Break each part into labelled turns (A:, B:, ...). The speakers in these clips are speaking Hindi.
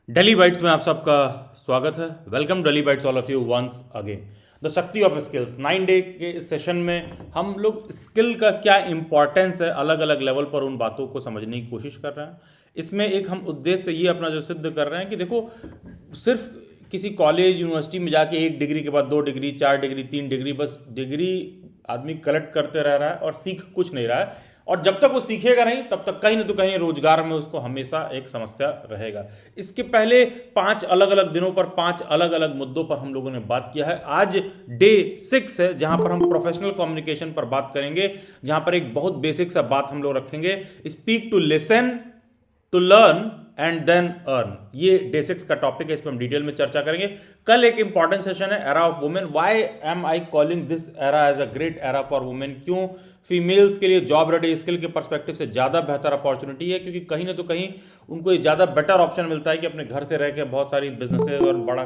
A: डेली बाइट्स में आप सबका स्वागत है। Welcome Daily Bites all of you once again. The Shakti of skills 9 day के इस सेशन में हम लोग स्किल का क्या इंपॉर्टेंस है अलग अलग लेवल पर उन बातों को समझने की कोशिश कर रहे हैं। इसमें एक हम उद्देश्य ये अपना जो सिद्ध कर रहे हैं कि देखो, सिर्फ किसी कॉलेज यूनिवर्सिटी में जाके 1 डिग्री के बाद 2 डिग्री 4 डिग्री 3 डिग्री बस डिग्री आदमी कलेक्ट करते रह रहा है और सीख कुछ नहीं रहा है। और जब तक वो सीखेगा नहीं तब तक कहीं ना तो कहीं रोजगार में उसको हमेशा एक समस्या रहेगा। इसके पहले 5 अलग अलग दिनों पर 5 अलग अलग मुद्दों पर हम लोगों ने बात किया है। आज डे 6 है जहां पर हम प्रोफेशनल कम्युनिकेशन पर बात करेंगे, जहां पर एक बहुत बेसिक सा बात हम लोग रखेंगे, speak to listen to learn and then earn. ये डे 6 का टॉपिक है, इस पर हम डिटेल में चर्चा करेंगे। कल एक इंपॉर्टेंट सेशन है era of women. Why am I calling this era as a great era for women? क्यों फीमेल्स के लिए जॉब रेडी स्किल के पर्सपेक्टिव से ज़्यादा बेहतर अपॉर्चुनिटी है? क्योंकि कहीं ना तो कहीं उनको ये ज़्यादा बेटर ऑप्शन मिलता है कि अपने घर से रह के बहुत सारी बिजनेसेस और बड़ा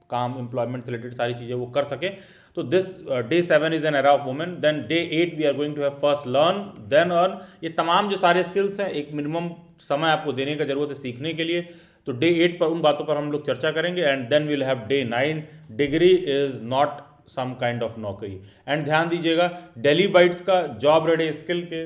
A: काम एम्प्लॉयमेंट रिलेटेड सारी चीज़ें वो कर सके। तो this day 7 is an era of women. Then day 8 we are going to have first learn then earn. ये तमाम जो सारे स्किल्स हैं एक मिनिमम समय आपको देने का जरूरत है सीखने के लिए। तो डे 8 पर उन बातों पर हम लोग चर्चा करेंगे and then will have day 9 degree is not some kind of नौकरी। एंड ध्यान दीजिएगा, डेली बाइट्स का जॉब रेडी स्किल के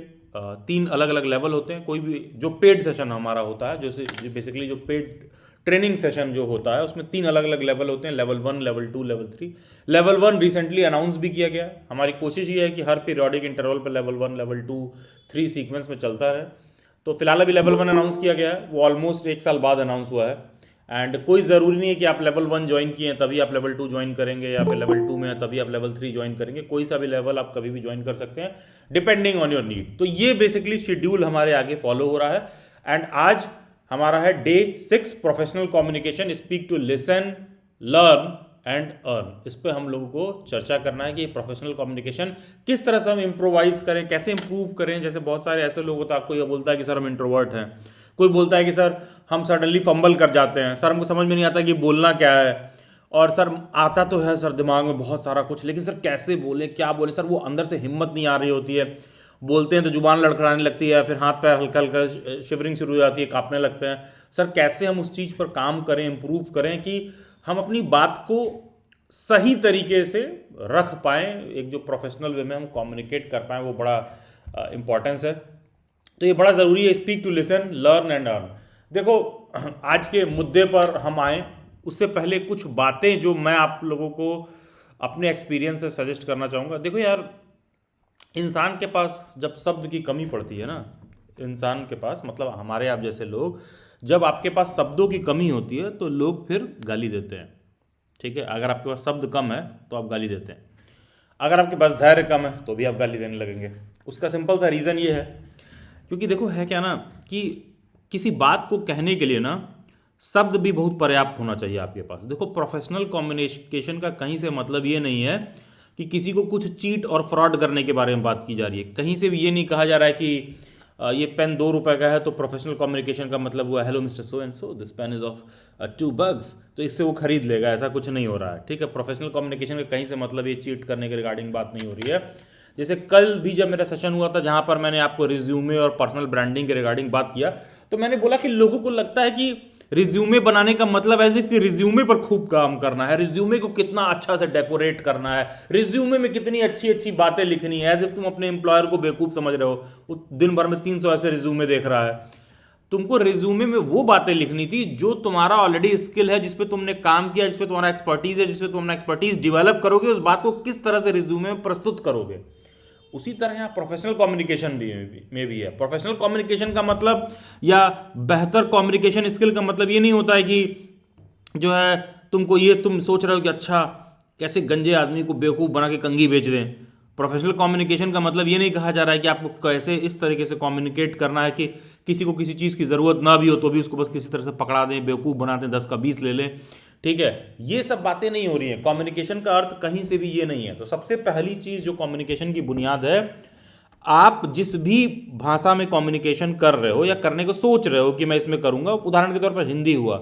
A: 3 अलग अलग लेवल होते हैं। कोई भी जो पेड सेशन हमारा होता है, जो बेसिकली जो पेड ट्रेनिंग सेशन जो होता है, उसमें 3 अलग अलग लेवल होते हैं, level 1 level 2 level 3। Level 1 recently announce भी किया गया है। हमारी कोशिश ये है कि हर पीरियोडिक इंटरवल पर लेवल 1 लेवल 2 3 सीक्वेंस में चलता रहे। तो फिलहाल अभी लेवल 1 अनाउंस किया गया है, वो ऑलमोस्ट 1 साल बाद अनाउंस हुआ है। एंड कोई ज़रूरी नहीं है कि आप लेवल 1 ज्वाइन किए हैं तभी आप लेवल 2 ज्वाइन करेंगे, या फिर लेवल 2 में है तभी आप लेवल 3 ज्वाइन करेंगे। कोई सा भी लेवल आप कभी भी ज्वाइन कर सकते हैं डिपेंडिंग ऑन योर नीड। तो ये बेसिकली शेड्यूल हमारे आगे फॉलो हो रहा है। एंड आज हमारा है day 6 professional communication, speak to listen learn and earn. इस पे हम लोगों को चर्चा करना है कि प्रोफेशनल कम्युनिकेशन किस तरह से हम इम्प्रोवाइज करें, कैसे इंप्रूव करें। जैसे बहुत सारे ऐसे लोग होते हैं, आपको ये बोलता है कि सर हम इंट्रोवर्ट हैं, कोई बोलता है कि सर हम सडनली फंबल कर जाते हैं, सर हमको समझ में नहीं आता कि बोलना क्या है, और सर आता तो है सर दिमाग में बहुत सारा कुछ, लेकिन सर कैसे बोले क्या बोले, सर वो अंदर से हिम्मत नहीं आ रही होती है। बोलते हैं तो जुबान लड़खड़ाने लगती है, फिर हाथ पैर हल्का हल्का शिवरिंग शुरू हो जाती है, कांपने लगते हैं। सर कैसे हम उस चीज़ पर काम करें, इम्प्रूव करें कि हम अपनी बात को सही तरीके से रख पाएँ, एक जो प्रोफेशनल वे में हम कम्युनिकेट कर पाएँ, वो बड़ा इंपॉर्टेंस है। तो ये बड़ा ज़रूरी है, speak to listen learn and earn. देखो, आज के मुद्दे पर हम आए उससे पहले कुछ बातें जो मैं आप लोगों को अपने एक्सपीरियंस से सजेस्ट करना चाहूँगा। देखो यार, इंसान के पास जब शब्द की कमी पड़ती है ना, इंसान के पास मतलब हमारे आप जैसे लोग, जब आपके पास शब्दों की कमी होती है तो लोग फिर गाली देते हैं। ठीक है, अगर आपके पास शब्द कम है तो आप गाली देते हैं, अगर आपके पास धैर्य कम है तो भी आप गाली देने लगेंगे। उसका सिंपल सा रीज़न ये है, क्योंकि देखो है क्या ना, कि किसी बात को कहने के लिए ना शब्द भी बहुत पर्याप्त होना चाहिए आपके पास। देखो, प्रोफेशनल कम्युनिकेशन का कहीं से मतलब ये नहीं है कि किसी को कुछ चीट और फ्रॉड करने के बारे में बात की जा रही है। कहीं से भी ये नहीं कहा जा रहा है कि ये पेन 2 रुपए का है तो प्रोफेशनल कम्युनिकेशन का मतलब हुआ hello mister so and so this pen is of 2 bucks, तो इससे वो खरीद लेगा। ऐसा कुछ नहीं हो रहा है। ठीक है, प्रोफेशनल कम्युनिकेशन का कहीं से मतलब ये चीट करने के रिगार्डिंग बात नहीं हो रही है। जैसे कल भी जब मेरा सेशन हुआ था जहां पर मैंने आपको रिज्यूमे और पर्सनल ब्रांडिंग के रिगार्डिंग बात किया, तो मैंने बोला कि लोगों को लगता है कि रिज्यूमे बनाने का मतलब एज इफ कि रिज्यूमे पर खूब काम करना है, रिज्यूमे को कितना अच्छा से डेकोरेट करना है, रिज्यूमे में कितनी अच्छी अच्छी बातें लिखनी है, एज इफ तुम अपने एम्प्लॉयर को बेवकूफ समझ रहे हो। वो दिन भर में 300 ऐसे रिज्यूमे देख रहा है। तुमको रिज्यूमे में वो बातें लिखनी थी जो तुम्हारा ऑलरेडी स्किल है, जिसपे तुमने काम किया, जिसपे तुम्हारा एक्सपर्टीज है, जिसपे तुम अपना एक्सपर्टीज डेवलप करोगे, उस बात को किस तरह से रिज्यूमे में प्रस्तुत करोगे। उसी तरह यहाँ प्रोफेशनल कम्युनिकेशन में भी है। प्रोफेशनल कम्युनिकेशन का मतलब या बेहतर कम्युनिकेशन स्किल का मतलब ये नहीं होता है कि जो है तुमको ये तुम सोच रहे हो कि अच्छा कैसे गंजे आदमी को बेवकूफ़ बना के कंघी बेच दें। प्रोफेशनल कम्युनिकेशन का मतलब ये नहीं कहा जा रहा है कि आपको कैसे इस तरीके से कम्युनिकेट करना है कि किसी को किसी चीज़ की ज़रूरत ना भी हो तो भी उसको बस किसी तरह से पकड़ा दें, बेवकूफ़ बना दें, 10 का 20 ले लें। ठीक है, ये सब बातें नहीं हो रही हैं। कम्युनिकेशन का अर्थ कहीं से भी ये नहीं है। तो सबसे पहली चीज़ जो कम्युनिकेशन की बुनियाद है, आप जिस भी भाषा में कम्युनिकेशन कर रहे हो या करने को सोच रहे हो कि मैं इसमें करूंगा, उदाहरण के तौर पर हिंदी हुआ,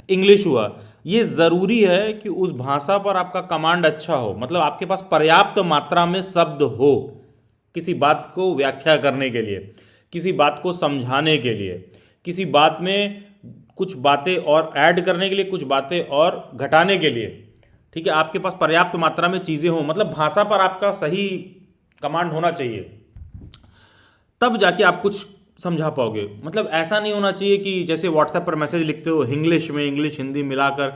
A: इंग्लिश हुआ, ये ज़रूरी है कि उस भाषा पर आपका कमांड अच्छा हो, मतलब आपके पास पर्याप्त मात्रा में शब्द हो किसी बात को व्याख्या करने के लिए, किसी बात को समझाने के लिए, किसी बात में कुछ बातें और ऐड करने के लिए, कुछ बातें और घटाने के लिए, ठीक है, आपके पास पर्याप्त मात्रा में चीज़ें हों, मतलब भाषा पर आपका सही कमांड होना चाहिए, तब जाके आप कुछ समझा पाओगे। मतलब ऐसा नहीं होना चाहिए कि जैसे व्हाट्सएप पर मैसेज लिखते हो इंग्लिश में, इंग्लिश हिंदी मिलाकर,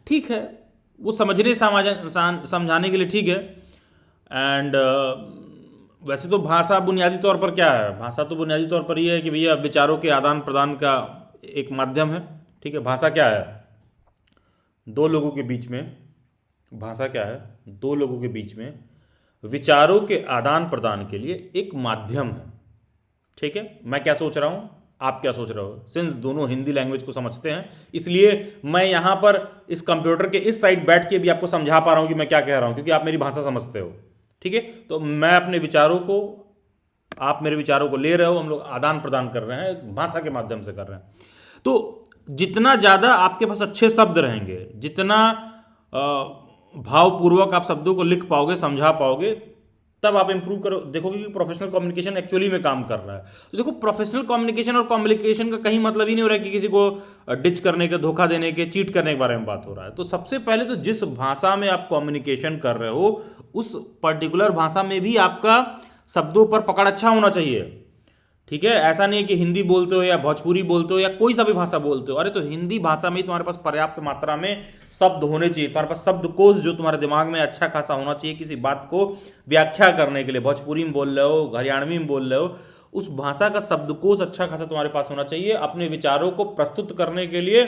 A: ठीक है, वो समझाने के लिए ठीक है। एंड वैसे तो भाषा बुनियादी तौर पर क्या है, भाषा तो बुनियादी तौर पर यह है कि भैया विचारों के आदान प्रदान का एक माध्यम है, ठीक है। भाषा क्या है, दो लोगों के बीच में, भाषा क्या है, दो लोगों के बीच में विचारों के आदान प्रदान के लिए एक माध्यम है, ठीक है। मैं क्या सोच रहा हूं, आप क्या सोच रहे हो, सिंस दोनों हिंदी लैंग्वेज को समझते हैं, इसलिए मैं यहां पर इस कंप्यूटर के इस साइड बैठ के भी आपको समझा पा रहा हूं कि मैं क्या कह रहा हूं, क्योंकि आप मेरी भाषा समझते हो, ठीक है। तो मैं अपने विचारों को, आप मेरे विचारों को ले रहे हो, हम लोग आदान प्रदान कर रहे हैं, भाषा के माध्यम से कर रहे हैं। तो जितना ज़्यादा आपके पास अच्छे शब्द रहेंगे, जितना भावपूर्वक आप शब्दों को लिख पाओगे, समझा पाओगे, तब आप इंप्रूव करो, देखोगे कि प्रोफेशनल कम्युनिकेशन एक्चुअली में काम कर रहा है। तो देखो, प्रोफेशनल कम्युनिकेशन और कम्युनिकेशन का कहीं मतलब ही नहीं हो रहा है कि किसी को डिच करने के, धोखा देने के, चीट करने के बारे में बात हो रहा है। तो सबसे पहले तो जिस भाषा में आप कम्युनिकेशन कर रहे हो, उस पर्टिकुलर भाषा में भी आपका शब्दों पर पकड़ अच्छा होना चाहिए, ठीक है। ऐसा नहीं कि हिंदी बोलते हो या भोजपुरी बोलते हो या कोई सा भी भाषा बोलते हो, अरे तो हिंदी भाषा में तुम्हारे पास पर्याप्त मात्रा में शब्द होने चाहिए, तुम्हारे पास शब्दकोश जो तुम्हारे दिमाग में अच्छा खासा होना चाहिए किसी बात को व्याख्या करने के लिए। भोजपुरी में बोल रहे हो, हरियाणवी में बोल रहे हो, उस भाषा का शब्दकोश अच्छा खासा तुम्हारे पास होना चाहिए अपने विचारों को प्रस्तुत करने के लिए,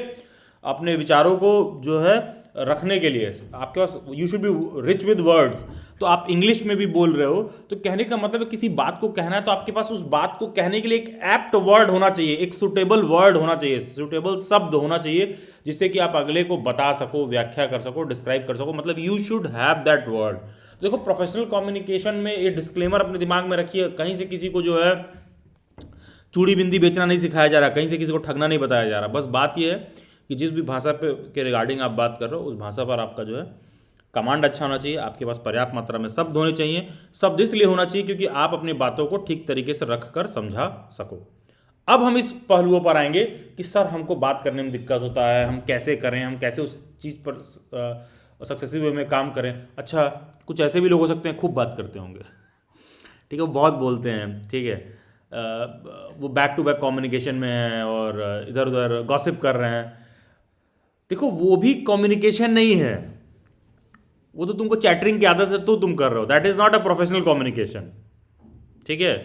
A: अपने विचारों को जो है रखने के लिए। आपके पास you should be rich with words. तो आप इंग्लिश में भी बोल रहे हो, तो कहने का मतलब है किसी बात को कहना है तो आपके पास उस बात को कहने के लिए एक एप्ट वर्ड होना चाहिए, एक सुटेबल वर्ड होना चाहिए, सुटेबल शब्द होना चाहिए, जिससे कि आप अगले को बता सको, व्याख्या कर सको, डिस्क्राइब कर सको। मतलब you should have that word. देखो, प्रोफेशनल कम्युनिकेशन में ये डिस्क्लेमर अपने दिमाग में रखिए, कहीं से किसी को जो है चूड़ी बिंदी बेचना नहीं सिखाया जा रहा, कहीं से किसी को ठगना नहीं बताया जा रहा। बस बात यह है कि जिस भी भाषा पे के रिगार्डिंग आप बात कर रहे हो, उस भाषा पर आपका जो है कमांड अच्छा होना चाहिए, आपके पास पर्याप्त मात्रा में शब्द होने चाहिए। शब्द इसलिए होना चाहिए क्योंकि आप अपनी बातों को ठीक तरीके से रख कर समझा सको। अब हम इस पहलुओं पर आएंगे कि सर हमको बात करने में दिक्कत होता है, हम कैसे करें, हम कैसे उस चीज़ पर सक्सेसिव वे में काम करें। अच्छा, कुछ ऐसे भी लोग हो सकते हैं खूब बात करते होंगे, ठीक है, वो बहुत बोलते हैं, ठीक है, वो बैक टू बैक कम्युनिकेशन में हैं और इधर उधर गॉसिप कर रहे हैं। देखो, वो भी कम्युनिकेशन नहीं है, वो तो तुमको चैटरिंग की आदत है तो तुम कर रहे हो, that is not a professional communication, ठीक है।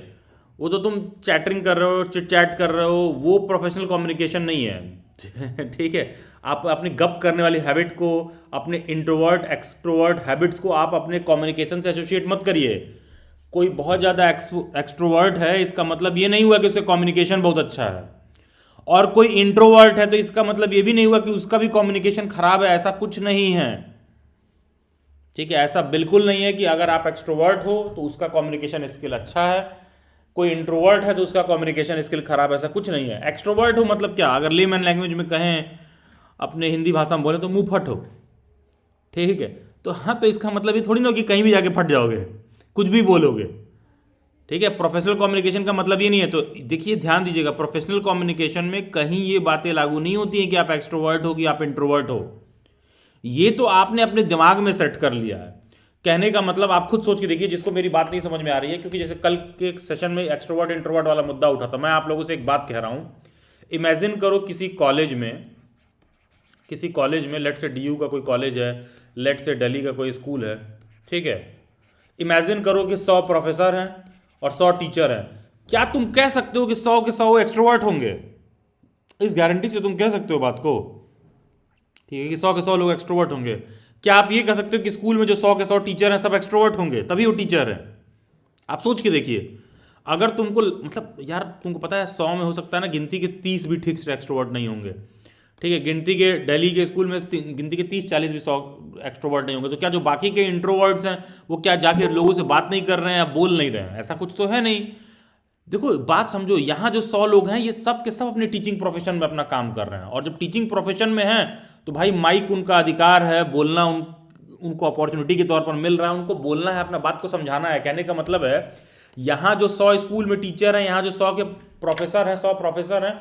A: वो तो तुम चैटरिंग कर रहे हो, चिट चैट कर रहे हो, वो प्रोफेशनल कम्युनिकेशन नहीं है, ठीक है। आप अपनी गप करने वाली हैबिट को, अपने इंट्रोवर्ट एक्सट्रोवर्ट हैबिट्स को आप अपने कम्युनिकेशन से एसोसिएट मत करिए। कोई बहुत ज़्यादा एक्सट्रोवर्ट है, इसका मतलब ये नहीं हुआ कि उसका कम्युनिकेशन बहुत अच्छा है, और कोई इंट्रोवर्ट है तो इसका मतलब ये भी नहीं हुआ कि उसका भी कम्युनिकेशन खराब है। ऐसा कुछ नहीं है, ठीक है। ऐसा बिल्कुल नहीं है कि अगर आप एक्सट्रोवर्ट हो तो उसका कम्युनिकेशन स्किल अच्छा है, कोई इंट्रोवर्ट है तो उसका कम्युनिकेशन स्किल खराब है, ऐसा कुछ नहीं है। एक्सट्रोवर्ट हो मतलब क्या, अगर लेमैन लैंग्वेज में कहें, अपने हिंदी भाषा में बोले तो मुंह फट हो, ठीक है। तो हाँ, तो इसका मतलब ये थोड़ी ना हो कि कहीं भी जाके फट जाओगे, कुछ भी बोलोगे, ठीक है। प्रोफेशनल कम्युनिकेशन का मतलब ये नहीं है। तो देखिए, ध्यान दीजिएगा, प्रोफेशनल कम्युनिकेशन में कहीं ये बातें लागू नहीं होती हैं कि आप एक्सट्रोवर्ट हो कि आप इंट्रोवर्ट हो। ये तो आपने अपने दिमाग में सेट कर लिया है। कहने का मतलब आप खुद सोच के देखिए, जिसको मेरी बात नहीं समझ में आ रही है, क्योंकि जैसे कल के सेशन में एक्सट्रोवर्ट इंट्रोवर्ट वाला मुद्दा उठा था, मैं आप लोगों से एक बात कह रहा हूं। इमेजिन करो किसी कॉलेज में लेट से डीयू का कोई कॉलेज है, लेट से दिल्ली का कोई स्कूल है, ठीक है। इमेजिन करो कि 100 प्रोफेसर हैं और 100 टीचर हैं। क्या तुम कह सकते हो कि 100 के 100 एक्सट्रोवर्ट होंगे? इस गारंटी से तुम कह सकते हो बात को, ठीक है, कि 100 के 100 लोग एक्सट्रोवर्ट होंगे। क्या आप ये कह सकते हो कि स्कूल में जो 100 के 100 टीचर हैं सब एक्सट्रोवर्ट होंगे, तभी वो टीचर हैं? आप सोच के देखिए। अगर तुमको मतलब यार, तुमको पता है 100 में हो सकता है ना गिनती के 30 भी ठीक से एक्सट्रोवर्ट नहीं होंगे, ठीक है। गिनती के दिल्ली के स्कूल में गिनती के 30-40 भी 100 एक्सट्रोवर्ट नहीं होंगे। तो क्या जो बाकी के इंट्रोवर्ट्स हैं वो क्या जाके लोगों से बात नहीं कर रहे हैं या बोल नहीं रहे हैं? ऐसा कुछ तो है नहीं। देखो, बात समझो, यहाँ जो 100 लोग हैं ये सब के सब अपने टीचिंग प्रोफेशन में अपना काम कर रहे हैं, और जब टीचिंग प्रोफेशन में हैं तो भाई माइक उनका अधिकार है, बोलना उनको अपॉर्चुनिटी के तौर पर मिल रहा है, उनको बोलना है, अपना बात को समझाना है। कहने का मतलब है, यहाँ जो 100 स्कूल में टीचर हैं, यहाँ जो 100 के प्रोफेसर हैं, 100 प्रोफेसर हैं,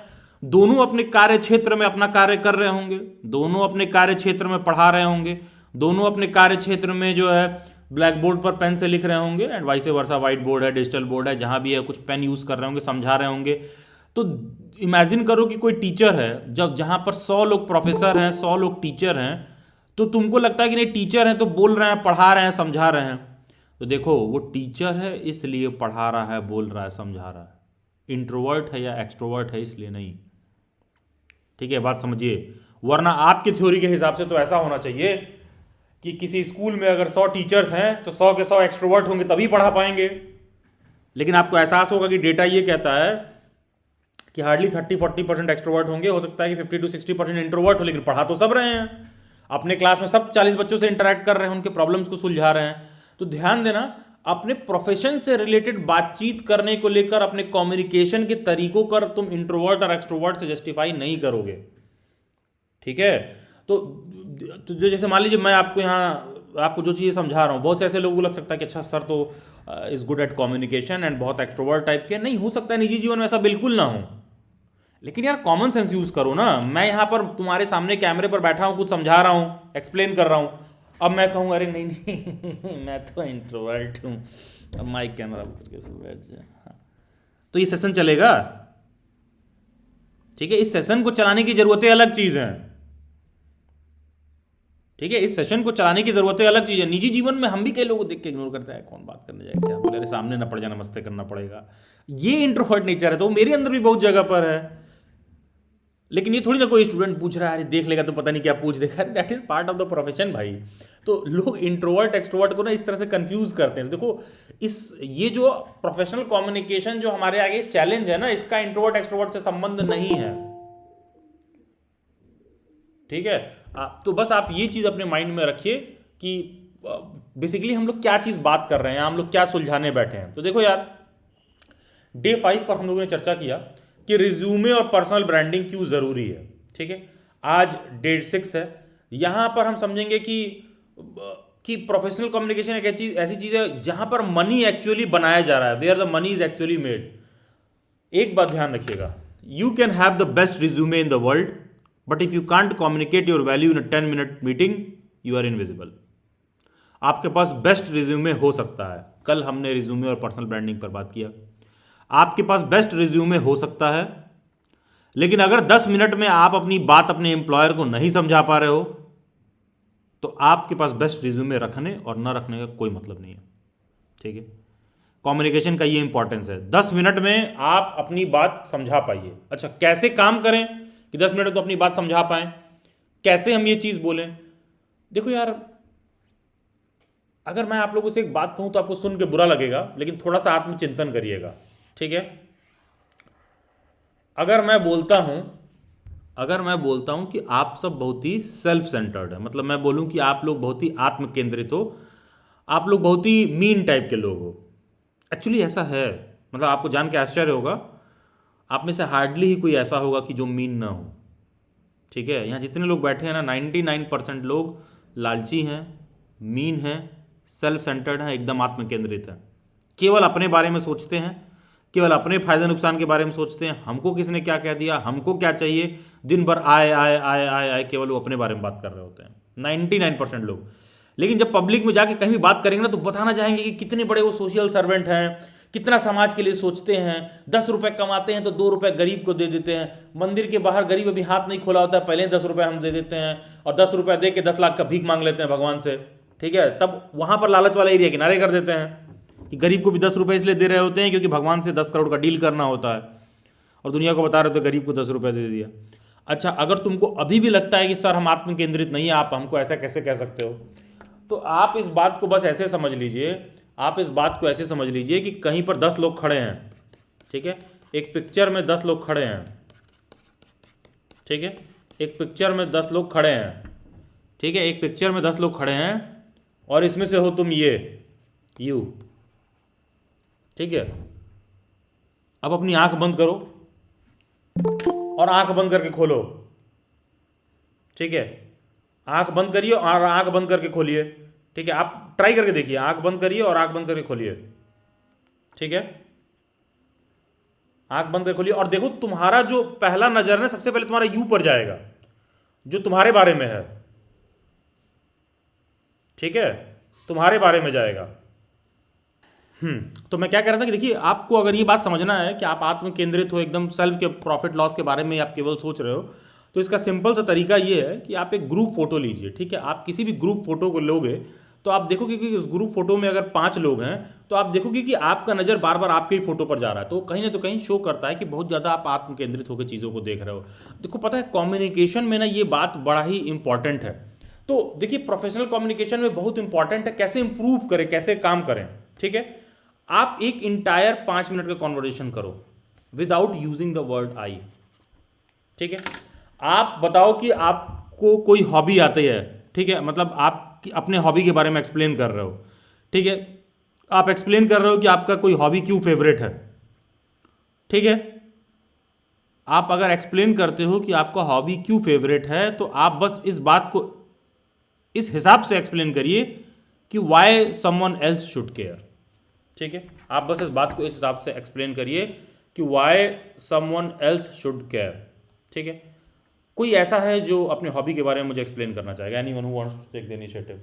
A: दोनों अपने कार्य क्षेत्र में अपना कार्य कर रहे होंगे, दोनों अपने कार्य क्षेत्र में पढ़ा रहे होंगे, दोनों अपने कार्य क्षेत्र में जो है ब्लैक बोर्ड पर पेन से लिख रहे होंगे, and vice versa white board है, डिजिटल बोर्ड है, जहां भी है कुछ पेन यूज कर रहे होंगे, समझा रहे होंगे। तो इमेजिन करो कि कोई टीचर है, जब जहां पर 100 लोग प्रोफेसर हैं, 100 लोग टीचर हैं, तो तुमको लगता है कि नहीं टीचर हैं तो बोल रहे हैं, पढ़ा रहे हैं, समझा रहे हैं। तो देखो वो टीचर है इसलिए पढ़ा रहा है, बोल रहा है, समझा रहा है। इंट्रोवर्ट है या एक्सट्रोवर्ट है इसलिए नहीं। ठीक है, बात समझिए। वरना आपकी थ्योरी के हिसाब से तो ऐसा होना चाहिए कि किसी स्कूल में अगर 100 टीचर्स हैं तो 100 के 100 एक्सट्रोवर्ट होंगे तभी पढ़ा पाएंगे। लेकिन आपको एहसास होगा कि डेटा ये कहता है कि हार्डली 30-40% एक्सट्रोवर्ट होंगे, हो सकता है कि 50-60% इंट्रोवर्ट हो, लेकिन पढ़ा तो सब रहे हैं। अपने क्लास में सब 40 बच्चों से इंटरेक्ट कर रहे हैं, उनके प्रॉब्लम्स को सुलझा रहे हैं। तो ध्यान देना, अपने प्रोफेशन से रिलेटेड बातचीत करने को लेकर अपने कम्युनिकेशन के तरीकों कर तुम इंट्रोवर्ट और एक्सट्रोवर्ट से जस्टिफाई नहीं करोगे। ठीक है, तो जो जैसे मान लीजिए मैं आपको यहाँ आपको जो चीज़ समझा रहा हूँ, बहुत से ऐसे लोगों को लग सकता है कि अच्छा सर तो is good at communication and बहुत एक्सट्रोवर्ट टाइप के। नहीं, हो सकता है निजी जीवन में ऐसा बिल्कुल ना हो, लेकिन यार कॉमन सेंस यूज करो ना। मैं यहाँ पर तुम्हारे सामने कैमरे पर बैठा हूँ, कुछ समझा रहा हूँ, एक्सप्लेन कर रहा हूँ, अब मैं कहूँ अरे नहीं नहीं मैं तो इंट्रोवर्ट हूँ, अब माइक कैमरा करके सब बैठ जाए, हाँ, तो ये सेशन चलेगा? ठीक है, इस सेशन को चलाने की जरूरतें अलग चीज हैं। ठीक है, इस सेशन को चलाने की जरूरतें अलग चीज है। निजी जीवन में हम भी कई लोगों को देख के इग्नोर करते हैं, कौन बात करने जाएगा, क्या बोले, अरे सामने ना पड़ जाए, नमस्ते करना पड़ेगा। ये इंट्रोवर्ट नेचर है, तो मेरे अंदर भी बहुत जगह पर है। लेकिन ये थोड़ी ना कोई स्टूडेंट पूछ रहा है, अरे देख लेगा तो पता नहीं क्या पूछ देगा, that is part of the profession भाई। तो लोग इंट्रोवर्ट एक्सट्रोवर्ट को ना इस तरह से कंफ्यूज करते हैं। देखो ये जो प्रोफेशनल कम्युनिकेशन जो हमारे आगे चैलेंज है ना, इसका इंट्रोवर्ट एक्सट्रोवर्ट से संबंध नहीं है। ठीक है, तो बस आप ये चीज अपने माइंड में रखिए कि बेसिकली हम लोग क्या चीज बात कर रहे हैं, हम लोग क्या सुलझाने बैठे हैं। तो देखो यार, डे 5 पर हम लोगों ने चर्चा किया कि रिज्यूमे और पर्सनल ब्रांडिंग क्यों जरूरी है। ठीक है, आज डे 6 है। यहां पर हम समझेंगे कि प्रोफेशनल कम्युनिकेशन एक ऐसी चीज है जहां पर मनी एक्चुअली बनाया जा रहा है, where the money is actually made. एक बात ध्यान रखिएगा, you can have the best resume in the world, but if you can't communicate your value in a 10-minute meeting, you are invisible. आपके पास बेस्ट रिज्यूमे हो सकता है, कल हमने रिज्यूमे और पर्सनल ब्रांडिंग पर बात किया। आपके पास बेस्ट रिज्यूमे हो सकता है, लेकिन अगर 10 मिनट में आप अपनी बात अपने एम्प्लॉयर को नहीं समझा पा रहे हो, तो आपके पास बेस्ट रिज्यूमे रखने और ना रखने का कोई मतलब नहीं है। ठीक है, कम्युनिकेशन का ये इंपॉर्टेंस है, 10 मिनट में आप अपनी बात समझा पाइए। अच्छा, कैसे काम करें कि 10 मिनट में तो अपनी बात समझा पाएं, कैसे हम ये चीज बोलें? देखो यार, अगर मैं आप लोगों से एक बात कहूं तो आपको सुन के बुरा लगेगा, लेकिन थोड़ा सा आत्मचिंतन करिएगा। ठीक है, अगर मैं बोलता हूं कि आप सब बहुत ही सेल्फ सेंटर्ड है, मतलब मैं बोलूं कि आप लोग बहुत ही आत्म केंद्रित हो, आप लोग बहुत ही मीन टाइप के लोग हो, एक्चुअली ऐसा है। मतलब आपको जान के आश्चर्य होगा, आप में से हार्डली ही कोई ऐसा होगा कि जो मीन ना हो। ठीक है, यहाँ जितने लोग बैठे हैं ना, 99% लोग लालची हैं, मीन हैं, सेल्फ सेंटर्ड हैं, एकदम आत्म केंद्रित हैं, केवल अपने बारे में सोचते हैं, केवल अपने फायदे नुकसान के बारे में सोचते हैं, हमको किसने क्या कह दिया, हमको क्या चाहिए, दिन भर आए आए आए आए आए, केवल वो अपने बारे में बात कर रहे होते हैं 99% लोग। लेकिन जब पब्लिक में जाके कहीं भी बात करेंगे ना, तो बताना चाहेंगे कि कितने बड़े वो सोशल सर्वेंट हैं, कितना समाज के लिए सोचते हैं, 10 रुपए कमाते हैं तो 2 रुपए गरीब को दे देते हैं, मंदिर के बाहर गरीब अभी हाथ नहीं खोला होता है, पहले 10 रुपए हम दे देते हैं, और 10 रुपए दे के 10 लाख का भीख मांग लेते हैं भगवान से। ठीक है, तब वहां पर लालच वाला एरिया किनारे कर देते हैं कि गरीब को भी 10 रुपए इसलिए दे रहे होते हैं क्योंकि भगवान से 10 करोड़ का डील करना होता है, और दुनिया को बता रहे होते गरीब को 10 रुपए दे दिया। अच्छा, अगर तुमको अभी भी लगता है कि सर हम आत्म केंद्रित नहीं है, आप हमको ऐसा कैसे कह सकते हो, तो आप इस बात को बस ऐसे समझ लीजिए, आप इस बात को ऐसे समझ लीजिए कि कहीं पर 10 लोग खड़े हैं। ठीक है, एक पिक्चर में 10 लोग खड़े हैं। ठीक है, एक पिक्चर में 10 लोग खड़े हैं। ठीक है, एक पिक्चर में 10 लोग खड़े हैं, और इसमें से हो तुम यू। ठीक है, अब अपनी आंख बंद करो और आंख बंद करके खोलो। ठीक है, आंख बंद करिए और आंख बंद करके खोलिए। ठीक है, आप ट्राई करके देखिए, आंख बंद करिए और आंख बंद करके खोलिए। ठीक है, आंख बंद कर खोलिए और देखो, तुम्हारा जो पहला नजर है सबसे पहले तुम्हारा यू पर जाएगा, जो तुम्हारे बारे में है। ठीक है, तुम्हारे बारे में जाएगा। तो मैं क्या कह रहा था कि देखिए, आपको अगर ये बात समझना है कि आप आत्म केंद्रित हो, एकदम सेल्फ के प्रॉफिट लॉस के बारे में आप केवल सोच रहे हो, तो इसका सिंपल सा तरीका ये है कि आप एक ग्रुप फोटो लीजिए। ठीक है, आप किसी भी ग्रुप फोटो को लोगे तो आप देखोगे कि उस ग्रुप फोटो में अगर 5 लोग हैं तो आप देखोगे कि आपका नज़र बार बार आपके ही फोटो पर जा रहा है, तो कहीं ना तो कहीं शो करता है कि बहुत ज़्यादा आप आत्म केंद्रित होकर चीज़ों को देख रहे हो। देखो, पता है कम्युनिकेशन में ना ये बात बड़ा ही इंपॉर्टेंट है। तो देखिए, प्रोफेशनल कम्युनिकेशन में बहुत इंपॉर्टेंट है कैसे इंप्रूव करें, कैसे काम करें। ठीक है, आप एक इंटायर 5 मिनट का कॉन्वर्जेशन करो without using the word I. ठीक है, आप बताओ कि आपको कोई हॉबी आती है। ठीक है, मतलब आप अपने हॉबी के बारे में एक्सप्लेन कर रहे हो। ठीक है, आप एक्सप्लेन कर रहे हो कि आपका कोई हॉबी क्यों फेवरेट है। ठीक है, आप अगर एक्सप्लेन करते हो कि आपका हॉबी क्यों फेवरेट है, तो आप बस इस बात को इस हिसाब से एक्सप्लेन करिए कि why someone else should care. ठीक है, आप बस इस बात को इस हिसाब से एक्सप्लेन करिए कि why someone else should care. ठीक है, कोई ऐसा है जो अपने हॉबी के बारे में मुझे एक्सप्लेन करना चाहेगा? Anyone who wants to take the initiative,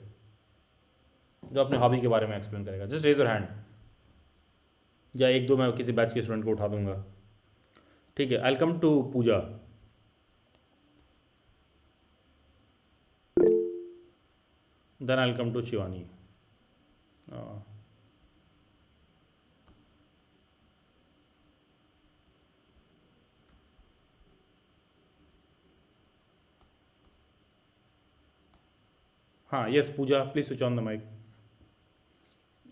A: जो अपने हॉबी के बारे में एक्सप्लेन करेगा, जस्ट रेज योर हैंड। या एक दो मैं किसी बैच के स्टूडेंट को उठा दूंगा। ठीक है, I come to Pooja. Then I come to Shivani. हाँ, yes Pooja, please switch on the mic.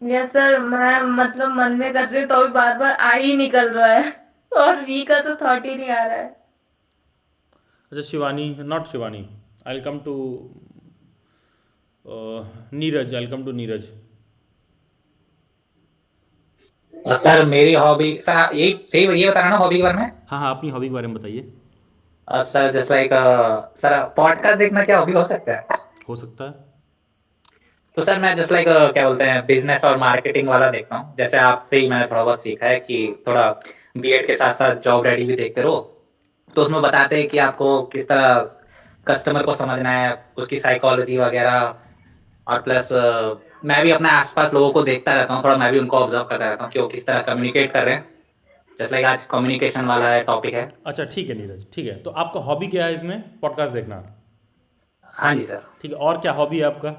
B: Yes sir, मैं मतलब मन में कर रही हूँ तो भी बार बार आ ही निकल रहा है और वी का तो थॉट ही नहीं आ रहा है।
A: अच्छा, Shivani, not Shivani. I come to Neeraj, I come to Neeraj.
C: और सर मेरी हॉबी सर यही सही ये बताना ना हॉबी के बारे में।
A: हाँ हाँ, अपनी हॉबी के बारे में बताइए।
C: Sir just like sir podcast देखना क्या हॉबी हो सकता है?
A: हो सकता है।
C: तो सर मैं जस्ट लाइक क्या बोलते हैं बिजनेस और मार्केटिंग वाला देखता हूँ। जैसे आपसे ही मैंने थोड़ा बहुत सीखा है कि थोड़ा बीएड के साथ साथ जॉब रेडी भी देखते रहो। तो उसमें बताते हैं कि आपको किस तरह कस्टमर को समझना है, उसकी साइकोलॉजी वगैरह। और प्लस मैं भी अपने आसपास लोगों को देखता रहता हूँ, थोड़ा मैं भी उनको ऑब्जर्व करता रहता हूँ कि वो किस तरह कम्युनिकेट कर रहे हैं। जस्ट लाइक आज कम्युनिकेशन वाला है टॉपिक है।
A: अच्छा ठीक है नीरज, ठीक है, तो आपका हॉबी क्या है इसमें? पॉडकास्ट देखना।
C: हाँ जी सर।
A: ठीक है, और क्या हॉबी है आपका?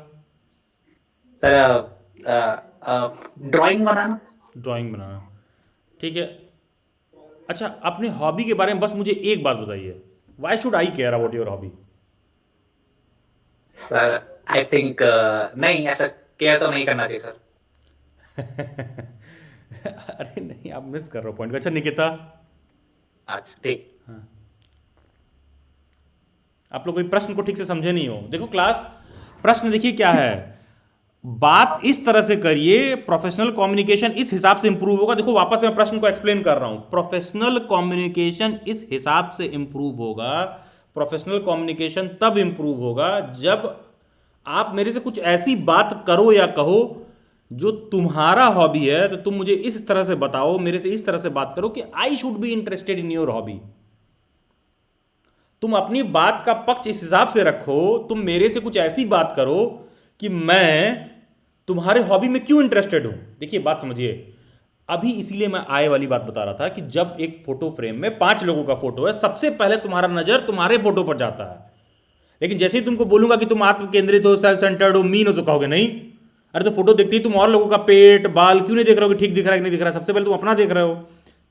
C: सर ड्राइंग बनाना।
A: ड्राइंग बनाना। ठीक है। अच्छा, अपने हॉबी के बारे में बस मुझे एक बात बताइए, why should I care about your hobby?
C: Sir I think नहीं, ऐसा केयर तो नहीं करना चाहिए सर।
A: अरे नहीं, आप मिस कर रहे हो पॉइंट को। अच्छा निकिता,
C: अच्छा ठीक।
A: आप लोग कोई प्रश्न को ठीक से समझे नहीं हो। देखो क्लास, प्रश्न देखिए क्या है, बात इस तरह से करिए, प्रोफेशनल कम्युनिकेशन इस हिसाब से इंप्रूव होगा। देखो वापस मैं प्रश्न को एक्सप्लेन कर रहा हूं, प्रोफेशनल कम्युनिकेशन इस हिसाब से इंप्रूव होगा। प्रोफेशनल कम्युनिकेशन तब इंप्रूव होगा जब आप मेरे से कुछ ऐसी बात करो या कहो जो तुम्हारा हॉबी है, तो तुम मुझे इस तरह से बताओ, मेरे से इस तरह से बात करो कि I should be interested in your hobby. तुम अपनी बात का पक्ष इस हिसाब से रखो, तुम मेरे से कुछ ऐसी बात करो कि मैं तुम्हारे हॉबी में क्यों इंटरेस्टेड हूं। देखिए बात समझिए, अभी इसीलिए मैं आय वाली बात बता रहा था कि जब एक फोटो फ्रेम में 5 लोगों का फोटो है, सबसे पहले तुम्हारा नजर तुम्हारे फोटो पर जाता है। लेकिन जैसे ही तुमको बोलूंगा कि तुम आत्म केंद्रित हो, सेल्फ सेंटर्ड हो, मीन हो, तो कहोगे नहीं। अरे तो फोटो देखते ही तुम और लोगों का पेट बाल क्यों नहीं देख रहे हो कि ठीक दिख रहा है कि नहीं दिख रहा है? सबसे पहले तुम अपना देख रहे हो,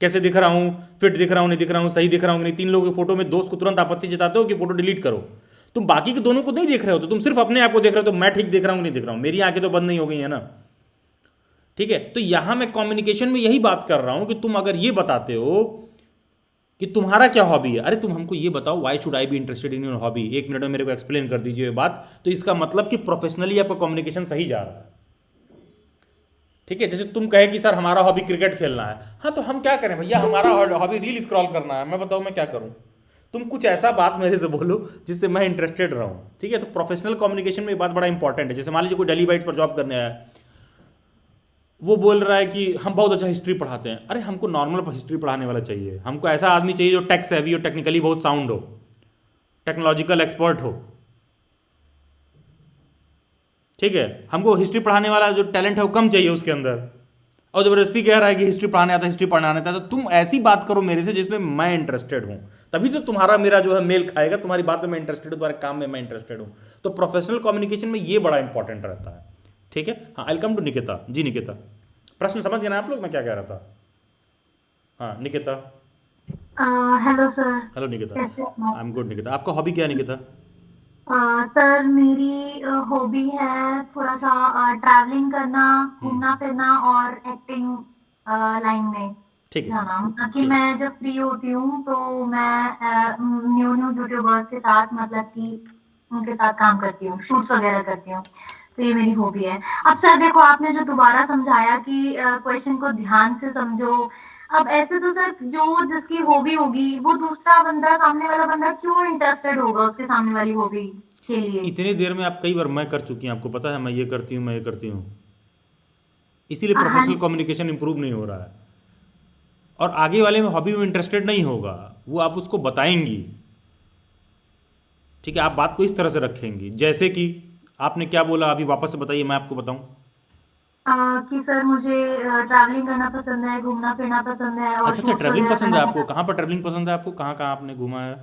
A: कैसे दिख रहा हूं, फिट दिख रहा हूं नहीं दिख रहा हूं, सही दिख रहा हूं कि नहीं। 3 लोगों की फोटो में दोस्त को तुरंत आपत्ति जताते हो कि फोटो डिलीट करो। तुम बाकी के दोनों को नहीं देख रहे हो, तो तुम सिर्फ अपने आप को देख रहे हो, तो मैं ठीक दिख रहा हूं कि नहीं दिख रहा हूं, मेरी आंखें तो बंद नहीं हो गई है ना। ठीक है, तो यहां मैं कम्युनिकेशन में यही बात कर रहा हूं कि तुम अगर ये बताते हो कि तुम्हारा क्या हॉबी है, अरे तुम हमको ये बताओ why should I be interested in your hobby, 1 minute में मेरे को एक्सप्लेन कर दीजिए ये बात, तो इसका मतलब कि प्रोफेशनली आपका कम्युनिकेशन सही जा रहा है। ठीक है, जैसे तुम कहे कि सर हमारा हॉबी क्रिकेट खेलना है, हाँ तो हम क्या करें भैया, हमारा हॉबी रील स्क्रॉल करना है, मैं बताओ मैं क्या करूं। तुम कुछ ऐसा बात मेरे से बोलो जिससे मैं इंटरेस्टेड रहूं। ठीक है, तो प्रोफेशनल कम्युनिकेशन में ये बात बड़ा इंपॉर्टेंट है। जैसे मान लीजिए कोई डेली बाइट्स पर जॉब करने आया, वो बोल रहा है कि हम बहुत अच्छा हिस्ट्री पढ़ाते हैं। अरे हमको नॉर्मल हिस्ट्री पढ़ाने वाला चाहिए, हमको ऐसा आदमी चाहिए जो टेक सेवी हो, टेक्निकली बहुत साउंड हो, टेक्नोलॉजिकल एक्सपर्ट हो। ठीक है, हमको हिस्ट्री पढ़ाने वाला जो टैलेंट है वो कम चाहिए उसके अंदर, और ज़बरदस्ती कह रहा है कि हिस्ट्री पढ़ाने आता है, हिस्ट्री पढ़ाने आता है। तो तुम ऐसी बात करो मेरे से जिसमें मैं इंटरेस्टेड हूँ, तभी तो तुम्हारा मेरा जो है मेल खाएगा। तुम्हारी बात में मैं इंटरेस्टेड हूँ, तुम्हारे काम में मैं इंटरेस्टेड हूँ। तो प्रोफेशनल कम्युनिकेशन में ये बड़ा इंपॉर्टेंट रहता है। ठीक है, हाँ, वेलकम टू निकिता जी। निकिता, प्रश्न समझ गए ना आप लोग मैं क्या कह रहा था? हाँ Nikita.
D: Hello sir,
A: hello Nikita,
D: कैसे हैं आप?
A: I am good. निकिता, आपका हॉबी क्या है निकिता?
D: सर मेरी हॉबी है थोड़ा सा ट्रैवलिंग करना, घूमना फिरना और एक्टिंग लाइन में
A: ठीक है,
D: जाना। मतलब कि
A: ठीक।
D: मैं जब फ्री होती हूँ तो मैं न्यू न्यू यूट्यूबर्स के साथ मतलब कि उनके साथ काम करती हूँ, शूट्स वगैरह करती हूँ। तो ये मेरी हॉबी है। अब सर देखो, आपने जो दोबारा समझाया कि क्वेश्चन को ध्यान से समझो। अब ऐसे तो सर जो जिसकी हॉबी होगी वो दूसरा बंदा, सामने वाला बंदा क्यों इंटरेस्टेड होगा उसके सामने वाली हॉबी के लिए?
A: इतनी देर में आप कई बार मैं कर चुकी हैं, आपको पता है मैं ये करती हूँ, मैं ये करती हूँ। इसीलिए
D: हाँ
A: प्रोफेशनल
D: जी।
A: कम्युनिकेशन इंप्रूव नहीं हो रहा है। और आगे वाले में हॉबी में इंटरेस्टेड नहीं होगा, वो आप उसको बताएंगी। ठीक है, आप बात को इस तरह से रखेंगी जैसे कि आपने क्या बोला, अभी वापस से बताइए, मैं आपको बताऊं।
D: कि सर मुझे ट्रैवलिंग करना पसंद है, घूमना फिरना पसंद है और
A: अच्छा अच्छा,
D: शूट्स
A: ट्रैवलिंग
D: वगैरह
A: पसंद है
D: करना
A: आपको?
D: पसंद
A: कहाँ पर ट्रैवलिंग पसंद है आपको? कहाँ कहाँ आपने घूमा है?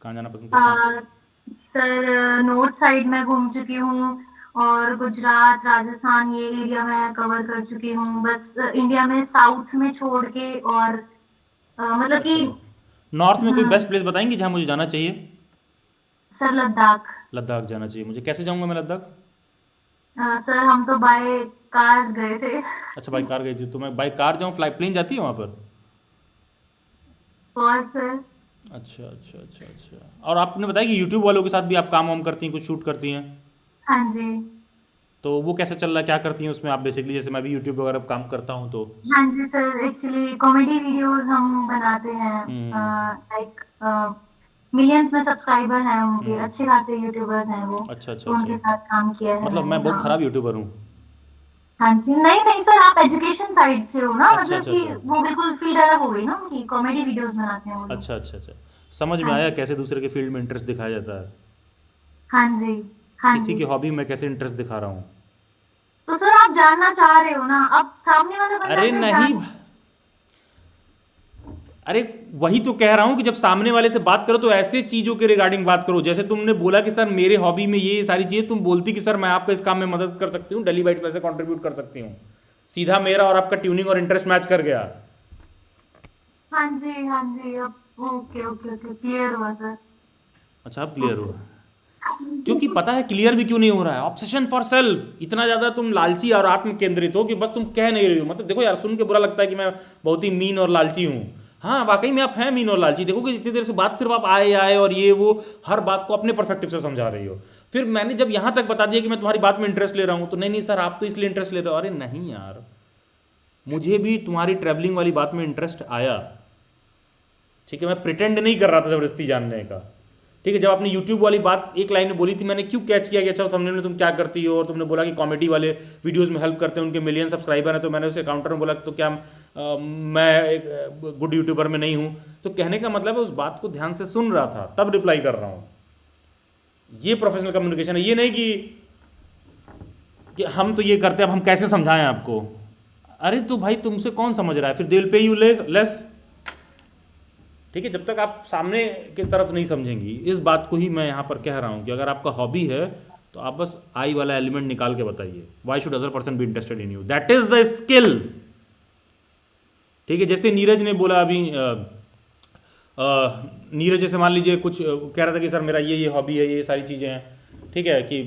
A: कहाँ जाना पसंद
D: है।
A: करते हैं?
D: सर नॉर्थ साइड में घूम चुकी हूँ और गुजरात, राजस्थान ये एरिया मैं कवर कर चुकी हूँ। बस इंडिया में साउथ में छोड़ के और मतलब कि
A: अच्छा, नॉर्थ में कोई
D: हम्म,
A: बेस्ट प्लेस बताएंगे जहाँ मुझे जाना चाहिए?
D: सर लद्दाख।
A: लद्दाख जाना चाहिए मुझे। कैसे जाऊँगा मैं लद्दाख?
D: सर हम तो बाय कार गए थे।
A: अच्छा, बाई कार गई थी, तो मैं बाई कार जाऊँ? फ्लाइट प्लेन जाती है वहाँ पर?
D: और सर
A: अच्छा अच्छा अच्छा अच्छा। और आपने बताया कि यूट्यूब वालों के साथ भी आप काम वाम करती हैं, कुछ शूट करती हैं,
D: हाँ जी।
A: तो वो कैसे चल रहा है? क्या करती हैं उसमें आप बेसिकली? जैसे मैं भी यूट्यूब वगैरह पर काम करता हूँ तो।
D: हाँ जी सर, एक्चुअली कॉमेडी वीडियोस हम बनाते हैं।
A: हम्म
D: लाइक मिलियंस में सब्सक्राइबर हैं उनके,
A: हम्म।
D: अच्छे खासे यूट्यूबर्स हैं वो।
A: अच्छा अच्छा
D: तो
A: अच्छा।
D: उनके साथ काम किया है
A: मतलब
D: मैंने।
A: मैं बहुत
D: हाँ।
A: ख़राब यूट्यूबर हूँ?
D: हाँ जी, नहीं नहीं सर, आप एजुकेशन साइड से हो ना,
A: अच्छा
D: मतलब
A: अच्छा
D: कि
A: अच्छा
D: वो बिल्कुल फील्ड अलग हो गई ना उनकी, कॉमेडी वीडियोस बनाते हैं वो लोग।
A: अच्छा अच्छा अच्छा। समझ में
D: हाँ
A: आया
D: जी।
A: कैसे दूसरे के फील्ड में इंटरेस्ट दिखाया जाता है,
D: हाँ जी। हाँ
A: किसी
D: जी।
A: की हॉबी में कैसे इंटरेस्ट दिखा रहा हूँ।
D: तो सर आप जानना चाह रहे हो ना, अब सामने वाला बंदा
A: अरे
D: अगर
A: नहीं,
D: जान।
A: अरे वही तो कह रहा हूं कि जब सामने वाले से बात करो तो ऐसे चीजों के रिगार्डिंग बात करो। जैसे तुमने बोला कि सर मेरे हॉबी में ये सारी चीजें, तुम बोलती कि सर मैं आपका इस काम में मदद कर सकती हूँ, डेली बाइट पैसे कंट्रीब्यूट कर सकती हूँ। सीधा मेरा और आपका ट्यूनिंग और इंटरेस्ट मैच कर गया।
D: हाँ जी। हाँ जी, अब ओके ओके ओके, क्लियर हुआ सर।
A: अच्छा, अब क्लियर
D: ओके।
A: हुआ? क्योंकि पता है क्लियर भी क्यों नहीं हो रहा है? ऑब्सेशन फॉर सेल्फ, इतना ज्यादा तुम लालची और आत्म केंद्रित हो कि बस तुम कह नहीं रही हो। मतलब देखो यार, सुन के बुरा लगता है कि मैं बहुत ही मीन और लालची हूँ। हाँ वाकई में आप हैं मीन और लालची। देखो कि जितनी देर से बात सिर्फ आप आए आए और ये वो, हर बात को अपने पर्सपेक्टिव से समझा रही हो। फिर मैंने जब यहाँ तक बता दिया कि मैं तुम्हारी बात में इंटरेस्ट ले रहा हूँ, तो नहीं नहीं सर आप तो इसलिए इंटरेस्ट ले रहे हो। अरे नहीं यार, मुझे भी तुम्हारी ट्रैवलिंग वाली बात में इंटरेस्ट आया। ठीक है, मैं प्रिटेंड नहीं कर रहा था जबरदस्ती जानने का। ठीक है, जब आपने यूट्यूब वाली बात एक लाइन में बोली थी, मैंने क्यों कैच किया कि अच्छा थंबनेल में तुम क्या करती हो, और तुमने बोला कि कॉमेडी वाले वीडियोस में हेल्प करते हैं, उनके मिलियन सब्सक्राइबर हैं, तो मैंने उसे काउंटर में बोला तो क्या मैं एक गुड यूट्यूबर में नहीं हूँ? तो कहने का मतलब है उस बात को ध्यान से सुन रहा था, तब रिप्लाई कर रहा हूँ। ये प्रोफेशनल कम्युनिकेशन है। ये नहीं कि हम तो ये करते हैं, अब हम कैसे समझाएं आपको। अरे तो भाई तुमसे कौन समझ रहा है? फिर they will pay you less. ठीक है, जब तक आप सामने की तरफ नहीं समझेंगी। इस बात को ही मैं यहाँ पर कह रहा हूँ कि अगर आपका हॉबी है तो आप बस आई वाला एलिमेंट निकाल के बताइए। Why should other person be interested in you? That is the skill. ठीक है, जैसे नीरज ने बोला अभी, नीरज जैसे मान लीजिए कुछ कह रहा था कि सर मेरा ये हॉबी है, ये सारी चीज़ें हैं। ठीक है कि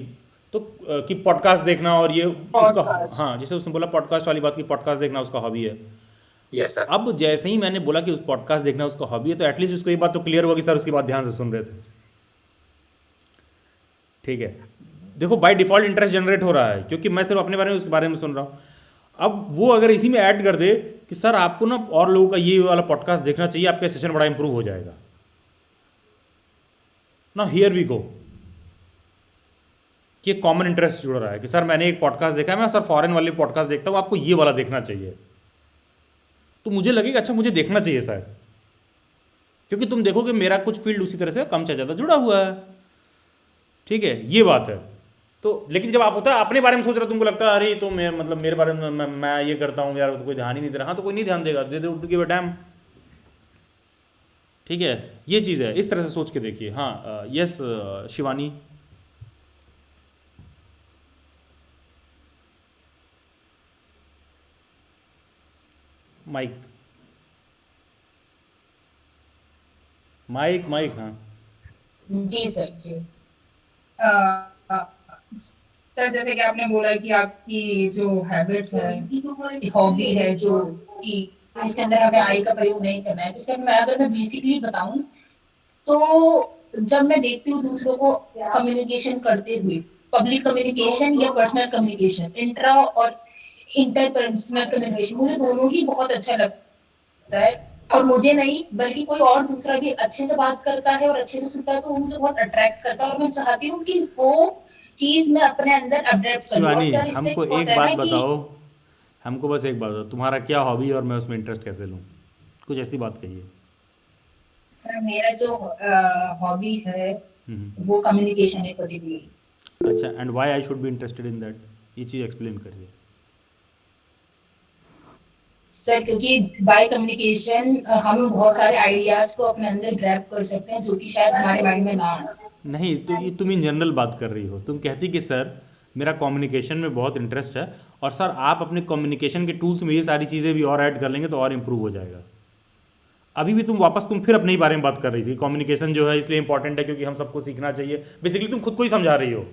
A: तो कि पॉडकास्ट देखना और ये उसका, हाँ जैसे उसने बोला पॉडकास्ट वाली बात की, पॉडकास्ट देखना उसका हॉबी है।
C: Yes sir.
A: अब जैसे ही मैंने बोला कि उस पॉडकास्ट देखना उसका हॉबी है, तो एटलीस्ट उसको ये बात तो क्लियर होगी सर उसकी बात ध्यान से सुन रहे थे। ठीक है, देखो बाय डिफॉल्ट इंटरेस्ट जनरेट हो रहा है क्योंकि मैं सिर्फ अपने बारे में उसके बारे में सुन रहा हूँ। अब वो अगर इसी में ऐड कर दे कि सर आपको ना और लोगों का ये वाला पॉडकास्ट देखना चाहिए, आपका सेशन बड़ा इंप्रूव हो जाएगा ना, हियर वी गो। कि एक कॉमन इंटरेस्ट जुड़ रहा है कि सर मैंने एक पॉडकास्ट देखा है, मैं सर फॉरेन वाली पॉडकास्ट देखता हूँ, आपको ये वाला देखना चाहिए। तो मुझे लगेगा अच्छा मुझे देखना चाहिए शायद, क्योंकि तुम देखोगे मेरा कुछ फील्ड उसी तरह से कम से ज़्यादा जुड़ा हुआ है। ठीक है, ये बात है। तो लेकिन जब आप होता है अपने बारे में सोच रहे हो, तुमको लगता है अरे तो मैं मतलब मेरे बारे में मैं ये करता हूँ यार, तो कोई ध्यान ही नहीं दे रहा। हाँ तो कोई नहीं ध्यान देगा, दे दे गिव अ डैम। ठीक है, ये चीज़ है, इस तरह से सोच के देखिए। हाँ yes Shivani. Mike mike mike हाँ।
E: जी सर जी। अ, अ, सर जैसे कि आपने बोला कि आपकी जो हैबिट है, हॉबी है जो कि उसके अंदर हमें आई का प्रयोग नहीं करना है, तो सर मैं बेसिकली बताऊं तो जब मैं देखती हूँ दूसरों को कम्युनिकेशन करते हुए, पब्लिक कम्युनिकेशन या पर्सनल कम्युनिकेशन, इंट्रा और इंटरपर्सनल कम्युनिकेशन, मुझे दोनों ही बहुत अच्छा लगता है। और मुझे नहीं बल्कि कोई और दूसरा भी अच्छे से बात करता है और अच्छे से सुनता है तो वो मुझे बहुत अट्रैक्ट करता है और मैं चाहती हूँ कि वो चीज मैं अपने अंदर अडेप्ट करूँ। और
A: शिवानी
E: सर इससे
A: हमको
E: होता
A: एक
E: है
A: बात
E: ना कि
A: बताओ, हमको बस एक बात बताओ, तुम्हारा क्या हॉबी है और मैं उसमें इंटरेस्ट कैसे लूँ? कुछ ऐसी बात कहिए।
E: सर मेरा जो हॉबी है
A: हम्म।
E: वो कम्युनिकेशन है पर्टिकुलरली।
A: अच्छा, and why I should be interested in that, ये चीज़ एक्सप्लेन करिए।
E: सर क्योंकि बाय कम्युनिकेशन हम बहुत सारे आइडियाज को अपने अंदर ग्रैब कर सकते हैं जो कि शायद हमारे माइंड में ना आए।
A: नहीं तो ये तुम इन जनरल बात कर रही हो, तुम कहती कि सर मेरा कम्युनिकेशन में बहुत इंटरेस्ट है और सर आप अपने कम्युनिकेशन के टूल्स में ये सारी चीज़ें भी और ऐड कर लेंगे तो और इम्प्रूव हो जाएगा। अभी भी तुम फिर अपने ही बारे में बात कर रही थी, कम्युनिकेशन जो है इसलिए इंपॉर्टेंट है क्योंकि हम सबको सीखना चाहिए। बेसिकली तुम खुद को ही समझा रही हो।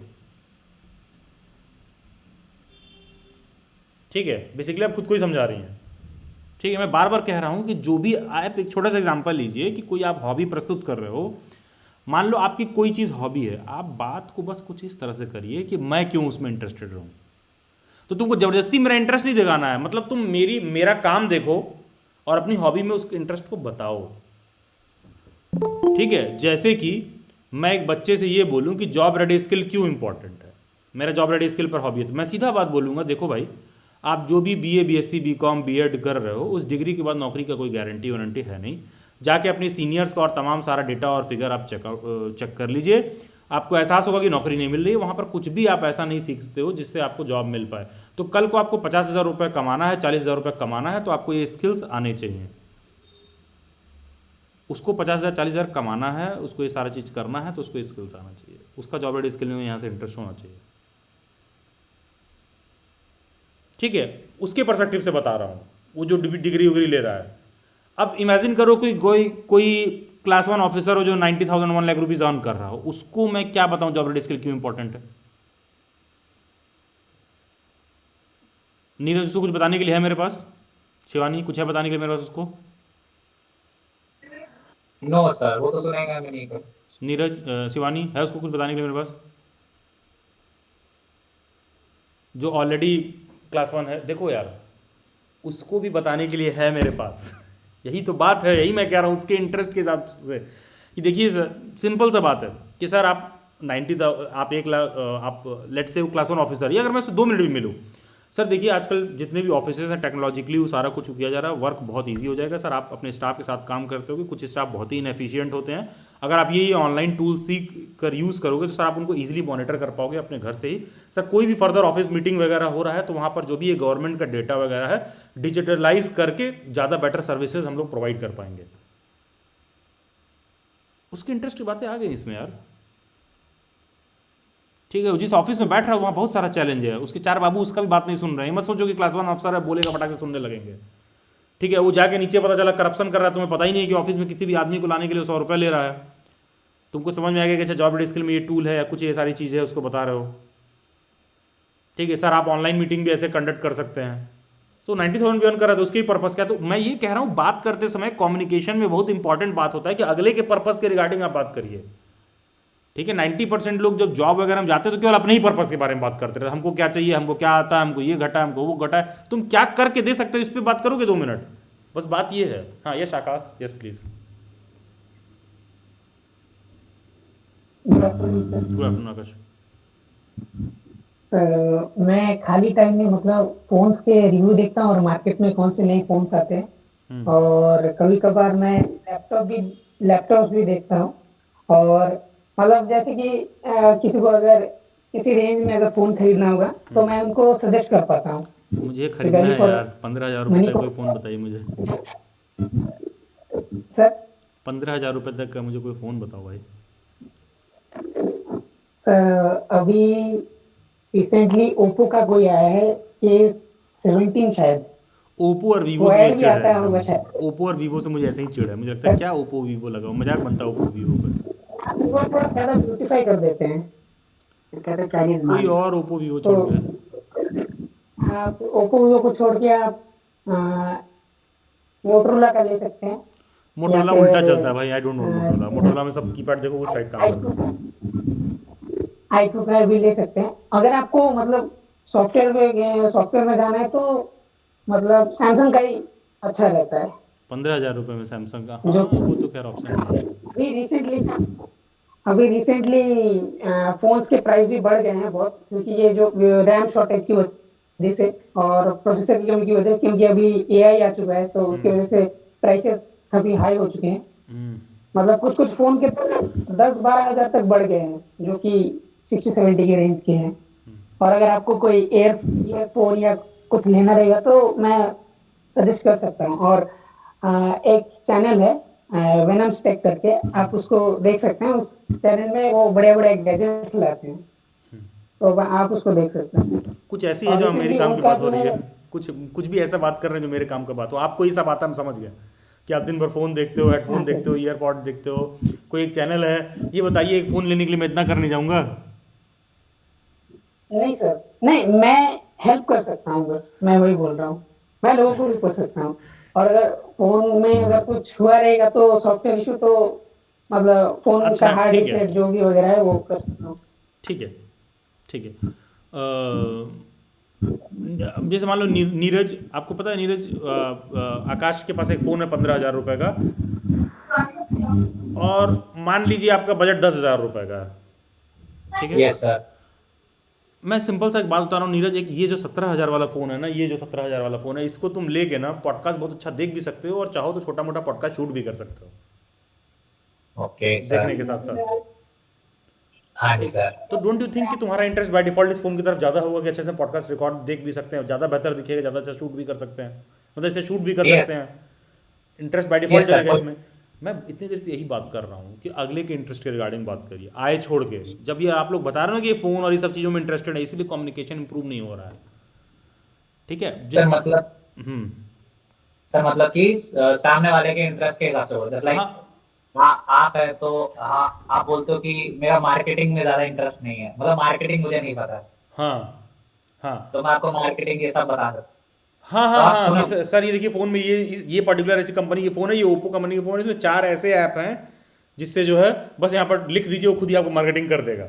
A: ठीक है, बेसिकली आप खुद को ही समझा रही हैं। ठीक है, मैं बार बार कह रहा हूँ कि जो भी आप एक छोटा सा एग्जांपल लीजिए कि कोई आप हॉबी प्रस्तुत कर रहे हो, मान लो आपकी कोई चीज़ हॉबी है, आप बात को बस कुछ इस तरह से करिए कि मैं क्यों उसमें इंटरेस्टेड रहूँ। तो तुमको ज़बरदस्ती मेरा इंटरेस्ट नहीं दिखाना है, मतलब तुम मेरा काम देखो और अपनी हॉबी में उस इंटरेस्ट को बताओ। ठीक है, जैसे कि मैं एक बच्चे से ये बोलूँ कि जॉब रेडी स्किल क्यों इंपॉर्टेंट है, मेरा जॉब रेडी स्किल पर हॉबी है, तो मैं सीधा बात बोलूँगा देखो भाई, आप जो भी बीए बीएससी बीकॉम बीएड कर रहे हो उस डिग्री के बाद नौकरी का कोई गारंटी वारंटी है नहीं। जाके अपने सीनियर्स का और तमाम सारा डेटा और फिगर आप चेक कर लीजिए, आपको एहसास होगा कि नौकरी नहीं मिल रही है, वहाँ पर कुछ भी आप ऐसा नहीं सीखते हो जिससे आपको जॉब मिल पाए। तो कल को आपको 50,000 रुपये कमाना है, 40,000 रुपये कमाना है, तो आपको ये स्किल्स आने चाहिए। उसको 50,000 40,000 कमाना है, उसको ये सारा चीज़ करना है, तो उसको स्किल्स आना चाहिए, उसका जॉब रेडी स्किल में यहाँ से इंटरेस्ट होना चाहिए। ठीक है, उसके पर्सपेक्टिव से बता रहा हूँ, वो जो डिग्री उग्री ले रहा है। अब इमेजिन करो कोई क्लास 1 ऑफिसर हो जो 90,000 1 लाख रुपीज़ अर्न कर रहा हो, उसको मैं क्या बताऊँ जॉब रेडी स्किल क्यों इंपॉर्टेंट है? नीरज उसको कुछ बताने के लिए है मेरे पास? शिवानी कुछ है बताने के लिए मेरे पास उसको?
C: नो सर, वो तो सुनेगा भी नहीं कुछ।
A: नीरज शिवानी है उसको कुछ बताने के लिए मेरे पास, जो ऑलरेडी क्लास 1 है? देखो यार, उसको भी बताने के लिए है मेरे पास। यही तो बात है, यही मैं कह रहा हूँ उसके इंटरेस्ट के हिसाब से कि देखिए सर, सिंपल सा बात है कि सर आप 90 आप 1 लाख आप लेट से क्लास 1 ऑफिसर, या अगर मैं उससे 2 मिनट भी मिलूँ, सर देखिए आजकल जितने भी ऑफिस हैं टेक्नोलॉजिकली वो सारा कुछ किया जा रहा है, वर्क बहुत ईजी हो जाएगा। सर आप अपने स्टाफ के साथ काम करते होगे, कुछ स्टाफ बहुत ही इनएफिशिएंट होते हैं, अगर आप ये ऑनलाइन टूल सीख कर यूज़ करोगे तो सर आप उनको ईजिली मॉनिटर कर पाओगे अपने घर से ही। सर कोई भी फर्दर ऑफिस मीटिंग वगैरह हो रहा है तो वहाँ पर जो भी ये गवर्नमेंट का डेटा वगैरह है डिजिटलाइज करके ज़्यादा बेटर सर्विसेज हम लोग प्रोवाइड कर पाएंगे। उसके इंटरेस्ट की बातें आ गई इसमें यार। ठीक है, जिस ऑफिस में बैठ रहा है वहाँ बहुत सारा चैलेंज है, उसके 4 बाबू उसका भी बात नहीं सुन रहे हैं। मत सोचो कि क्लास 1 अफसर है बोलेगा फटाके सुनने लगेंगे। ठीक है, वो जाके नीचे पता चला करप्शन कर रहा है, तुम्हें पता ही नहीं है कि ऑफिस में किसी भी आदमी को लाने के लिए 100 रुपये ले रहा है। तुमको समझ में आएगा कि अच्छा जॉब रेडी स्किल में ये टूल है या कुछ ये सारी चीज़ें उसको बता रहे हो। ठीक है सर, आप ऑनलाइन मीटिंग भी ऐसे कंडक्ट कर सकते हैं। तो 90,000 भी अर्न कर रहा है तो उसके ही पर्पस क्या? तो मैं ये कह रहा हूँ बात करते समय कम्युनिकेशन में बहुत इंपॉर्टेंट बात होता है कि अगले के पर्पस के रिगार्डिंग आप बात करिए। ठीक है, 90% लोग जब जॉब वगैरह में जाते हैं तो केवल अपने ही पर्पस के बारे में बात करते रहते, हमको क्या चाहिए, हमको क्या आता है, हमको ये घटा है, हमको वो घटा है। तुम क्या करके दे सकते हो इस पर बात करोगे 2 मिनट, बस बात ये है। हाँ yes Akash, yes please.
B: Good afternoon sir.
A: Good afternoon Akash.
F: मैं खाली टाइम में मतलब फ़ोन्स के रिव्यू देखता हूँ और मार्केट में कौन से नए फ़ोन्स आते हैं और कभी-कभार मैं लैपटॉप भी देखता हूँ और मतलब जैसे कि किसी को अगर किसी रेंज में अगर फ़ोन खरीदना होगा, तो मैं उनको सजेस्ट कर पाता हूँ।
A: मुझे
F: कि
A: खरीदना
F: वैल्यू
A: है
F: फॉर
A: यार, 15,000 रुपये
F: मनी
A: तक कोई
F: फॉर
A: फ़ोन बताइए मुझे।
F: सर
A: 15,000 रुपये तक का मुझे कोई फ़ोन बताओ भाई।
F: अभी रिसेंटली ओप्पो का कोई आया है A17 शायद,
A: ओप्पो और वीवो
F: वो
A: से मुझे
F: ऐड भी
A: चिढ़ है
F: आता है होगा
A: एकदम।
F: शायद।
A: ओप्पो और वीवो से मुझे ऐसे ही चिढ़ है, मुझे लगता है क्या ओप्पो वीवो लगाओ, मजाक बनता है ओप्पो वीवो पे।
F: वो थोड़ा ज़्यादा ब्यूटीफाई कर देते हैं, फिर कहते हैं चाइनीज़
A: कोई
F: माल।
A: और ओप्पो वीवो
F: तो
A: छोड़ के।
F: आप ओप्पो वीवो को छोड़ के आप मोटरोला का ले सकते हैं या
A: मोटरोला उल्टा
F: फिर
A: चलता है भाई, I don't know Motorola. Motorola में सब कीपैड देखो उस साइड काम करता है।
F: iQOO का भी ले सकते हैं। अगर आपको मतलब सॉफ्टवेयर में जाना है तो मतलब सैमसंग का ही अच्छा रहता है।
A: 15,000 रुपये में सैमसंग का,
F: जो
A: हाँ वो तो खैर ऑप्शन है ही।
F: अभी रिसेंटली अभी रिसेंटली फ़ोन्स के प्राइस भी बढ़ गए हैं बहुत क्योंकि ये जो रैम शॉर्टेज की वजह से और प्रोसेसर की कमी की वजह से क्योंकि अभी एआई आ चुका है तो उसकी वजह से प्राइसेस काफ़ी हाई हो चुके हैं।
A: हम्म।
F: मतलब कुछ-कुछ फ़ोन के तो 10-12 हज़ार तक बढ़ गए हैं, जो कि 60-70 के रेंज के हैं। और अगर आपको कोई ईयरफ़ोन या कुछ लेना रहेगा तो मैं सजेस्ट कर सकता हूँ और एक चैनल है वेनम्स टेक करके, आप उसको देख सकते हैं। उस चैनल में वो बड़े-बड़े गैजेट्स लाते हैं, तो आप उसको देख सकते हैं।
A: कुछ ऐसी है
F: और
A: जो मेरे
F: रिसेंटली
A: काम की
F: उनका
A: बात हो
F: जो
A: रही
F: है
A: है। कुछ कुछ भी ऐसा बात कर रहे हैं जो मेरे काम का बात हो। आपको ये सब आता है, हम समझ गए कि आप दिन भर फ़ोन देखते हो,
F: हाँ
A: हेडफोन
F: सर।
A: देखते हो, ईयरपॉड देखते हो। कोई एक चैनल है, ये बताइए एक फ़ोन लेने के लिए मैं इतना करने जाऊँगा?
F: नहीं सर, नहीं मैं हेल्प कर सकता हूँ बस, मैं वही बोल रहा हूँ। मैं लोगों को हेल्प कर सकता हूँ और अगर फ़ोन में अगर कुछ हुआ रहेगा तो सॉफ्टवेयर इश्यू तो मतलब फ़ोन का
A: अच्छा
F: हार्ड
A: ठीक है,
F: रीसेट जो भी वगैरह है वो कर सकता हूँ।
A: ठीक है, ठीक है। जैसे मान लो नीरज, आपको पता है नीरज, आकाश के पास एक फ़ोन है 15,000 रुपये का, और मान लीजिए आपका बजट 10,000 रुपये का है, ठीक है।
C: Yes sir.
A: मैं सिंपल सा एक बात बता रहा हूँ नीरज, एक ये जो 17,000 वाला फ़ोन है ना, ये जो 17,000 वाला फ़ोन है, इसको तुम लेके ना पॉडकास्ट बहुत अच्छा देख भी सकते हो और चाहो तो छोटा मोटा पॉडकास्ट शूट भी कर सकते हो
C: ओके
A: देखने
C: सर।
A: के साथ साथ।
C: हाँ जी
A: ठीक।
C: सर।
A: तो डोंट यू थिंक कि तुम्हारा इंटरेस्ट बाय डिफॉल्ट इस फोन की तरफ ज़्यादा होगा कि अच्छे से पॉडकास्ट रिकॉर्ड देख भी सकते हैं, ज़्यादा बेहतर दिखेगा, ज़्यादा अच्छा शूट भी कर सकते हैं, मतलब इसे शूट भी कर सकते
C: यस।
A: हैं। Interest by default
C: yes sir.
A: चलेगा इसमें। मैं इतनी देर से यही बात कर रहा हूँ कि अगले के इंटरेस्ट के रिगार्डिंग बात करिए, आए छोड़ के। जब ये आप लोग बता रहे हो कि ये फ़ोन और ये सब चीज़ों में इंटरेस्टेड है, इसीलिए कम्युनिकेशन इंप्रूव नहीं हो रहा है। ठीक है जिस
C: सर मतलब
A: हम्म।
C: सर मतलब कि सामने वाले के इंटरेस्ट के हिसाब से बोल जस्ट लाइक
A: हाँ
C: आप है तो आप बोलते हो कि मेरा मार्केटिंग में ज्यादा इंटरेस्ट नहीं है, मतलब मार्केटिंग मुझे नहीं पता,
A: हाँ हाँ
C: तो मैं आपको मार्केटिंग ये सब बता सकता हूँ।
A: हाँ
C: तो
A: हाँ
C: आप
A: हाँ,
C: सुनो।
A: कि सर ये देखिए फ़ोन में ये पर्टिकुलर ऐसी कंपनी की फ़ोन है, ये ओप्पो कंपनी की फ़ोन है, इसमें 4 ऐसे ऐप हैं जिससे जो है बस यहाँ पर लिख दीजिए, वो खुद ही आपको मार्केटिंग कर देगा।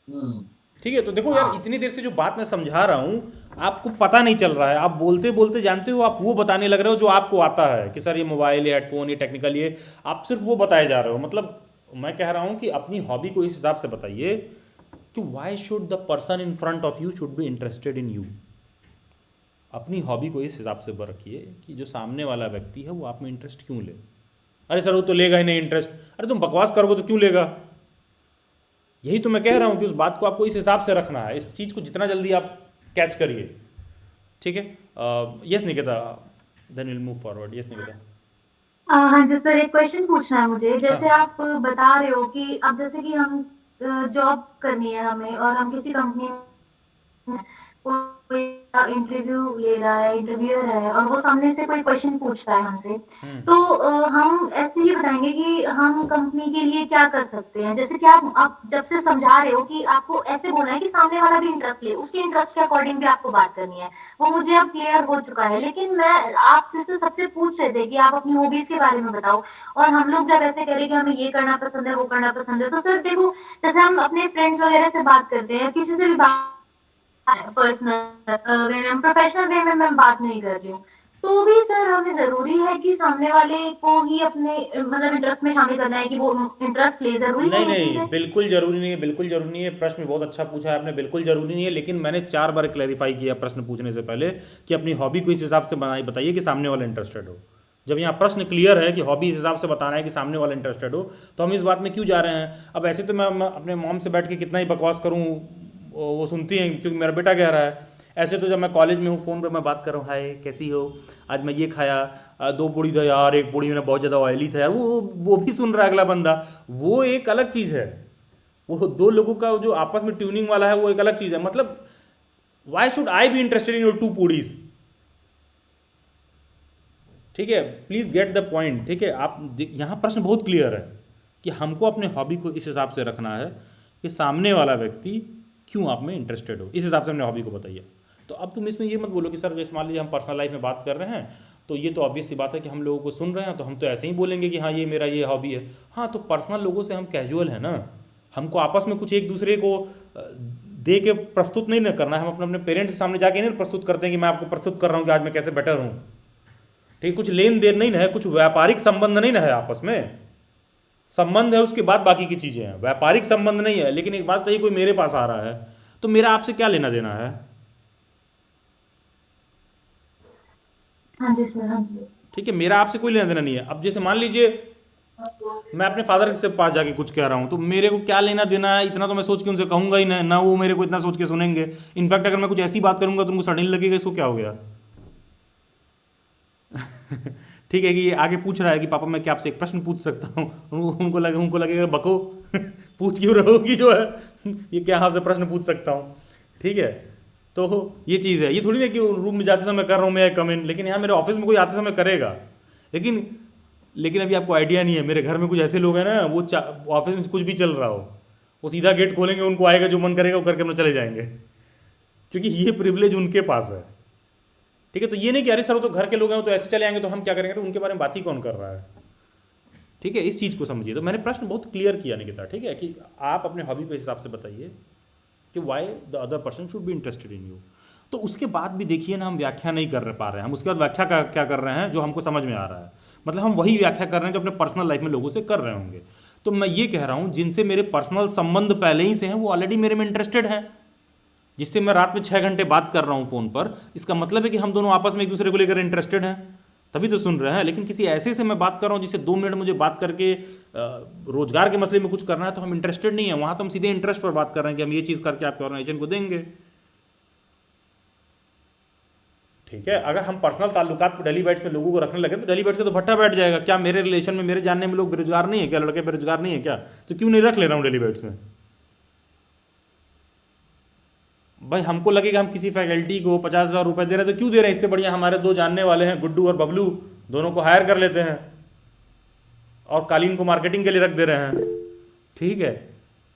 C: हम्म।
A: ठीक है, तो देखो यार,
C: हाँ।
A: इतनी देर से जो बात मैं समझा रहा हूँ आपको पता नहीं चल रहा है, आप बोलते बोलते जानते हो, आप वो बताने लग रहे हो जो आपको आता है कि सर ये मोबाइल, ये हेडफोन, ये टेक्निकल, ये आप सिर्फ वो बताए जा रहे हो। मतलब मैं कह रहा हूँ कि अपनी हॉबी को इस हिसाब से बताइए कि why should the person in front of you should be interested in you. अपनी हॉबी को इस हिसाब से रखिए कि जो सामने वाला व्यक्ति है वो आप में इंटरेस्ट क्यों ले। अरे सर वो तो लेगा ही नहीं इंटरेस्ट, अरे तुम बकवास करोगे तो क्यों लेगा। यही तो मैं कह रहा हूँ कि उस बात को आपको इस हिसाब से रखना है, इस चीज़ को जितना जल्दी आप कैच करिए। ठीक है, yes Nikita, then will move forward. Yes Nikita.
D: हाँ जी सर, एक क्वेश्चन पूछना है मुझे। जैसे
A: हाँ।
D: आप बता रहे हो कि अब जैसे कि हम जॉब करनी है हमें और हम किसी कंपनी कोई इंटरव्यू ले रहा है, इंटरव्यूअर है और वो सामने से कोई क्वेश्चन पूछता है हमसे, तो हम ऐसे ही बताएंगे कि हम कंपनी के लिए क्या कर सकते हैं। जैसे कि आप जब से समझा रहे हो कि आपको ऐसे बोलना है कि सामने वाला भी इंटरेस्ट ले, उसके इंटरेस्ट के अकॉर्डिंग भी आपको बात करनी है, वो मुझे अब क्लियर हो चुका है। लेकिन मैं आप जैसे सबसे पूछ रहे थे कि आप अपनी हॉबीज के बारे में बताओ, और हम लोग जब ऐसे करें कि हमें ये करना पसंद है, वो करना पसंद है, तो सर देखो, जैसे हम अपने फ्रेंड्स वगैरह से बात करते हैं, किसी से भी बात पर्सनल वे में, प्रोफेशनल वे में मैं बात नहीं कर रही हूँ। तो भी सर हमें जरूरी है कि सामने वाले को ही अपने मतलब इंटरेस्ट में शामिल करना है कि वो इंटरेस्ट ले, जरूरी है
A: नहीं
D: ये
A: नहीं,
D: चीजें?
A: बिल्कुल जरूरी नहीं है, बिल्कुल जरूरी नहीं है। प्रश्न बहुत अच्छा पूछा है आपने, बिल्कुल जरूरी नहीं है। लेकिन मैंने 4 बार क्लैरिफाई किया प्रश्न पूछने से पहले कि अपनी हॉबी को इस हिसाब से बनाई बताइए कि सामने वाला इंटरेस्टेड हो। जब यहाँ प्रश्न क्लियर है कि हॉबी इस हिसाब से बताना है कि सामने वाला इंटरेस्टेड हो, तो हम इस बात में क्यों जा रहे हैं? अब ऐसे तो मैं अपने मॉम से बैठ के कितना ही बकवास करूँ, वो सुनती हैं क्योंकि मेरा बेटा कह रहा है। ऐसे तो जब मैं कॉलेज में हूँ, फ़ोन पर मैं बात कर रहा हूँ, हाय कैसी हो, आज मैं ये खाया, 2 पूड़ी था यार, एक पूड़ी में बहुत ज़्यादा ऑयली था यार, वो भी सुन रहा है अगला बंदा। वो एक अलग चीज़ है। वो 2 लोगों का जो आपस में ट्यूनिंग वाला है वो एक अलग चीज़ है। मतलब why should I be interested in your 2 पूड़ीज? ठीक है, प्लीज़ गेट द पॉइंट। ठीक है, आप यहाँ प्रश्न बहुत क्लियर है कि हमको अपने हॉबी को इस हिसाब से रखना है कि सामने वाला व्यक्ति क्यों आप में इंटरेस्टेड हो, इस हिसाब से अपने हॉबी को बताइए। तो अब तुम इसमें ये मत बोलो कि सर जैसे मान लीजिए हम पर्सनल लाइफ में बात कर रहे हैं, तो ये तो ऑब्वियस सी बात है कि हम लोगों को सुन रहे हैं तो हम तो ऐसे ही बोलेंगे कि हाँ ये मेरा ये हॉबी है। हाँ, तो पर्सनल लोगों से हम कैजुअल है ना, हमको आपस में कुछ एक दूसरे को दे के प्रस्तुत नहीं ना करना है। हम अपने अपने पेरेंट्स के सामने जाके नहीं प्रस्तुत करते हैं कि मैं आपको प्रस्तुत कर रहा हूँ कि आज मैं कैसे बेटर हूँ। ठीक, कुछ लेन देन नहीं ना है, कुछ व्यापारिक संबंध नहीं ना है आपस में। संबंध है उसके बाद बाकी की चीज़ें हैं, व्यापारिक संबंध नहीं है। लेकिन एक बात तो ये, कोई मेरे पास आ रहा है तो मेरा आपसे क्या लेना देना है?
D: हाँ जी सर, हाँ जी।
A: ठीक है, मेरा आपसे कोई लेना देना नहीं है। अब जैसे मान लीजिए मैं अपने फादर के पास जाके कुछ कह रहा हूँ, तो मेरे को क्या लेना देना है, इतना तो मैं सोच के उनसे कहूंगा ही ना, ना वो मेरे को इतना सोच के सुनेंगे। इनफैक्ट अगर मैं कुछ ऐसी बात करूंगा तो उनको सडनली लगेगा इसको क्या हो गया। ठीक है, कि ये आगे पूछ रहा है कि पापा मैं क्या आपसे एक प्रश्न पूछ सकता हूँ, उनको लगेगा बको पूछ क्यों रहो कि जो है ये क्या आपसे प्रश्न पूछ सकता हूँ। ठीक है, तो ये चीज़ है। ये थोड़ी ना कि रूम में जाते समय कर रहा हूँ मैं कम इन, लेकिन यहाँ मेरे ऑफिस में कोई आते समय करेगा। लेकिन लेकिन अभी आपको आइडिया नहीं है, मेरे घर में कुछ ऐसे लोग हैं ना, वो ऑफिस में कुछ भी चल रहा हो, वो सीधा गेट खोलेंगे, उनको आएगा जो मन करेगा वो करके अपना चले जाएंगे, क्योंकि ये प्रिविलेज उनके पास है। ठीक है, तो ये नहीं कि अरे सर वो तो घर के लोग हैं, वो तो ऐसे चले आएंगे तो हम क्या करेंगे, तो उनके बारे में बात ही कौन कर रहा है। ठीक है, इस चीज़ को समझिए। तो मैंने प्रश्न बहुत क्लियर किया निकिता, ठीक है, कि आप अपने हॉबी के हिसाब से बताइए कि why the other person should be interested in you. तो उसके बाद भी देखिए ना, हम व्याख्या नहीं कर पा रहे हैं। हम उसके बाद व्याख्या क्या कर रहे हैं, जो हमको समझ में आ रहा है। मतलब हम वही व्याख्या कर रहे हैं जो अपने पर्सनल लाइफ में लोगों से कर रहे होंगे। तो मैं ये कह रहा हूँ, जिनसे मेरे पर्सनल संबंध पहले ही से हैं, वो ऑलरेडी मेरे में इंटरेस्टेड हैं। जिससे मैं रात में 6 घंटे बात कर रहा हूँ फ़ोन पर, इसका मतलब है कि हम दोनों आपस में एक दूसरे को लेकर इंटरेस्टेड हैं, तभी तो सुन रहे हैं। लेकिन किसी ऐसे से मैं बात कर रहा हूँ जिससे 2 मिनट मुझे बात करके रोजगार के मसले में कुछ करना है, तो हम इंटरेस्टेड नहीं है। वहाँ तो हम सीधे इंटरेस्ट पर बात कर रहे हैं कि हम ये चीज़ करके आपके ऑर्गेनाइजेशन को देंगे। ठीक है, अगर हम पर्सनल ताल्लुकात पर डेली बाइट्स में लोगों को रखने लगे तो डेली बाइट्स का तो भट्टा बैठ जाएगा। क्या मेरे रिलेशन में, मेरे जानने में लोग बेरोजगार नहीं है क्या, लड़के बेरोजगार नहीं है क्या? तो क्यों नहीं रख ले रहा हूँ डेली बाइट्स में? भाई हमको लगेगा हम किसी फैकल्टी को 50,000 रुपये दे रहे हैं तो क्यों दे रहे हैं? इससे बढ़िया हमारे 2 जानने वाले हैं, गुड्डू और बबलू, दोनों को हायर कर लेते हैं और कालीन को मार्केटिंग के लिए रख दे रहे हैं। ठीक है,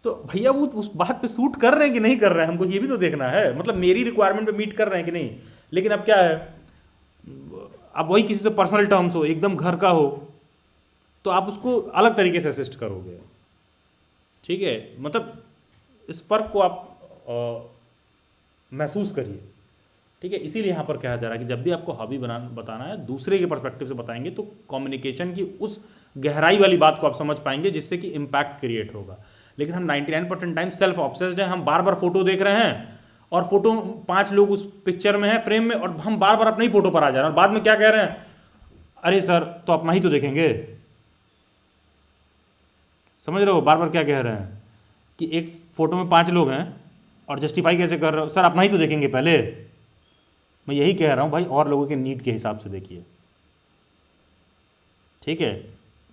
A: तो भैया वो उस बात पे सूट कर रहे हैं कि नहीं कर रहे हैं, हमको ये भी तो देखना है। मतलब मेरी रिक्वायरमेंट पे मीट कर रहे हैं कि नहीं। लेकिन अब क्या है, अब वही किसी से पर्सनल टर्म्स हो, एकदम घर का हो, तो आप उसको अलग तरीके से असिस्ट करोगे। ठीक है, मतलब इस फर्क को आप महसूस करिए। ठीक है, इसीलिए यहाँ पर कहा जा रहा है कि जब भी आपको हॉबी बताना है, दूसरे के पर्सपेक्टिव से बताएंगे तो कम्युनिकेशन की उस गहराई वाली बात को आप समझ पाएंगे जिससे कि इम्पैक्ट क्रिएट होगा। लेकिन हम 99% टाइम सेल्फ ऑब्सेस्ड हैं। हम बार बार फोटो देख रहे हैं और फोटो 5 लोग उस पिक्चर में है, फ्रेम में, और हम बार बार अपने ही फोटो पर आ जा रहे हैं और बाद में क्या कह रहे हैं, अरे सर तो अपना ही तो देखेंगे। समझ रहे हो बार बार क्या कह रहे हैं कि एक फोटो में 5 लोग हैं और जस्टिफाई कैसे कर रहे हो, सर अपना ही तो देखेंगे पहले। मैं यही कह रहा हूँ भाई, और लोगों के नीड के हिसाब से देखिए। ठीक है,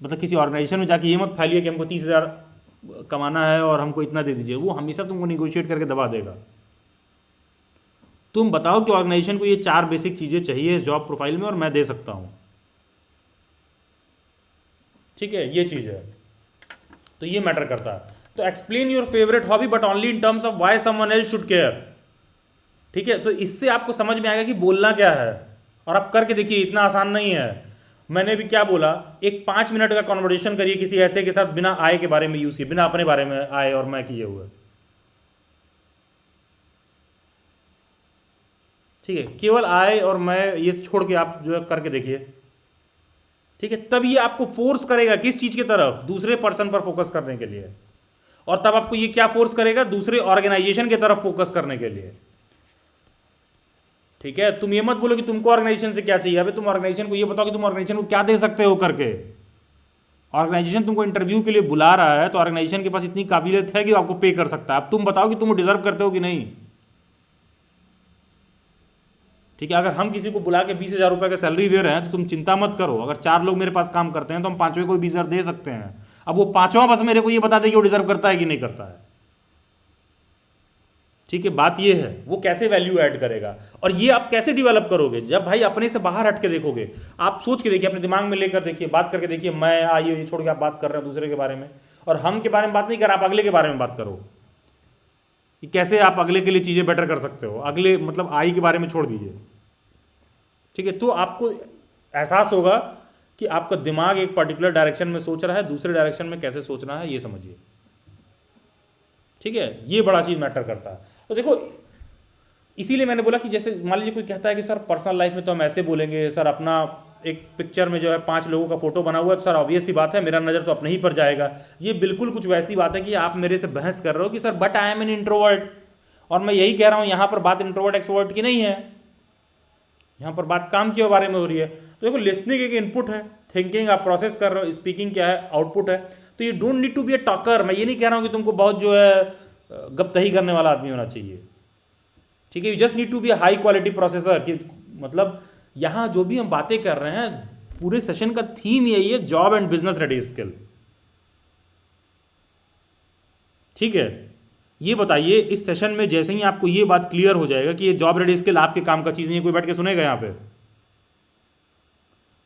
A: मतलब किसी ऑर्गेनाइजेशन में जाके ये मत फैलिए कि हमको 30,000 कमाना है और हमको इतना दे दीजिए। वो हमेशा तुमको निगोशिएट करके दबा देगा। तुम बताओ कि ऑर्गेनाइजेशन को ये 4 बेसिक चीज़ें चाहिए इस जॉब प्रोफाइल में और मैं दे सकता हूँ। ठीक है, ये चीज़ है, तो ये मैटर करता है। तो explain your favourite hobby but only in terms of why someone else should care. ठीक है, तो इससे आपको समझ में आएगा कि बोलना क्या है। और आप करके देखिए, इतना आसान नहीं है। मैंने भी क्या बोला, एक 5 मिनट का कॉन्वर्सेशन करिए किसी ऐसे के साथ, बिना आय के बारे में यूज किए, बिना अपने बारे में आय और मैं किए हुए। ठीक है, केवल आए और मैं ये छोड़ के आप जो है करके देखिए, ठीक है, तब ये आपको फोर्स करेगा किस चीज़ की तरफ, दूसरे पर्सन पर फोकस करने के लिए, और तब आपको ये क्या फोर्स करेगा, दूसरे ऑर्गेनाइजेशन की तरफ फोकस करने के लिए। ठीक है, तुम ये मत बोलो कि तुमको ऑर्गेनाइजेशन से क्या चाहिए, अबे तुम ऑर्गेनाइजेशन को ये बताओ कि तुम ऑर्गेनाइजेशन को क्या दे सकते हो करके। ऑर्गेनाइजेशन तुमको इंटरव्यू के लिए बुला रहा है तो ऑर्गेनाइजेशन के पास इतनी काबिलियत है कि वो आपको पे कर सकता है। अब तुम बताओ कि तुम डिजर्व करते हो कि नहीं। ठीक है, अगर हम किसी को बुला के 20,000 रुपये का सैलरी दे रहे हैं तो तुम चिंता मत करो, अगर 4 लोग मेरे पास काम करते हैं तो हम 5वें को 20,000 दे सकते हैं। अब वो 5वां बस मेरे को ये बता दे कि वो डिजर्व करता है कि नहीं करता है। ठीक है, बात ये है वो कैसे वैल्यू ऐड करेगा, और ये आप कैसे डेवलप करोगे, जब भाई अपने से बाहर हट के देखोगे। आप सोच के देखिए, अपने दिमाग में लेकर देखिए, बात करके देखिए, मैं आइए ये छोड़ के आप बात कर रहे हो दूसरे के बारे में, और हम के बारे में बात नहीं कर, आप अगले के बारे में बात करो कि कैसे आप अगले के लिए चीज़ें बेटर कर सकते हो। अगले मतलब आई के बारे में छोड़ दीजिए। ठीक है, तो आपको एहसास होगा कि आपका दिमाग एक पर्टिकुलर डायरेक्शन में सोच रहा है, दूसरे डायरेक्शन में कैसे सोचना है ये समझिए। ठीक है, ये बड़ा चीज़ मैटर करता है। तो देखो, इसीलिए मैंने बोला कि जैसे मान लीजिए कोई कहता है कि सर पर्सनल लाइफ में तो हम ऐसे बोलेंगे, सर अपना एक पिक्चर में जो है 5 लोगों का फोटो बना हुआ है तो सर ऑब्वियस सी बात है मेरा नज़र तो अपने ही पर जाएगा। ये बिल्कुल कुछ वैसी बात है कि आप मेरे से बहस कर रहे हो कि sir but I am an introvert, और मैं यही कह रहा हूँ यहाँ पर बात इंट्रोवर्ट एक्सट्रोवर्ट की नहीं है, यहाँ पर बात काम के बारे में हो रही है। तो देखो, लिसनिंग एक इनपुट है, थिंकिंग आप प्रोसेस कर रहे हो, स्पीकिंग क्या है, आउटपुट है। तो ये don't need to be a talker. मैं ये नहीं कह रहा हूँ कि तुमको बहुत जो है गपतही करने वाला आदमी होना चाहिए। ठीक है, you just need to be a high quality processor. कि मतलब यहाँ जो भी हम बातें कर रहे हैं, पूरे सेशन का थीम यही है, job and business ready skill. ठीक है, ये बताइए इस सेशन में जैसे ही आपको ये बात क्लियर हो जाएगा कि ये जॉब रेडी स्किल आपके काम का चीज़ नहीं है, कोई बैठ के सुनेगा यहाँ पे,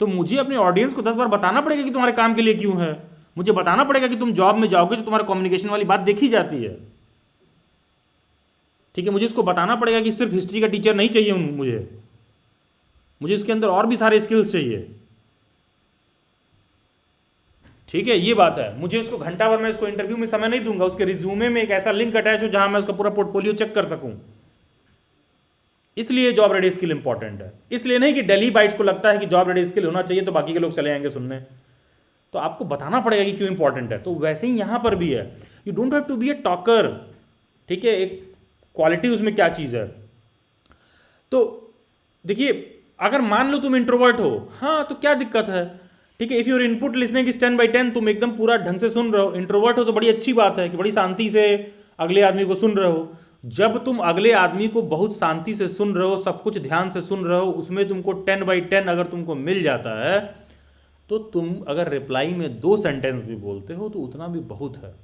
A: तो मुझे अपने ऑडियंस को 10 बार बताना पड़ेगा कि तुम्हारे काम के लिए क्यों है। मुझे बताना पड़ेगा कि तुम जॉब में जाओगे तो तुम्हारे कम्युनिकेशन वाली बात देखी जाती है। ठीक है, मुझे इसको बताना पड़ेगा कि सिर्फ हिस्ट्री का टीचर नहीं चाहिए मुझे इसके अंदर और भी सारे स्किल्स चाहिए। ठीक है, ये बात है। मुझे उसको घंटा भर मैं इसको इंटरव्यू में समय नहीं दूंगा, उसके रिज्यूमे में एक ऐसा लिंक अटैच हो जहां मैं उसका पूरा पोर्टफोलियो चेक कर सकूं। इसलिए जॉब रेडी स्किल इंपॉर्टेंट है। इसलिए नहीं कि डेली बाइट्स को लगता है कि जॉब रेडी स्किल होना चाहिए तो बाकी के लोग चले आएंगे सुनने, तो आपको बताना पड़ेगा कि क्यों इंपॉर्टेंट है। तो वैसे ही यहां पर भी है, you don't have to be a talker. ठीक है, एक क्वालिटी उसमें क्या चीज़ है। तो देखिए, अगर मान लो तुम इंट्रोवर्ट हो, हाँ तो क्या दिक्कत है। ठीक है, if your input listening is 10/10, तुम एकदम पूरा ढंग से सुन रहे हो, इंट्रोवर्ट हो तो बड़ी अच्छी बात है कि बड़ी शांति से अगले आदमी को सुन रहे हो। जब तुम अगले आदमी को बहुत शांति से सुन रहे हो, सब कुछ ध्यान से सुन रहे हो, उसमें तुमको 10/10 अगर तुमको मिल जाता है, तो तुम अगर रिप्लाई में 2 सेंटेंस भी बोलते हो तो उतना भी बहुत है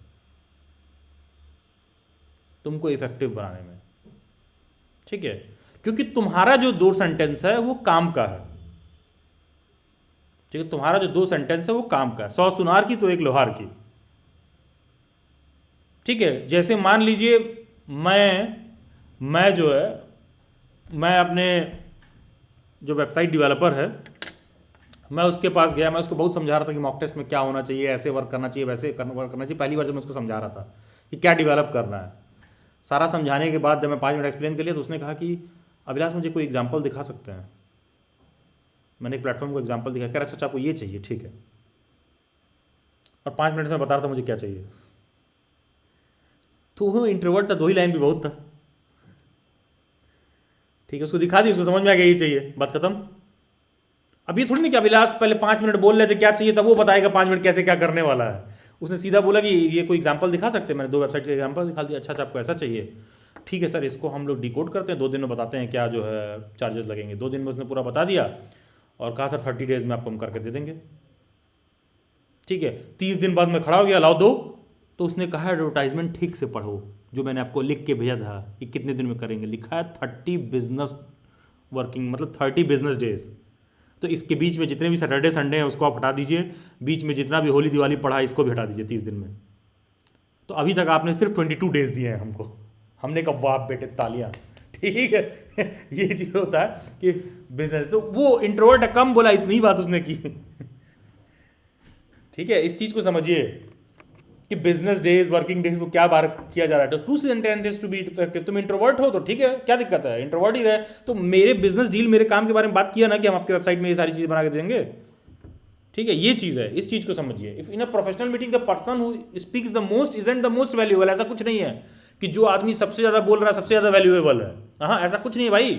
A: तुमको इफेक्टिव बनाने में। ठीक है, क्योंकि तुम्हारा जो 2 सेंटेंस है वो काम का है। ठीक है, तुम्हारा जो 2 सेंटेंस है वो काम का है, 100 सुनार की तो 1 लोहार की। ठीक है, जैसे मान लीजिए मैं जो है, मैं अपने जो वेबसाइट डेवलपर है, मैं उसके पास गया, मैं उसको बहुत समझा रहा था कि मॉक टेस्ट में क्या होना चाहिए, ऐसे वर्क करना चाहिए, वैसे वर्क करना चाहिए। पहली बार जब मैं उसको समझा रहा था कि क्या डेवलप करना है, सारा समझाने के बाद जब मैं 5 मिनट एक्सप्लेन कर लिया तो उसने कहा कि अभिलाष मुझे कोई एग्जांपल दिखा सकते हैं। मैंने एक प्लेटफॉर्म को एग्जांपल दिखा, कह रहा अच्छा आपको ये चाहिए, ठीक है, और 5 मिनट में बता रहा था मुझे क्या चाहिए। तो वो इंट्रोवर्ट था, 2 ही लाइन भी बहुत था। ठीक है, उसको दिखा दी, उसको समझ में आ गया ये चाहिए, बात खत्म। अब ये थोड़ी नहीं कि अभिलाष पहले 5 मिनट बोल रहे थे क्या चाहिए, तब वो बताएगा 5 मिनट कैसे क्या करने वाला है। उसने सीधा बोला कि ये कोई एग्जांपल दिखा सकते हैं। मैंने 2 वेबसाइट के एग्जांपल दिखा दिया, अच्छा आपको ऐसा चाहिए, ठीक है सर, इसको हम लोग डिकोड करते हैं, 2 दिन में बताते हैं क्या जो है चार्जेस लगेंगे। 2 दिन में उसने पूरा बता दिया और कहा सर 30 डेज में आपको हम करके दे देंगे। ठीक है, 30 दिन बाद मैं खड़ा हो गया, लाओ दो, तो उसने कहा एडवर्टाइजमेंट ठीक से पढ़ो जो मैंने आपको लिख के भेजा था कि कितने दिन में करेंगे। लिखा है 30 बिजनेस वर्किंग, मतलब 30 बिजनेस डेज। तो इसके बीच में जितने भी सैटरडे संडे हैं उसको आप हटा दीजिए, बीच में जितना भी होली दिवाली पड़ा है इसको भी हटा दीजिए 30 दिन में। तो अभी तक आपने सिर्फ 22 डेज दिए हैं हमको। हमने कहा वाह बेटे तालियां। ठीक है ये चीज़ होता है कि बिजनेस, तो वो इंट्रोवर्ट है, कम बोला, इतनी बात उसने की। ठीक है, इस चीज़ को समझिए। कि बिजनेस डेज वर्किंग डेज को क्या बार किया जा रहा है, two sentences to be effective. तुम इंट्रोवर्ट हो तो ठीक है, क्या दिक्कत है, इंट्रोवर्ट ही रहे। तो मेरे बिजनेस डील, मेरे काम के बारे में बात किया ना कि हम आपके वेबसाइट में ये सारी चीज़ें बना के देंगे, ठीक है, ये चीज़ है, इस चीज़ को समझिए। If in a professional meeting the person who speaks the most isn't the most valuable, ऐसा कुछ नहीं है कि जो आदमी सबसे ज़्यादा बोल रहा है सबसे ज़्यादा वैल्यूएबल है, हाँ, ऐसा कुछ नहीं है भाई।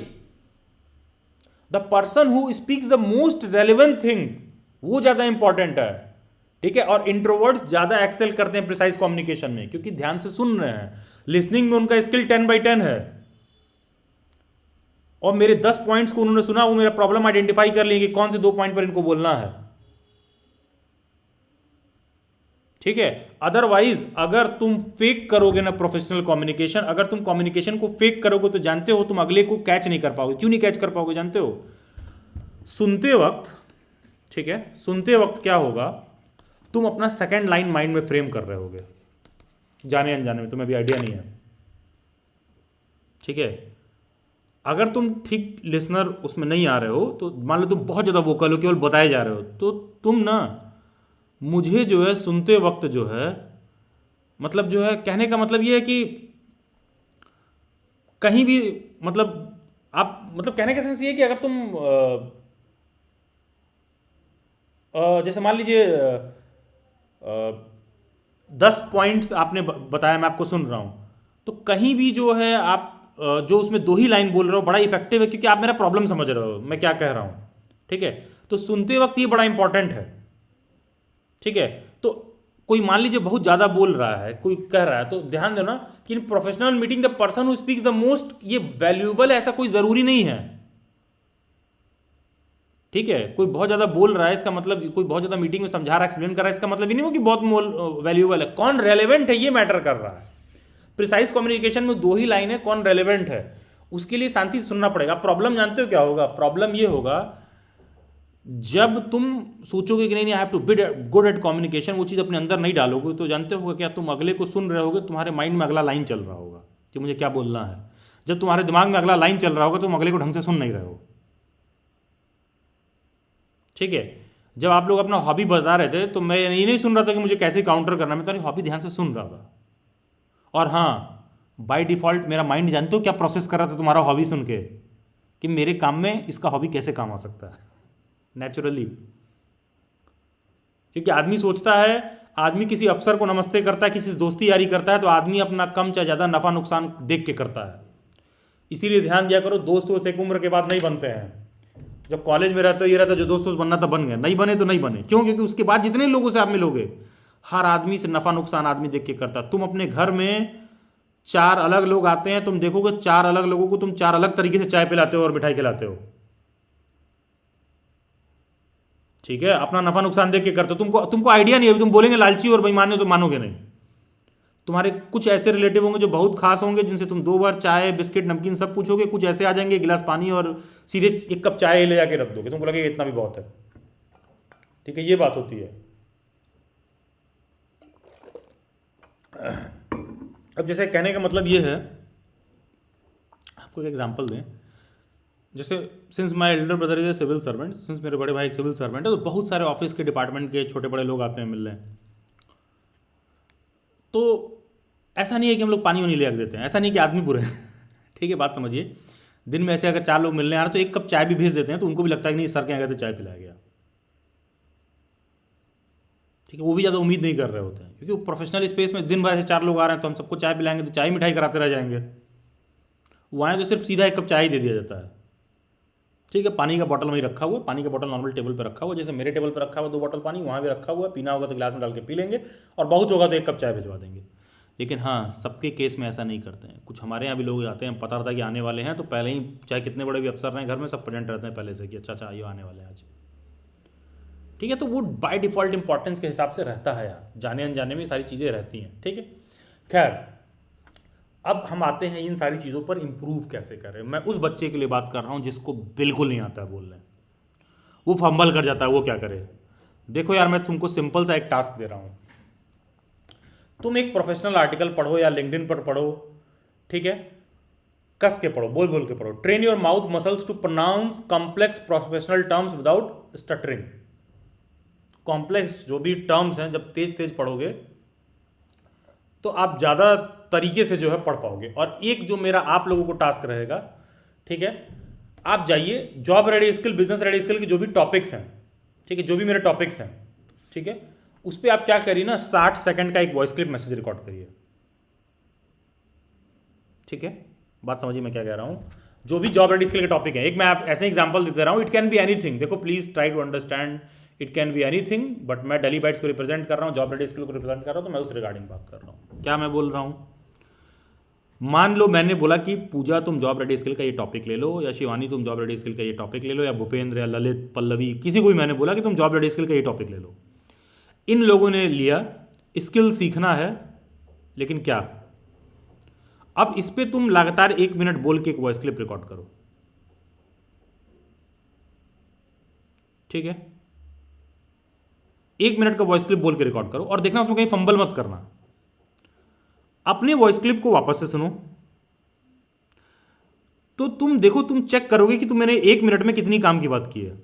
A: The person who speaks the most relevant thing, वो ज़्यादा इंपॉर्टेंट है, ठीक है। और इंट्रोवर्ट्स ज़्यादा एक्सेल करते हैं प्रिसाइज कम्युनिकेशन में, क्योंकि ध्यान से सुन रहे हैं, लिसनिंग में उनका स्किल 10/10 है, और मेरे 10 पॉइंट्स को उन्होंने सुना, वो मेरा प्रॉब्लम आइडेंटिफाई कर लेंगे कौन से 2 पॉइंट पर इनको बोलना है, ठीक है। अदरवाइज अगर तुम फेक करोगे ना प्रोफेशनल कम्युनिकेशन, अगर तुम कम्युनिकेशन को फेक करोगे तो जानते हो तुम अगले को कैच नहीं कर पाओगे। क्यों नहीं कैच कर पाओगे जानते हो? सुनते वक्त, ठीक है, सुनते वक्त क्या होगा, तुम अपना सेकंड लाइन माइंड में फ्रेम कर रहे होगे, जाने अनजाने में, तुम्हें भी आइडिया नहीं है, ठीक है। अगर तुम ठीक लिसनर उसमें नहीं आ रहे हो, तो मान लो तुम बहुत ज़्यादा वोकल हो, केवल बताए जा रहे हो, तो तुम ना मुझे जो है सुनते वक्त जो है, मतलब जो है कहने का मतलब ये है कि कहीं भी, मतलब आप, मतलब कहने का सेंस ये है कि अगर तुम जैसे मान लीजिए 10 पॉइंट्स आपने बताया, मैं आपको सुन रहा हूं, तो कहीं भी जो है आप जो उसमें 2 ही लाइन बोल रहे हो बड़ा इफेक्टिव है, क्योंकि आप मेरा प्रॉब्लम समझ रहे हो मैं क्या कह रहा हूं, ठीक है। तो सुनते वक्त ये बड़ा इंपॉर्टेंट है, ठीक है। तो कोई मान लीजिए बहुत ज़्यादा बोल रहा है, कोई कह रहा है, तो ध्यान देना कि in professional meeting the person who speaks the most, ये वैल्यूएबल है ऐसा कोई ज़रूरी नहीं है, ठीक है। कोई बहुत ज़्यादा बोल रहा है इसका मतलब, कोई बहुत ज़्यादा मीटिंग में समझा रहा है, एक्सप्लेन कर रहा है, इसका मतलब ये नहीं हो कि बहुत वैल्यूएबल है। कौन रेलेवेंट है ये मैटर कर रहा है। प्रिसाइज कम्युनिकेशन में 2 ही लाइन है, कौन रेलेवेंट है, उसके लिए शांति से सुनना पड़ेगा। प्रॉब्लम जानते हो क्या होगा? प्रॉब्लम ये होगा जब तुम सोचोगे कि नहीं I have to be good at communication, वो चीज़ अपने अंदर नहीं डालोगे, तो जानते हो क्या, तुम अगले को सुन रहे होगे, तुम्हारे माइंड में अगला लाइन चल रहा होगा कि मुझे क्या बोलना है। जब तुम्हारे दिमाग में अगला लाइन चल रहा होगा, तुम अगले को ढंग से सुन नहीं रहे हो, ठीक है। जब आप लोग अपना हॉबी बता रहे थे, तो मैं ये नहीं सुन रहा था कि मुझे कैसे काउंटर करना, मैं तुम्हारी हॉबी ध्यान से सुन रहा था। और हाँ, बाय डिफॉल्ट मेरा माइंड जानते हो क्या प्रोसेस कर रहा था तुम्हारा हॉबी सुन के, कि मेरे काम में इसका हॉबी कैसे काम आ सकता है, नेचुरली। क्योंकि आदमी सोचता है, आदमी किसी अफसर को नमस्ते करता है, किसी से दोस्ती यारी करता है, तो आदमी अपना कम चाहे ज़्यादा नफ़ा नुकसान देख के करता है। इसीलिए ध्यान दिया करो, दोस्त वोस्त एक उम्र के बाद नहीं बनते हैं। जब कॉलेज में रहते हो ये रहता है, जो दोस्त बनना था बन गए, नहीं बने तो नहीं बने। क्यों? क्योंकि उसके बाद जितने लोगों से आप मिलोगे, हर आदमी से नफ़ा नुकसान आदमी देख के करता है। तुम अपने घर में 4 अलग लोग आते हैं, तुम देखोगे 4 अलग लोगों को तुम 4 अलग तरीके से चाय पिलाते हो और मिठाई खिलाते हो, ठीक है। अपना नफा नुकसान देख के करते हो। तुमको आइडिया नहीं है, अभी तुम बोलेंगे लालची और बेईमान हो तो मानोगे नहीं। तुम्हारे कुछ ऐसे रिलेटिव होंगे जो बहुत खास होंगे, जिनसे तुम 2 बार चाय बिस्किट नमकीन सब पूछोगे, कुछ ऐसे आ जाएंगे गिलास पानी और सीधे 1 कप चाय ले जाके रख दोगे, तुमको लगेगा इतना भी बहुत है, ठीक है। ये बात होती है। अब जैसे कहने का मतलब ये है, आपको एक एग्जांपल दें, जैसे since my elder brother is a civil servant, since मेरे बड़े भाई एक सिविल सर्वेंट है, तो बहुत सारे ऑफिस के डिपार्टमेंट के छोटे बड़े लोग आते हैं मिलने। तो ऐसा नहीं है कि हम लोग पानी वानी ले रख देते हैं, ऐसा नहीं कि आदमी बुरे हैं, ठीक है, बात समझिए। दिन में ऐसे अगर 4 लोग मिलने आ रहे तो 1 कप चाय भी भेज देते हैं, तो उनको भी लगता है कि नहीं सर के यहाँ गए तो चाय पिलाया गया, ठीक है। वो भी ज़्यादा उम्मीद नहीं कर रहे होते हैं, क्योंकि प्रोफेशनल स्पेस में दिन भर ऐसे 4 लोग आ रहे हैं, तो हम सबको चाय पिलाएंगे तो चाय मिठाई कराते रह जाएंगे। वहाँ तो सिर्फ सीधा 1 कप चाय ही दे दिया जाता है, ठीक है। पानी का बॉटल वहीं रखा हुआ, पानी का बॉटल नॉर्मल टेबल पे रखा हुआ, जैसे मेरे टेबल पे रखा हुआ 2 बॉटल पानी, वहाँ भी रखा हुआ है, पीना होगा तो गिलास में डाल के पी लेंगे, और बहुत होगा तो 1 कप चाय भिजवा देंगे। लेकिन हाँ, सबके केस में ऐसा नहीं करते हैं। कुछ हमारे यहाँ भी लोग आते हैं, पता रहता है कि आने वाले हैं, तो पहले ही चाहे कितने बड़े भी अफसर रहें घर में, सब प्रेजेंट रहते हैं पहले से कि अच्छा आइए आने वाले हैं आज, ठीक है। तो वो बाय डिफ़ॉल्ट इंपॉर्टेंस के हिसाब से रहता है यार, जाने अनजाने में सारी चीज़ें रहती हैं, ठीक है। खैर, अब हम आते हैं इन सारी चीज़ों पर इम्प्रूव कैसे करें। मैं उस बच्चे के लिए बात कर रहा हूँ जिसको बिल्कुल नहीं आता है बोलने, वो फंबल कर जाता है, वो क्या करे। देखो यार, मैं तुमको सिंपल सा एक टास्क दे रहा हूँ, तुम एक प्रोफेशनल आर्टिकल पढ़ो या लिंक्डइन पर पढ़ो, ठीक है, कस के पढ़ो, बोल बोल के पढ़ो। Train your mouth muscles to pronounce complex professional terms without stuttering. Complex जो भी टर्म्स हैं, जब तेज तेज पढ़ोगे तो आप ज़्यादा तरीके से जो है पढ़ पाओगे। और एक जो मेरा आप लोगों को टास्क रहेगा, ठीक है, आप जाइए job ready skill, business ready skill के जो भी टॉपिक्स हैं, ठीक है, जो भी मेरे टॉपिक्स हैं, ठीक है, उस पर आप क्या करिए ना, 60 सेकंड का एक वॉइस क्लिप मैसेज रिकॉर्ड करिए। ठीक है, बात समझिए मैं क्या कह रहा हूँ। जो भी जॉब रेडी स्किल के टॉपिक है, एक मैं आप ऐसे एग्जांपल देते रहा हूँ, इट कैन बी एनीथिंग। देखो please try to understand, it can be anything, but मैं डेली बाइट्स को रिप्रेजेंट कर रहा हूँ, जॉब रेडी स्किल को रिप्रेजेंट कर रहा हूँ, तो मैं उस रिगार्डिंग बात कर रहा हूँ। क्या मैं बोल रहा हूँ, मान लो मैंने बोला कि पूजा तुम जॉब रेडी स्किल का ये टॉपिक ले लो, या शिवानी तुम जॉब रेडी स्किल का ये टॉपिक ले लो, या भूपेंद्र या ललित पल्लवी, किसी को भी मैंने बोला कि तुम जॉब रेडी स्किल का ये टॉपिक ले लो। इन लोगों ने लिया, स्किल सीखना है, लेकिन क्या, अब इस पे तुम लगातार 1 मिनट बोल के एक वॉइस क्लिप रिकॉर्ड करो। ठीक है, 1 मिनट का वॉइस क्लिप बोल के रिकॉर्ड करो, और देखना उसमें कहीं फंबल मत करना। अपने वॉइस क्लिप को वापस से सुनो, तो तुम देखो, तुम चेक करोगे कि तुम मैंने 1 मिनट में कितनी काम की बात की है।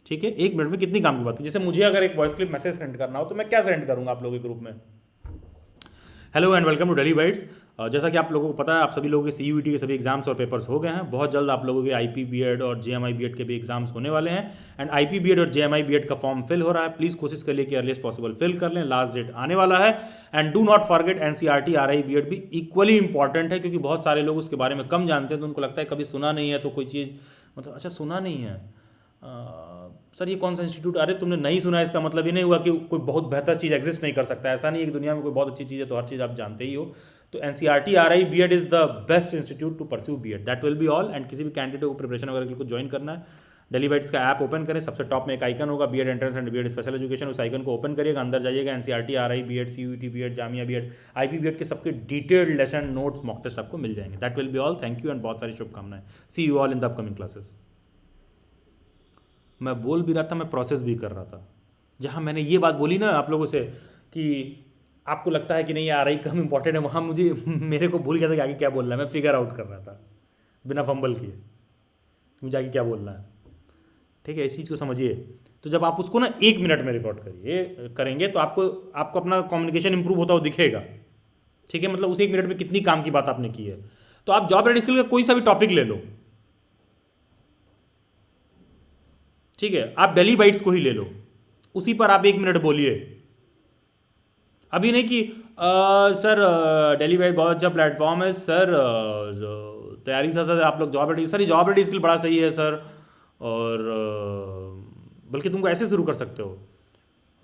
A: ठीक है, 1 मिनट में कितनी काम की बात की। जैसे मुझे अगर एक वॉइस क्लिप मैसेज सेंड करना हो तो मैं क्या सेंड करूंगा आप लोगों के ग्रुप में, hello and welcome to Daily Bytes. जैसा कि आप लोगों को पता है, आप सभी लोगों के CUET के सभी एग्जाम्स और पेपर्स हो गए हैं। बहुत जल्द आप लोगों के IP BEd और JMI BEd के भी एग्जाम्स होने वाले हैं, एंड IP BEd और JMI BEd का फॉर्म फिल हो रहा है। प्लीज़ कोशिश करिए कि अर्लीस्ट पॉसिबल फिल कर लें, लास्ट डेट आने वाला है। And do not forget NCERT RI BEd भी इक्वली इंपॉर्टेंट है, क्योंकि बहुत सारे लोग उसके बारे में कम जानते हैं, तो उनको लगता है कभी सुना नहीं है तो कोई चीज़, मतलब अच्छा सुना नहीं है सर ये कौन सा इंस्टीट्यूट, अरे तुमने नहीं सुना, इसका मतलब ये नहीं हुआ कि कोई बहुत बेहतर चीज़ एग्जिस्ट नहीं कर सकता। ऐसा नहीं है कि दुनिया में कोई बहुत अच्छी चीज़ है तो हर चीज़ आप जानते ही हो। तो NCERT RI BEd is the best institute to pursue BEd, that will be all. And किसी भी कैंडिडेट को प्रिपरेशन वगैरह को ज्वाइन करना है, डेली बाइट्स का ऐप ओपन करें, सबसे टॉप में एक आइकन होगा BEd entrance and BEd special education, उस आइकन को ओपन करिएगा, अंदर जाइएगा, NCERT RI BEd CUET BEd Jamia BEd IP BEd के सबके detailed lesson notes mock test आपको मिल जाएंगे। That will be all, thank you and बहुत सारी शुभकामनाएं। See you all in the upcoming classes. मैं बोल भी रहा था, मैं प्रोसेस भी कर रहा था। जहाँ मैंने ये बात बोली ना आप लोगों से कि आपको लगता है कि नहीं यार RI कम इंपॉर्टेंट है, वहाँ मुझे मेरे को भूल गया था कि आगे क्या बोलना है। मैं फिगर आउट कर रहा था बिना फंबल किए, मुझे आगे क्या बोलना है। ठीक है, इस चीज़ को समझिए। तो जब आप उसको ना 1 मिनट में रिकॉर्ड करेंगे तो आपको अपना कम्युनिकेशन इंप्रूव होता हुआ दिखेगा। ठीक है, मतलब उस 1 मिनट में कितनी काम की बात आपने की है। तो आप जॉब रेडी स्किल का कोई सा भी टॉपिक ले लो, ठीक है, आप डेली बाइट्स को ही ले लो, उसी पर आप 1 मिनट बोलिए। अभी नहीं कि सर डेली बाइट बहुत अच्छा प्लेटफॉर्म है सर, तैयारी सर आप लोग जॉब रेडी, सर ये जॉब रेडी स्किल बड़ा सही है सर, और बल्कि तुमको ऐसे शुरू कर सकते हो।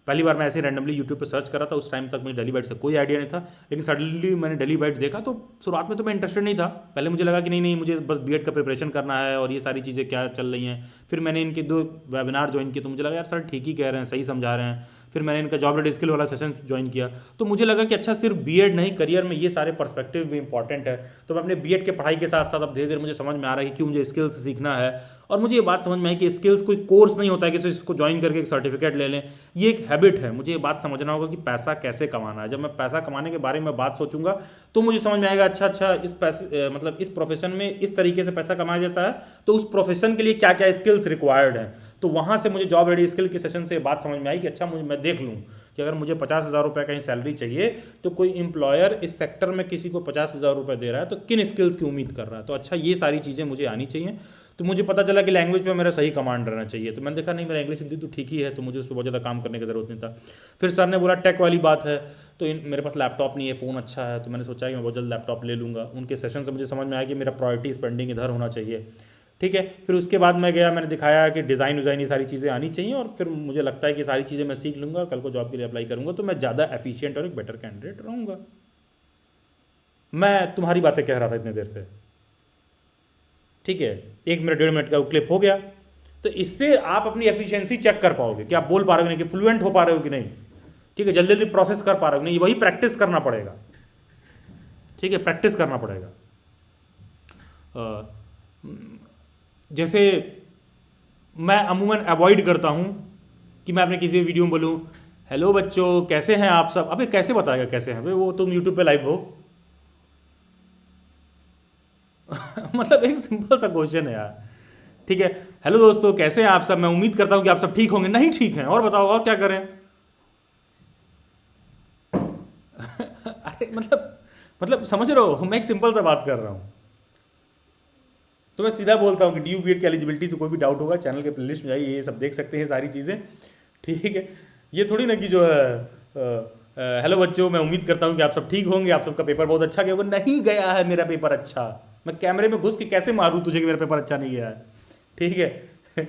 A: पहली बार मैं ऐसे रैंडमली यूट्यूब पे सर्च कर रहा था, उस टाइम तक मुझे डेली बाइट से कोई आइडिया नहीं था, लेकिन सडनली मैंने डेली बाइट्स देखा। तो शुरुआत में तो मैं इंटरेस्टेड नहीं था, पहले मुझे लगा कि नहीं मुझे बस BEd का प्रिपरेशन करना है और ये सारी चीज़ें क्या चल रही हैं। फिर मैंने इनके 2 वेबिनार ज्वाइन किए, तो मुझे लगा यार सर ठीक ही कह रहे हैं, सही समझा रहे हैं। फिर मैंने इनका जॉब रेडी स्किल वाला सेशन ज्वाइन किया, तो मुझे लगा कि अच्छा सिर्फ BEd नहीं, करियर में ये सारे पर्सपेक्टिव भी इंपॉर्टेंट है। तो मैं अपने BEd के पढ़ाई के साथ साथ अब धीरे धीरे मुझे समझ में आ रहा है कि क्यों मुझे स्किल्स सीखना है। और मुझे ये बात समझ में आई कि स्किल्स कोई कोर्स नहीं होता है कि इसको ज्वाइन करके एक सर्टिफिकेट ले लें, ये एक हैबिट है। मुझे ये बात समझना होगा कि पैसा कैसे कमाना है। जब मैं पैसा कमाने के बारे में बात सोचूंगा तो मुझे समझ में आएगा अच्छा इस पैसे मतलब इस प्रोफेशन में इस तरीके से पैसा कमाया जाता है, तो उस प्रोफेशन के लिए क्या क्या स्किल्स रिक्वायर्ड हैं। तो वहाँ से मुझे जॉब रेडी स्किल के सेशन से बात समझ में आई कि अच्छा मैं देख लूँ कि अगर मुझे 50,000 रुपये कहीं सैलरी चाहिए तो कोई एम्प्लॉयर इस सेक्टर में किसी को 50,000 रुपये दे रहा है तो किन स्किल्स की उम्मीद कर रहा है। तो अच्छा ये सारी चीज़ें मुझे आनी चाहिए। तो मुझे पता चला कि लैंग्वेज पे मेरा सही कमांड रहना चाहिए। तो मैंने देखा नहीं मेरा इंग्लिश हिंदी तो ठीक ही है, तो मुझे उस पर बहुत ज़्यादा काम करने की ज़रूरत नहीं था। फिर सर ने बोला टेक वाली बात है, तो मेरे पास लैपटॉप नहीं है, फ़ोन अच्छा है, तो मैंने सोचा कि मैं बहुत जल्द लैपटॉप ले लूँगा। उनके सेशन से मुझे समझ में आया कि मेरा प्रायोरिटी स्पेंडिंग इधर होना चाहिए। ठीक है, फिर उसके बाद मैं गया, मैंने दिखाया कि डिज़ाइन विज़ाइन ये सारी चीज़ें आनी चाहिए, और फिर मुझे लगता है कि सारी चीज़ें मैं सीख लूँगा, कल को जॉब के लिए अप्लाई करूँगा तो मैं ज़्यादा एफिशिएंट और एक बेटर कैंडिडेट रहूँगा। मैं तुम्हारी बातें कह रहा था इतनी देर से, ठीक है, 1 मिनट 1.5 मिनट का क्लिप हो गया। तो इससे आप अपनी एफिशिएंसी चेक कर पाओगे कि आप बोल पा रहे हो नहीं, कि फ्लुएंट हो पा रहे हो कि नहीं, ठीक है, जल्दी जल्दी प्रोसेस कर पा रहे हो नहीं। वही प्रैक्टिस करना पड़ेगा, ठीक है, प्रैक्टिस करना पड़ेगा। जैसे मैं अमूमन अवॉइड करता हूँ कि मैं अपने किसी वीडियो में बोलूँ हेलो बच्चों कैसे हैं आप सब। अबे कैसे बताएगा कैसे हैं भाई, वो तुम यूट्यूब पे लाइव हो। मतलब एक सिंपल सा क्वेश्चन है यार, ठीक है, हेलो दोस्तों कैसे हैं आप सब, मैं उम्मीद करता हूँ कि आप सब ठीक होंगे। नहीं ठीक हैं, और बताओ और क्या करें। मतलब समझ रहे हो, मैं एक सिंपल सा बात कर रहा हूँ। तो मैं सीधा बोलता हूँ कि ड्यू बीएड की एलिजिबिलिटी से कोई भी डाउट होगा चैनल के प्लेलिस्ट में जाइए, ये सब देख सकते हैं सारी चीज़ें, ठीक है। ये थोड़ी ना कि जो है हेलो बच्चों, मैं उम्मीद करता हूँ कि आप सब ठीक होंगे, आप सबका पेपर बहुत अच्छा गया होगा। नहीं गया है मेरा पेपर अच्छा, मैं कैमरे में घुस के कैसे मारूँ तुझे कि मेरा पेपर अच्छा नहीं गया है, ठीक है।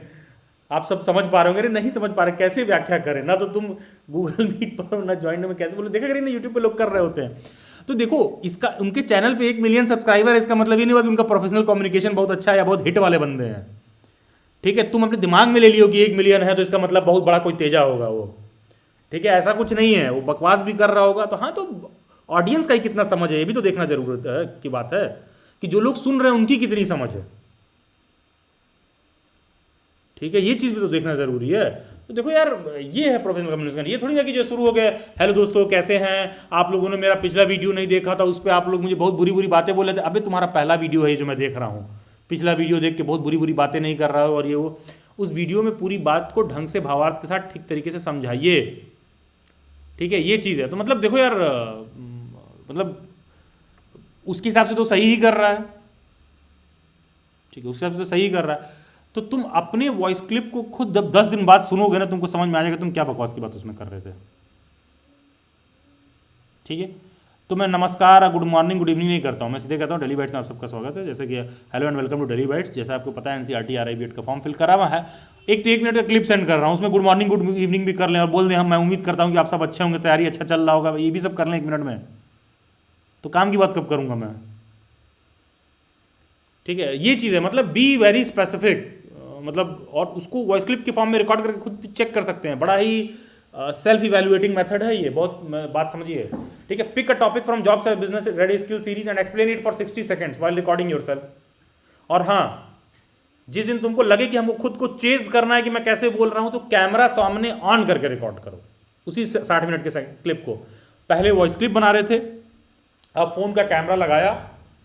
A: आप सब समझ पा रहे होंगे, अरे नहीं समझ पा रहे, कैसे व्याख्या करें ना, तो तुम गूगल मीट पर हो ना ज्वाइन में कैसे बोलो, देखा करें ना यूट्यूब पे लोग कर रहे होते हैं। तो देखो इसका, उनके चैनल पे 1 मिलियन सब्सक्राइबर है, इसका मतलब ये नहीं हुआ कि उनका प्रोफेशनल कम्युनिकेशन बहुत अच्छा है या बहुत हिट वाले बंदे हैं, ठीक है। तुम अपने दिमाग में ले लियो कि 1 मिलियन है तो इसका मतलब बहुत बड़ा कोई तेजा होगा वो, ठीक है। ऐसा कुछ नहीं है, वो बकवास भी कर रहा होगा तो हाँ, तो ऑडियंस का ही कितना समझ है ये भी तो देखना जरूरत है की बात है, कि जो लोग सुन रहे हैं उनकी कितनी समझ है, ठीक है। ये चीज़ भी तो देखना जरूरी है। तो देखो यार, ये है प्रोफेशनल कम्युनिकेशन। ये थोड़ी ना कि जो शुरू हो गया, हेलो दोस्तों कैसे हैं आप, लोगों ने मेरा पिछला वीडियो नहीं देखा था, उस पर आप लोग मुझे बहुत बुरी बुरी बातें बोले थे। अबे तुम्हारा पहला वीडियो है जो मैं देख रहा हूँ, पिछला वीडियो देख के बहुत बुरी बुरी बातें नहीं कर रहा हो, और ये वो, उस वीडियो में पूरी बात को ढंग से भावार्थ के साथ ठीक तरीके से समझाइए, ठीक है। ये चीज़ है। तो मतलब देखो यार, मतलब उसके हिसाब से तो सही ही कर रहा है, ठीक है, उसके हिसाब से तो सही कर रहा है। तो तुम अपने वॉइस क्लिप को खुद जब 10 दिन बाद सुनोगे ना, तुमको समझ में आ जाएगा तुम क्या बकवास की बात उसमें कर रहे थे, ठीक है। तो मैं नमस्कार, गुड मॉर्निंग, गुड इवनिंग नहीं करता हूँ, मैं सीधे कहता हूँ डेली बाइट्स में आप सबका स्वागत है। जैसे कि hello and welcome to Daily Bytes. जैसा आपको पता है एनसीईआरटी RI बीएड का फॉर्म फिल करा हुआ है, एक तो 1 मिनट का क्लिप सेंड कर रहा हूँ, उसमें गुड मॉर्निंग गुड इवनिंग भी कर लें और बोल दें हम, मैं उम्मीद करता हूँ कि आप सब अच्छे होंगे, तैयारी अच्छा चल रहा होगा, ये भी सब कर लें 1 मिनट में। तो काम की बात कब करूँगा मैं, ठीक है। ये चीज़ है, मतलब बी वेरी स्पेसिफिक, मतलब, और उसको वॉइस क्लिप के फॉर्म में रिकॉर्ड करके खुद चेक कर सकते हैं। बड़ा ही सेल्फ इवैल्यूएटिंग मेथड है ये, बहुत बात समझिए, ठीक है। Pick a topic from jobs and business ready skill series and explain it for 60 seconds while recording yourself. और हाँ, जिस दिन तुमको लगे कि हमको खुद को चेज करना है कि मैं कैसे बोल रहा हूं, तो कैमरा सामने ऑन करके रिकॉर्ड करो उसी 60 मिनट के क्लिप को। पहले वॉइस क्लिप बना रहे थे, अब फोन का कैमरा लगाया,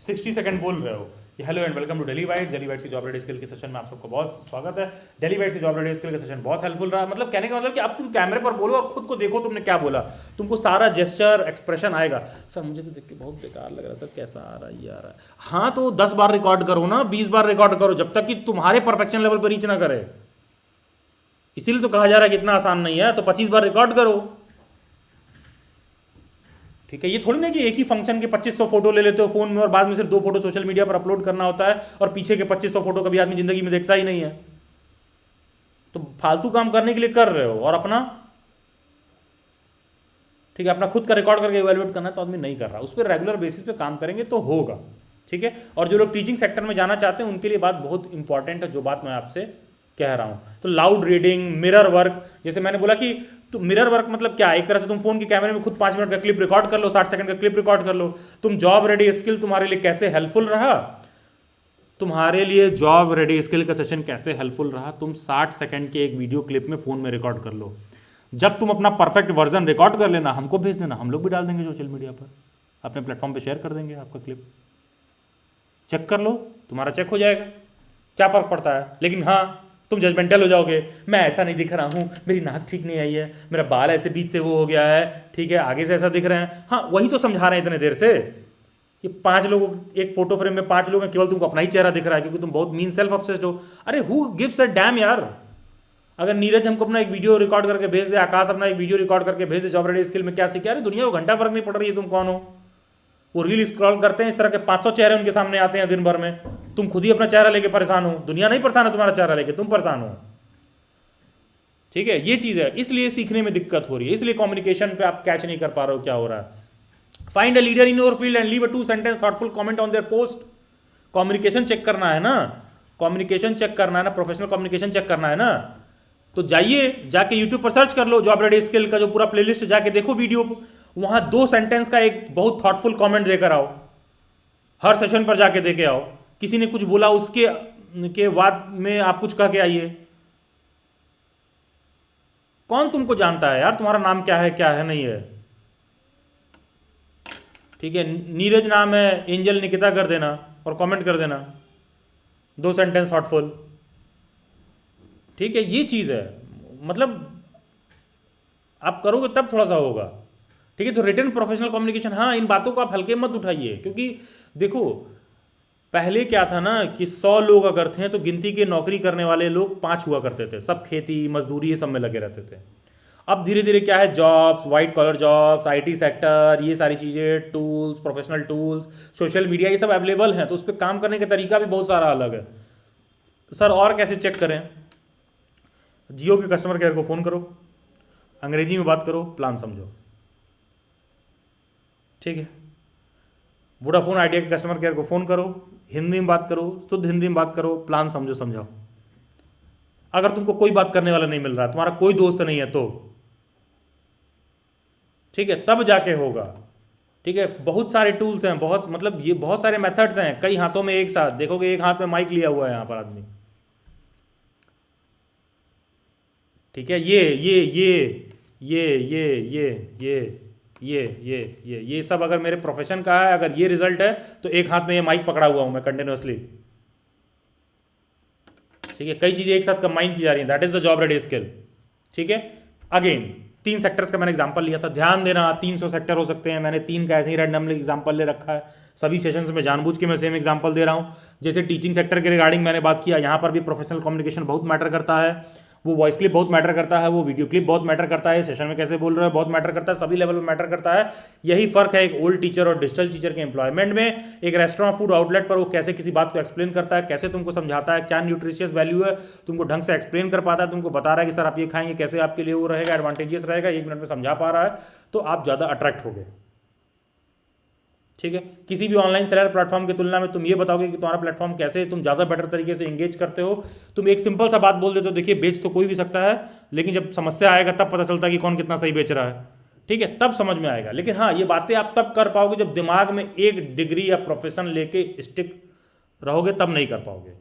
A: 60 सेकंड बोल रहे हो कि hello and welcome to Daily Bytes. Daily Bytes की जॉब रेडी स्किल के सेशन में आप सबको बहुत स्वागत है। डेली बाइट्स की जॉब रेडी स्किल का सेशन बहुत हेल्पफुल रहा। मतलब कहने का मतलब कि अब तुम कैमरे पर बोलो और खुद को देखो तुमने क्या बोला, तुमको सारा जेस्चर एक्सप्रेशन आएगा। सर मुझे तो देख के बहुत बेकार लग रहा है सर, कैसा आ रहा है ये आ रहा है। हाँ तो 10 बार रिकॉर्ड करो ना, 20 बार रिकॉर्ड करो, जब तक कि तुम्हारे परफेक्शन लेवल पर रीच ना करे। इसीलिए तो कहा जा रहा है कि इतना आसान नहीं है, तो 25 बार रिकॉर्ड करो, ठीक है। ये थोड़ी ना कि एक ही फंक्शन के 2500 फोटो ले लेते हो फोन में और बाद में सिर्फ 2 फोटो सोशल मीडिया पर अपलोड करना होता है और पीछे के 2500 फोटो कभी आदमी जिंदगी में देखता ही नहीं है। तो फालतू काम करने के लिए कर रहे हो, और अपना, ठीक है, अपना खुद का रिकॉर्ड करके इवैल्यूएट करना तो आदमी नहीं कर रहा। उस पर रेगुलर बेसिस पे काम करेंगे तो होगा, ठीक है। और जो लोग टीचिंग सेक्टर में जाना चाहते हैं उनके लिए बात बहुत इंपॉर्टेंट है, जो बात मैं आपसे कह रहा हूं। तो लाउड रीडिंग, मिरर वर्क, जैसे मैंने बोला कि तो मिरर वर्क मतलब क्या, एक तरह से तुम फोन के कैमरे में खुद 5 मिनट का क्लिप रिकॉर्ड कर लो, 60 सेकंड का क्लिप रिकॉर्ड कर लो। तुम जॉब रेडी स्किल तुम्हारे लिए कैसे हेल्पफुल रहा, तुम्हारे लिए जॉब रेडी स्किल का सेशन कैसे हेल्पफुल रहा, तुम 60 सेकंड के एक वीडियो क्लिप में फोन में रिकॉर्ड कर लो। जब तुम अपना परफेक्ट वर्जन रिकॉर्ड कर लेना, हमको भेज देना, हम लोग भी डाल देंगे सोशल मीडिया पर, अपने प्लेटफॉर्म पर शेयर कर देंगे आपका क्लिप। चेक कर लो, तुम्हारा चेक हो जाएगा, क्या फर्क पड़ता है। लेकिन हाँ, तुम जजमेंटल हो जाओगे, मैं ऐसा नहीं दिख रहा हूँ, मेरी नाक ठीक नहीं आई है, मेरा बाल ऐसे बीच से वो हो गया है, ठीक है, आगे से ऐसा दिख रहे हैं। हाँ वही तो समझा रहे हैं इतने देर से कि 5 लोगों, एक फोटो फ्रेम में 5 लोग हैं, केवल तुमको अपना ही चेहरा दिख रहा है क्योंकि तुम बहुत मीन सेल्फ ऑब्सेस्ड हो। अरे हु गिव्स अ डैम यार। अगर नीरज हमको अपना एक वीडियो रिकॉर्ड करके भेज दे, आकाश अपना एक वीडियो रिकॉर्ड करके भेज दे, जॉब रेडी स्किल में क्या सीखे, अरे दुनिया को घंटा फर्क नहीं पड़ रही है तुम कौन हो। वो रील स्क्रॉल करते हैं, इस तरह के 500 चेहरे उनके सामने आते हैं दिन भर में, तुम खुद ही अपना चेहरा लेके परेशान हो, दुनिया नहीं परेशान है तुम्हारा चेहरा लेके, तुम परेशान हो, ठीक है। ये चीज है, इसलिए सीखने में दिक्कत हो रही है, इसलिए कम्युनिकेशन पे आप कैच नहीं कर पा रहे हो क्या हो रहा है। Find a leader in your field and leave a 2 sentence thoughtful comment on their post. Communication check करना है ना, कम्युनिकेशन चेक करना है ना, प्रोफेशनल कम्युनिकेशन चेक करना है ना। तो जाइए, जाके यूट्यूब पर सर्च कर लो जॉब रेडी स्किल का जो पूरा प्लेलिस्ट, जाके देखो वीडियो, वहां 2 सेंटेंस का एक बहुत थॉटफुल कमेंट देकर आओ। हर सेशन पर जाके देके आओ, किसी ने कुछ बोला उसके के बाद में आप कुछ कह के आइए। कौन तुमको जानता है यार, तुम्हारा नाम क्या है नहीं है, ठीक है। नीरज नाम है, एंजल निकिता कर देना और कमेंट कर देना 2 सेंटेंस थॉटफुल, ठीक है। ये चीज है, मतलब आप करोगे तब थोड़ा सा होगा, ठीक है। तो रिटन प्रोफेशनल कम्युनिकेशन, हाँ इन बातों को आप हल्के मत उठाइए, क्योंकि देखो पहले क्या था ना कि 100 लोग अगर थे तो गिनती के नौकरी करने वाले लोग 5 हुआ करते थे, सब खेती मजदूरी ये सब में लगे रहते थे। अब धीरे धीरे क्या है, jobs, white collar jobs, IT sector, ये सारी चीज़ें, tools, professional tools, social media, ये सब अवेलेबल हैं, तो उस पर काम करने का तरीका भी बहुत सारा अलग है। सर और कैसे चेक करें? जियो के कस्टमर केयर को फ़ोन करो, अंग्रेजी में बात करो, प्लान समझो, ठीक है। वोडाफोन आइडिया के कस्टमर केयर को फ़ोन करो, हिंदी में बात करो, शुद्ध हिंदी में बात करो, प्लान समझो, समझाओ। अगर तुमको कोई बात करने वाला नहीं मिल रहा, तुम्हारा कोई दोस्त नहीं है तो ठीक है, तब जाके होगा, ठीक है। बहुत सारे टूल्स हैं, बहुत मतलब ये बहुत सारे मेथड्स हैं, कई हाथों में एक साथ। देखोगे एक हाथ में माइक लिया हुआ है यहाँ पर आदमी, ठीक है। ये सब अगर मेरे प्रोफेशन का है, अगर ये रिजल्ट है, तो एक हाथ में ये माइक पकड़ा हुआ हूं मैं कंटिन्यूअसली, ठीक है। कई चीजें एक साथ कंबाइन की जा रही हैं, that is the job ready skill, ठीक है। अगेन 3 सेक्टर्स का मैंने एग्जांपल लिया था, ध्यान देना 300 सेक्टर हो सकते हैं, मैंने 3 का ऐसे ही रैंडमली एग्जांपल ले रखा है। सभी सेशंस में जानबूझ के मैं सेम एग्जांपल दे रहा हूं। जैसे टीचिंग सेक्टर के रिगार्डिंग मैंने बात किया, यहां पर भी प्रोफेशनल कम्युनिकेशन बहुत मैटर करता है, वो वॉइस क्लिप बहुत मैटर करता है, वो वीडियो क्लिप बहुत मैटर करता है, सेशन में कैसे बोल रहे हो बहुत मैटर करता है, सभी लेवल में मैटर करता है। यही फर्क है एक ओल्ड टीचर और डिजिटल टीचर के एम्प्लॉयमेंट में। एक रेस्टोरेंट फूड आउटलेट पर वो कैसे किसी बात को एक्सप्लेन करता है, कैसे तुमको समझाता है, क्या न्यूट्रिशियस वैल्यू है, तुमको ढंग से एक्सप्लेन कर पाता है, तुमको बता रहा है कि सर आप ये खाएंगे कैसे आपके लिए वो रहेगा, एडवांटेजियस रहेगा, 1 मिनट में समझा पा रहा है, तो आप ज़्यादा अट्रैक्ट होगे, ठीक है। किसी भी ऑनलाइन सेलर प्लेटफॉर्म की तुलना में तुम ये बताओगे कि तुम्हारा प्लेटफॉर्म कैसे तुम ज़्यादा बेटर तरीके से एंगेज करते हो। तुम एक सिंपल सा बात बोल देते हो, देखिए बेच तो कोई भी सकता है, लेकिन जब समस्या आएगा तब पता चलता है कि कौन कितना सही बेच रहा है, ठीक है, तब समझ में आएगा। लेकिन हाँ, ये बातें आप तब कर पाओगे जब दिमाग में एक डिग्री या प्रोफेशन लेके स्टिक रहोगे, तब नहीं कर पाओगे।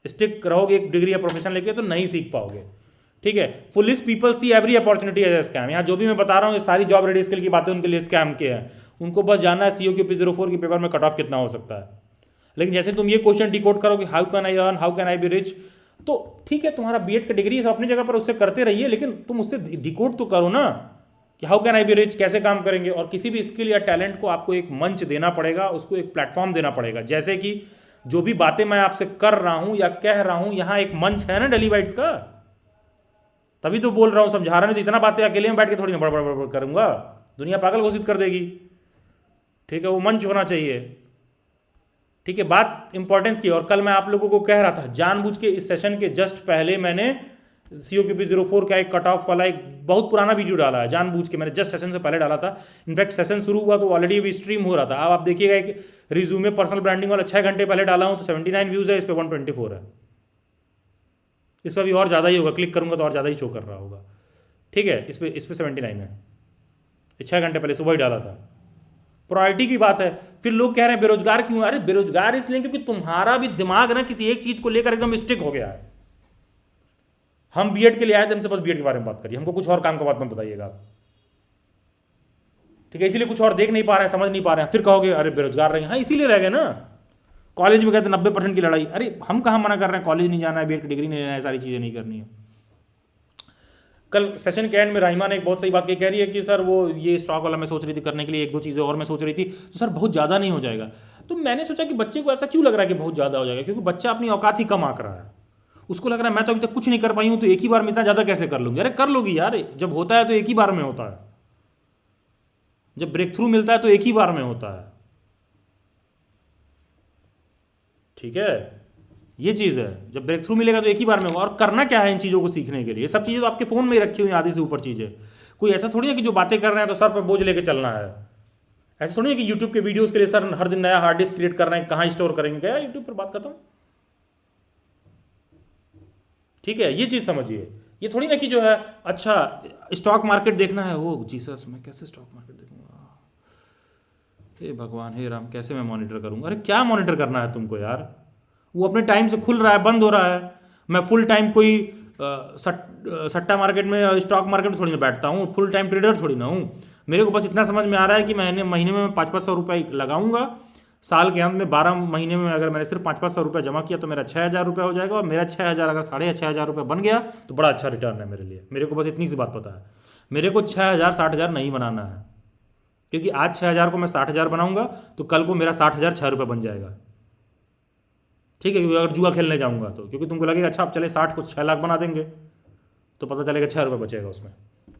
A: स्टिक रहोगे एक डिग्री या प्रोफेशन लेके तो नहीं सीख पाओगे, ठीक है। Foolish people see every opportunity as a scam. यहाँ जो भी मैं बता रहा हूँ ये सारी जॉब रेडी स्किल की बातें उनके लिए स्कैम के हैं। उनको बस जानना है COQP04 के पेपर में कट ऑफ कितना हो सकता है। लेकिन जैसे तुम ये क्वेश्चन डिकोड करो कि how can I earn, how can I be rich, तो ठीक है तुम्हारा B.Ed का डिग्री है अपनी जगह पर, उससे करते रहिए, लेकिन तुम उससे डिकोड तो करो ना कि how can I be rich, कैसे काम करेंगे। और किसी भी स्किल या टैलेंट को आपको एक मंच देना पड़ेगा, उसको एक प्लेटफॉर्म देना पड़ेगा। जैसे कि जो भी बातें मैं आपसे कर रहा हूं या कह रहा हूं, यहाँ एक मंच है ना डेली बाइट्स का, तभी तो बोल रहा हूं, समझा रहा हूं। तो इतना बातें अकेले में बैठ के थोड़ी ना बड़ करूंगा, दुनिया पागल घोषित कर देगी, ठीक है। वो मंच होना चाहिए, ठीक है। बात इंपॉर्टेंस की। और कल मैं आप लोगों को कह रहा था, जानबूझ के इस सेशन के जस्ट पहले मैंने COQP04 का एक कट ऑफ वाला एक बहुत पुराना वीडियो डाला है, जानबूझ के मैंने जस्ट सेशन से पहले डाला था। इनफैक्ट सेशन शुरू हुआ तो ऑलरेडी अभी स्ट्रीम हो रहा था। अब आप देखिएगा एक रिज्यूमे पर्सनल ब्रांडिंग वाला 6 घंटे पहले डाला हूं तो 79 व्यूज है, इस पर 124 है। इस पर भी और ज़्यादा ही होगा, क्लिक करूंगा तो और ज़्यादा ही शो कर रहा होगा, ठीक है। इस पर 79 है, 6 घंटे पहले सुबह ही डाला था। प्रायोरिटी की बात है। फिर लोग कह रहे हैं बेरोजगार क्यों? अरे बेरोजगार इसलिए क्योंकि तुम्हारा भी दिमाग ना किसी एक चीज को लेकर एकदम स्टिक हो गया है। हम B.Ed के लिए आए थे, हमसे बस B.Ed के बारे में बात करिए, हमको कुछ और काम का बात मत बताइएगा आप, ठीक है। इसीलिए कुछ और देख नहीं पा रहे हैं, समझ नहीं पा रहे हैं, फिर कहोगे अरे बेरोजगार रहेंगे। हाँ इसीलिए रह गए ना। कॉलेज में कहते 90% की लड़ाई, अरे हम कहाँ मना कर रहे हैं, कॉलेज नहीं जाना है, B.Ed की डिग्री नहीं लेना है, सारी चीज़ें नहीं करनी है। कल सेशन के एंड में राहिमा ने एक बहुत सही बात कह रही है कि सर वो ये स्टॉक वाला मैं सोच रही थी करने के लिए, 1-2 चीज़ें और मैं सोच रही थी, तो सर बहुत ज़्यादा नहीं हो जाएगा। तो मैंने सोचा कि बच्चे को ऐसा क्यों लग रहा है कि बहुत ज़्यादा हो जाएगा, क्योंकि बच्चा अपनी औकात ही कम आंक रहा है। उसको लग रहा है मैं तो अभी तक कुछ नहीं कर पाई हूँ, तो एक ही बार में इतना ज़्यादा कैसे कर लूँगी। अरे कर लोगी यार, जब होता है तो एक ही बार में होता है, जब ब्रेक थ्रू मिलता है तो एक ही बार में होता है, ठीक है। ये चीज़ है, जब ब्रेक थ्रू मिलेगा तो एक ही बार में होगा। और करना क्या है इन चीज़ों को सीखने के लिए? ये सब चीज़ें तो आपके फ़ोन में ही रखी हुई आधी से ऊपर चीज़ें। कोई ऐसा थोड़ी है कि जो बातें कर रहे हैं तो सर पर बोझ लेके चलना है। ऐसा थोड़ी है कि यूट्यूब के वीडियोस के लिए सर हर दिन नया हार्ड डिस्क क्रिएट कर रहे हैं, कहाँ स्टोर करेंगे, गया यूट्यूब पर, बात खत्म, ठीक है। ये चीज़ समझिए। ये थोड़ी ना कि जो है अच्छा स्टॉक मार्केट देखना है, ओ जीसस मैं कैसे स्टॉक मार्केट देखूंगा, हे भगवान हे राम कैसे मैं मॉनिटर करूंगा। अरे क्या मॉनिटर करना है तुमको यार, वो अपने टाइम से खुल रहा है, बंद हो रहा है। मैं फुल टाइम कोई सट्टा मार्केट में, स्टॉक मार्केट में थोड़ी ना बैठता हूँ, फुल टाइम ट्रेडर थोड़ी ना हूँ। मेरे को बस इतना समझ में आ रहा है कि महीने में 500-500 रुपये लगाऊंगा, साल के अंत में 12 महीने में अगर मैंने सिर्फ 500-500 रुपये जमा किया तो मेरा 6,000 रुपये हो जाएगा। और मेरा 6,000 अगर 6,500 रुपये बन गया तो बड़ा अच्छा रिटर्न है मेरे लिए। मेरे को बस इतनी सी बात पता है, मेरे को 6,000 60,000 नहीं बनाना है, क्योंकि आज 6,000 को मैं 60,000 बनाऊंगा तो कल को मेरा 60,000 ₹6 बन जाएगा। ठीक है, क्योंकि अगर जुआ खेलने जाऊंगा तो, क्योंकि तुमको लगेगा अच्छा अब चले 60 को 6 लाख बना देंगे, तो पता चलेगा ₹6 बचेगा उसमें।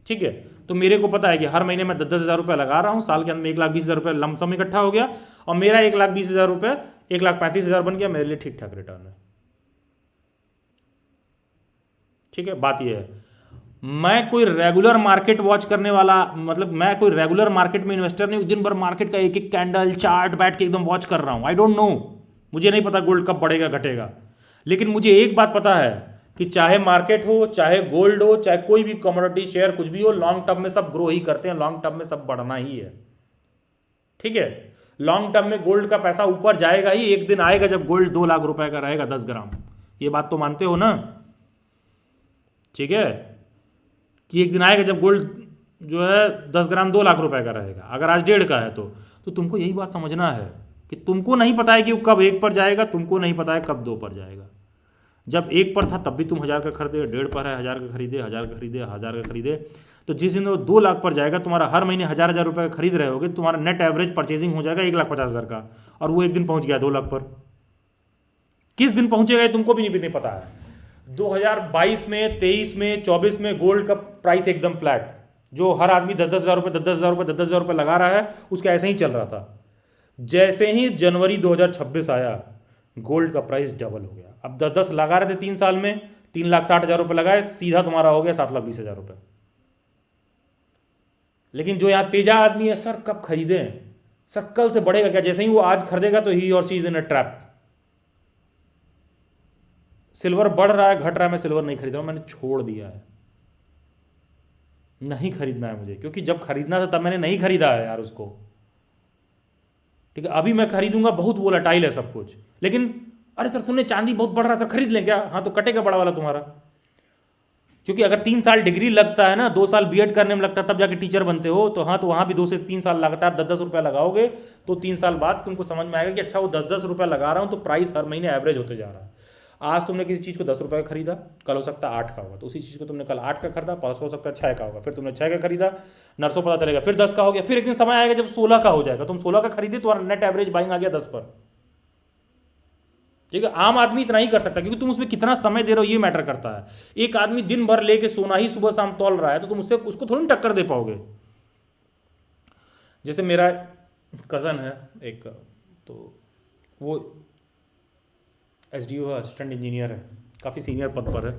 A: ठीक है, तो मेरे को पता है कि हर महीने मैं 10,000 रुपये लगा रहा हूँ, साल के अंदर में 1,20,000 रुपये लमसम इकट्ठा हो गया और मेरा 1,20,000 रुपये 1,35,000 बन गया, मेरे लिए ठीक ठाक रिटर्न है। ठीक है, बात यह है मैं कोई रेगुलर मार्केट वॉच करने वाला, मतलब मैं कोई रेगुलर मार्केट में इन्वेस्टर नहीं, दिन भर मार्केट का एक एक कैंडल चार्ट बैठ के एकदम वॉच कर रहा हूं। आई डोंट नो, मुझे नहीं पता गोल्ड कब बढ़ेगा घटेगा, लेकिन मुझे एक बात पता है कि चाहे मार्केट हो, चाहे गोल्ड हो, चाहे कोई भी कमोडिटी शेयर कुछ भी हो, लॉन्ग टर्म में सब ग्रो ही करते हैं, लॉन्ग टर्म में सब बढ़ना ही है। ठीक है, लॉन्ग टर्म में गोल्ड का पैसा ऊपर जाएगा ही, एक दिन आएगा जब गोल्ड 2 लाख रुपए का रहेगा 10 ग्राम। ये बात तो मानते हो ना? ठीक है, कि एक दिन आएगा जब गोल्ड जो है 10 ग्राम 2 लाख रुपए का रहेगा, अगर आज 1.5 का है तो तुमको यही बात समझना है कि तुमको नहीं पता है कि वो कब 1 पर जाएगा, तुमको नहीं पता है कब 2 पर जाएगा। जब 1 पर था तब भी तुम 1,000 का खरीदे, 1.5 पर है 1,000 का खरीदे, 1,000 का खरीदे, 1,000 का खरीदे, तो जिस दिन वो 2 लाख पर जाएगा, तुम्हारा हर महीने 1,000 रुपये का खरीद रहे होगे, तुम्हारा नेट एवरेज परचेजिंग हो जाएगा 1,50,000 का, और वो एक दिन पहुंच गया 2 लाख पर। किस दिन पहुंचेगा ये तुमको भी नहीं पता है। 2022 में, 23 में, 24 में गोल्ड का प्राइस एकदम फ्लैट, जो हर आदमी 10,000 रुपये 10,000 रुपये 10,000 रुपये लगा रहा है, उसका ऐसे ही चल रहा था। जैसे ही जनवरी 2026 आया, गोल्ड का प्राइस डबल हो गया। अब 10 लगा रहे थे 3 साल में, 3,60,000 रुपये लगाए, सीधा तुम्हारा हो गया 7,20,000 रुपये। लेकिन जो यहाँ तेजा आदमी है, सर कब खरीदे, सर कल से बढ़ेगा क्या, जैसे ही वो आज खरीदेगा तो ही और she is in a trap. Silver बढ़ रहा है, घट रहा है, मैं सिल्वर नहीं खरीद रहा हूं, मैंने छोड़ दिया है, नहीं खरीदना है मुझे, क्योंकि जब खरीदना था तब मैंने नहीं खरीदा है यार उसको। ठीक है, अभी मैं खरीदूंगा, बहुत वोलेटाइल है सब कुछ। लेकिन अरे सर सुनने चांदी बहुत बढ़ रहा था, खरीद लें क्या? हाँ, तो कटेगा बड़ा वाला तुम्हारा, क्योंकि अगर 3 साल डिग्री लगता है ना, 2 साल बीएड करने में लगता है, तब जाके टीचर बनते हो, तो हाँ, तो वहाँ भी 2 से 3 साल लगता है। 10-10 रुपये लगाओगे तो 3 साल बाद तुमको समझ में आएगा कि अच्छा वो 10-10 रुपये लगा रहा हूँ तो प्राइस हर महीने एवरेज होते जा रहा है। आज तुमने किसी चीज़ को 10 रुपये का खरीदा, कल हो सकता है 8 का होगा, तो उसी चीज़ को तुमने कल 8 का खरीदा, परसों हो सकता है 6 का होगा, फिर तुमने 6 का खरीदा, नरसों पता चलेगा फिर 10 का हो गया, फिर एक दिन समय आएगा जब 16 का हो जाएगा, तुम 16 का खरीदे, तुम्हारा नेट एवरेज बाइंग आ गया 10 पर। ठीक है, आम आदमी इतना ही कर सकता है, क्योंकि तुम उसमें कितना समय दे रहे हो ये मैटर करता है। एक आदमी दिन भर लेके सोना ही सुबह शाम तौल रहा है, तो तुम उसको थोड़ी टक्कर दे पाओगे। जैसे मेरा कज़न है एक, तो वो SDO है, असिस्टेंट इंजीनियर है, काफ़ी सीनियर पद पर है,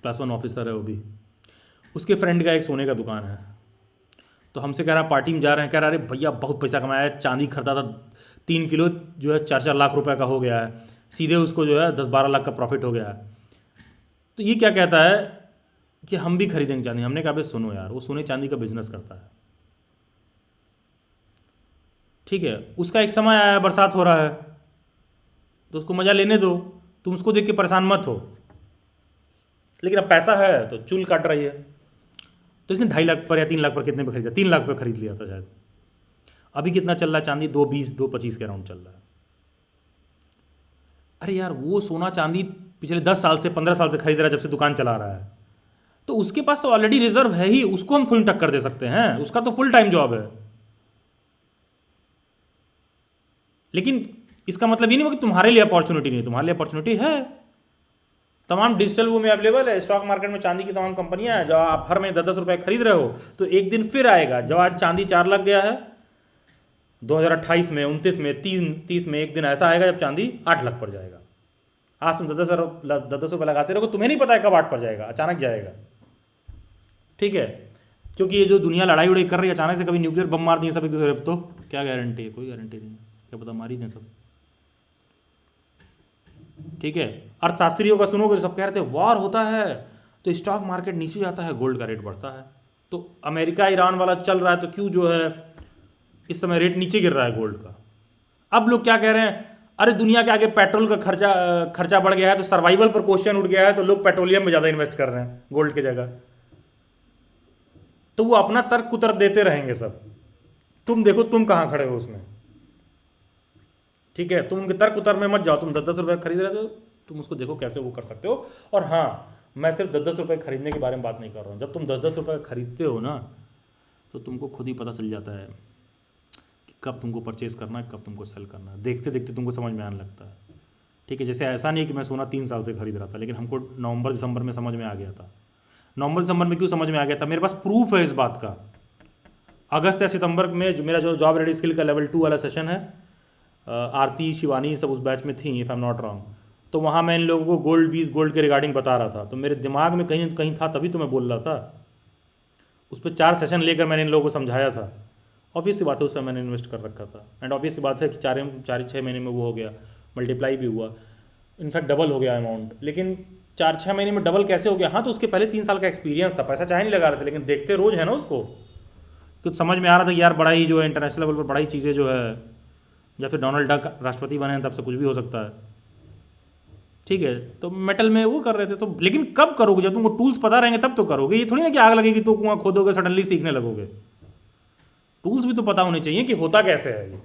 A: +1 ऑफिसर है वो भी। उसके फ्रेंड का एक सोने का दुकान है, तो हमसे कह रहा पार्टी में जा रहे हैं, कह रहा अरे भैया बहुत पैसा कमाया है, चांदी खरीदा था 3 किलो जो है 4-4 लाख रुपए का हो गया है, सीधे उसको जो है 10-12 लाख का प्रॉफिट हो गया है। तो ये क्या कहता है कि हम भी खरीदेंगे चांदी। हमने कहा भाई सुनो यार, वो सोने चांदी का बिजनेस करता है, ठीक है, उसका एक समय आया, बरसात हो रहा है, तो उसको मज़ा लेने दो, तुम उसको देख के परेशान मत हो। लेकिन अब पैसा है तो चूल काट रही है, तो इसने 2.5 लाख पर या 3 लाख पर कितने पे खरीदा, 3 लाख पर खरीद लिया था शायद। अभी कितना चल रहा है चांदी? 2.20 2.25 के अराउंड चल रहा है। अरे यार, वो सोना चांदी पिछले 10 साल से 15 साल से खरीद रहा है, जब से दुकान चला रहा है, तो उसके पास तो ऑलरेडी रिजर्व है ही, उसको हम थोड़ी टक्कर दे सकते हैं, उसका तो फुल टाइम जॉब है। लेकिन इसका मतलब ये नहीं कि तुम्हारे लिए अपॉर्चुनिटी नहीं है, तुम्हारे लिए अपॉर्चुनिटी है। तमाम डिजिटल वो में अवेलेबल है, स्टॉक मार्केट में चांदी की तमाम कंपनियां हैं। जब आप हर महीने 10-10 रुपये खरीद रहे हो, तो एक दिन फिर आएगा जब आज चांदी 4 लाख गया है 2028 में, 29 में, 30 में, एक दिन ऐसा आएगा जब चांदी 8 लाख पर जाएगा। आज तुम 10-10 रुपये लगाते रहोगे, तुम्हें नहीं पता है कब 8 पर जाएगा, अचानक जाएगा। ठीक है, क्योंकि ये जो दुनिया लड़ाई उड़ाई कर रही है, अचानक से कभी न्यूक्लियर बम मार दिए सब एक दूसरे पर, तो क्या गारंटी है? कोई गारंटी नहीं, क्या पता मार ही दें सब। ठीक है, अर्थशास्त्रियों का सुनोगे सब कह रहे थे वॉर होता है तो स्टॉक मार्केट नीचे जाता है, गोल्ड का रेट बढ़ता है। तो अमेरिका ईरान वाला चल रहा है, तो क्यों जो है इस समय रेट नीचे गिर रहा है गोल्ड का? अब लोग क्या कह रहे हैं, अरे दुनिया के आगे पेट्रोल का खर्चा बढ़ गया है, तो सर्वाइवल पर क्वेश्चन उठ गया है, तो लोग पेट्रोलियम में ज़्यादा इन्वेस्ट कर रहे हैं गोल्ड की जगह। तो वो अपना तर्क कुतर्क देते रहेंगे सब, तुम देखो तुम कहाँ खड़े हो उसमें। ठीक है, तुम उनके तर्क उतर में मत जाओ। तुम 10-10 रुपये खरीद रहे हो, तुम उसको देखो कैसे वो कर सकते हो। और हाँ, मैं सिर्फ 10-10 रुपये खरीदने के बारे में बात नहीं कर रहा हूँ। जब तुम 10-10 रुपये खरीदते हो ना, तो तुमको खुद ही पता चल जाता है कि कब तुमको परचेज़ करना है, कब तुमको सेल करना है। देखते देखते तुमको समझ में आने लगता है। ठीक है, जैसे ऐसा नहीं कि मैं सोना 3 साल से खरीद रहा था, लेकिन हमको नवंबर दिसंबर में समझ में आ गया था। नवंबर दिसंबर में क्यों समझ में आ गया था? मेरे पास प्रूफ है इस बात का। अगस्त या सितंबर में जो मेरा जो जॉब रेडी स्किल का लेवल 2 वाला सेशन है, आरती शिवानी सब उस बैच में थी, if I am not wrong, तो वहाँ मैं इन लोगों को गोल्ड 20 गोल्ड के रिगार्डिंग बता रहा था। तो मेरे दिमाग में कहीं कहीं था, तभी तो मैं बोल रहा था। उस पर 4 सेशन लेकर मैंने इन लोगों को समझाया था। ऑब्वियस सी बात है, उस समय मैंने इन्वेस्ट कर रखा था, एंड ऑब्वियस सी बात है कि 4-6 महीने में वो हो गया, मल्टीप्लाई भी हुआ, इनफैक्ट डबल हो गया अमाउंट। लेकिन 4-6 महीने में डबल कैसे हो गया? हाँ, तो उसके पहले 3 साल का एक्सपीरियंस था, पैसा चाहे नहीं लगा रहे थे, लेकिन देखते रोज़ है ना उसको, कुछ समझ में आ रहा था कि यार बड़ा ही जो है इंटरनेशनल लेवल पर बड़ा ही चीज़ें जो है, जब से डोनाल्ड डक राष्ट्रपति बने हैं तब से कुछ भी हो सकता है। ठीक है, तो मेटल में वो कर रहे थे। तो लेकिन कब करोगे? जब तुमको टूल्स पता रहेंगे तब तो करोगे। ये थोड़ी ना कि आग लगेगी तो कुआं खोदोगे सडनली सीखने लगोगे। टूल्स भी तो पता होने चाहिए कि होता कैसे है ये।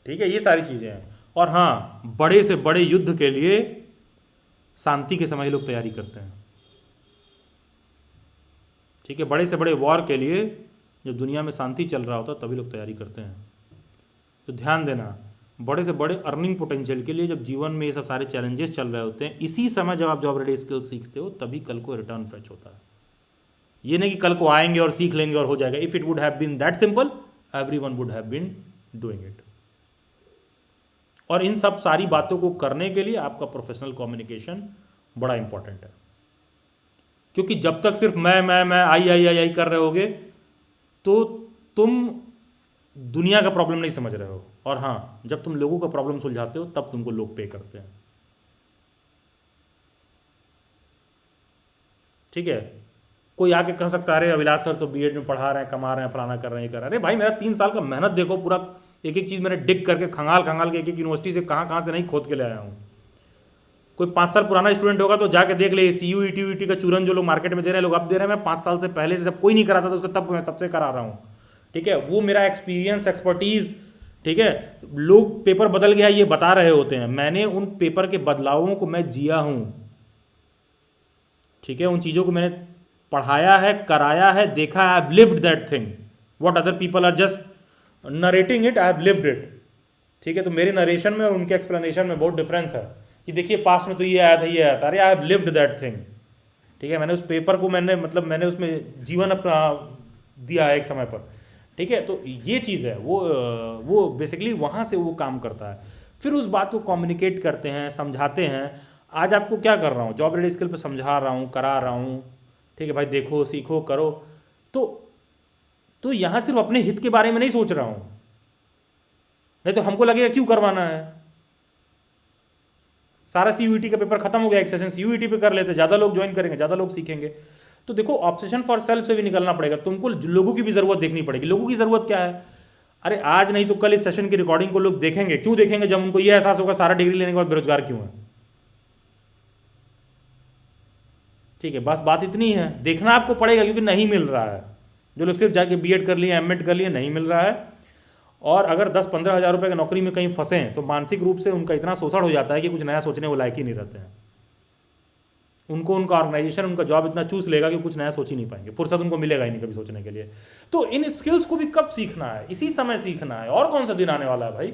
A: ठीक है, ये सारी चीज़ें हैं। और हाँ, बड़े से बड़े युद्ध के लिए शांति के समय लोग तैयारी करते हैं। ठीक है, बड़े से बड़े वॉर के लिए जब दुनिया में शांति चल रहा होता तभी लोग तैयारी करते हैं। तो ध्यान देना, बड़े से बड़े अर्निंग पोटेंशियल के लिए जब जीवन में ये सब सारे चैलेंजेस चल रहे होते हैं, इसी समय जब आप जॉब रेडी स्किल सीखते हो तभी कल को रिटर्न फेच होता है। ये नहीं कि कल को आएंगे और सीख लेंगे और हो जाएगा। If it would have been that simple, everyone would have been doing it. और इन सब सारी बातों को करने के लिए आपका प्रोफेशनल कम्युनिकेशन बड़ा इंपॉर्टेंट है, क्योंकि जब तक सिर्फ मैं आई कर रहे होगे तो तुम दुनिया का प्रॉब्लम नहीं समझ रहे हो। और हाँ, जब तुम लोगों का प्रॉब्लम सुलझाते हो तब तुमको लोग पे करते हैं। ठीक है, कोई आके कह सकता है अरे अभिलाष सर तो बीएड में पढ़ा रहे हैं, कमा रहे हैं, फलाना कर रहे हैं, ये कर रहे हैं। अरे भाई, मेरा 3 साल का मेहनत देखो, पूरा एक एक चीज़ मैंने डिग करके खंगाल के एक एक यूनिवर्सिटी से कहाँ से नहीं खोद के ले आया हूँ। कोई 5 साल पुराना स्टूडेंट होगा तो जाके देख ले, CU ET का चूरन जो लोग मार्केट में दे रहे हैं, लोग अब दे रहे हैं। मैं 5 साल से पहले से जब कोई नहीं कराता था उसको तब मैं सबसे करा रहा हूँ। ठीक है, वो मेरा एक्सपीरियंस, एक्सपर्टीज़। ठीक है, लोग पेपर बदल गया ये बता रहे होते हैं, मैंने उन पेपर के बदलावों को मैं जिया हूँ। ठीक है, उन चीज़ों को मैंने पढ़ाया है, कराया है, देखा है। I have lived that thing, what other people are just narrating it, I have lived it. ठीक है, तो मेरे नरेशन में और उनके एक्सप्लेनेशन में बहुत डिफरेंस है कि देखिए पास्ट में तो ये आया था, ये आया था। अरे आई हैव लिव्ड दैट थिंग। ठीक है, मैंने उस पेपर को मैंने उसमें जीवन अपना दिया है एक समय पर। ठीक है, तो ये चीज़ है, वो बेसिकली वहाँ से वो काम करता है। फिर उस बात को कम्युनिकेट करते हैं, समझाते हैं। आज आपको क्या कर रहा हूँ, जॉब रेडी स्किल पे समझा रहा हूँ, करा रहा हूँ। ठीक है भाई, देखो, सीखो, करो। तो यहाँ सिर्फ अपने हित के बारे में नहीं सोच रहा हूँ, नहीं तो हमको लगेगा क्यों करवाना है। सारा CUET का पेपर खत्म हो गया, एक सेशन CUET पे कर लेते, ज़्यादा लोग ज्वाइन करेंगे, ज़्यादा लोग सीखेंगे। तो देखो, ऑब्सेशन फॉर सेल्फ से भी निकलना पड़ेगा। तुमको लोगों की भी ज़रूरत देखनी पड़ेगी। लोगों की ज़रूरत क्या है? अरे आज नहीं तो कल इस सेशन की रिकॉर्डिंग को लोग देखेंगे। क्यों देखेंगे? जब उनको ये एहसास होगा सारा डिग्री लेने के बाद बेरोजगार क्यों है। ठीक है, बस बात इतनी है। देखना आपको पड़ेगा, क्योंकि नहीं मिल रहा है। जो लोग सिर्फ जाके बीएड कर लिए, एमएड कर लिए, नहीं मिल रहा है। और अगर 10-15 हज़ार रुपये की नौकरी में कहीं फंसे तो मानसिक रूप से उनका इतना शोषण हो जाता है कि कुछ नया सोचने वो लायक ही नहीं रहते हैं। उनको उनका ऑर्गेनाइजेशन, उनका जॉब इतना चूस लेगा कि कुछ नया सोच ही नहीं पाएंगे, फुर्सत उनको मिलेगा ही नहीं कभी सोचने के लिए। तो इन स्किल्स को भी कब सीखना है? इसी समय सीखना है। और कौन सा दिन आने वाला है भाई?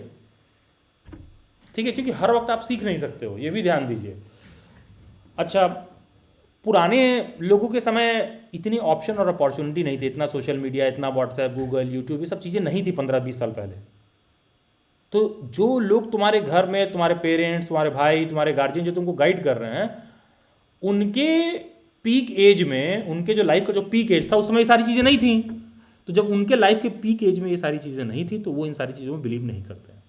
A: ठीक है, क्योंकि हर वक्त आप सीख नहीं सकते हो, ये भी ध्यान दीजिए। अच्छा, पुराने लोगों के समय इतनी ऑप्शन और अपॉर्चुनिटी नहीं थी, इतना सोशल मीडिया, इतना व्हाट्सएप, गूगल, यूट्यूब, ये सब चीज़ें नहीं थी 15-20 साल पहले। तो जो लोग तुम्हारे घर में, तुम्हारे पेरेंट्स, तुम्हारे भाई, तुम्हारे गार्जियन जो तुमको गाइड कर रहे हैं, उनके पीक एज में, उनके जो लाइफ का जो पीक एज था, उस समय ये सारी चीज़ें नहीं थी। तो जब उनके लाइफ के पीक एज में ये सारी चीज़ें नहीं थी तो वो इन सारी चीज़ों में बिलीव नहीं करते हैं।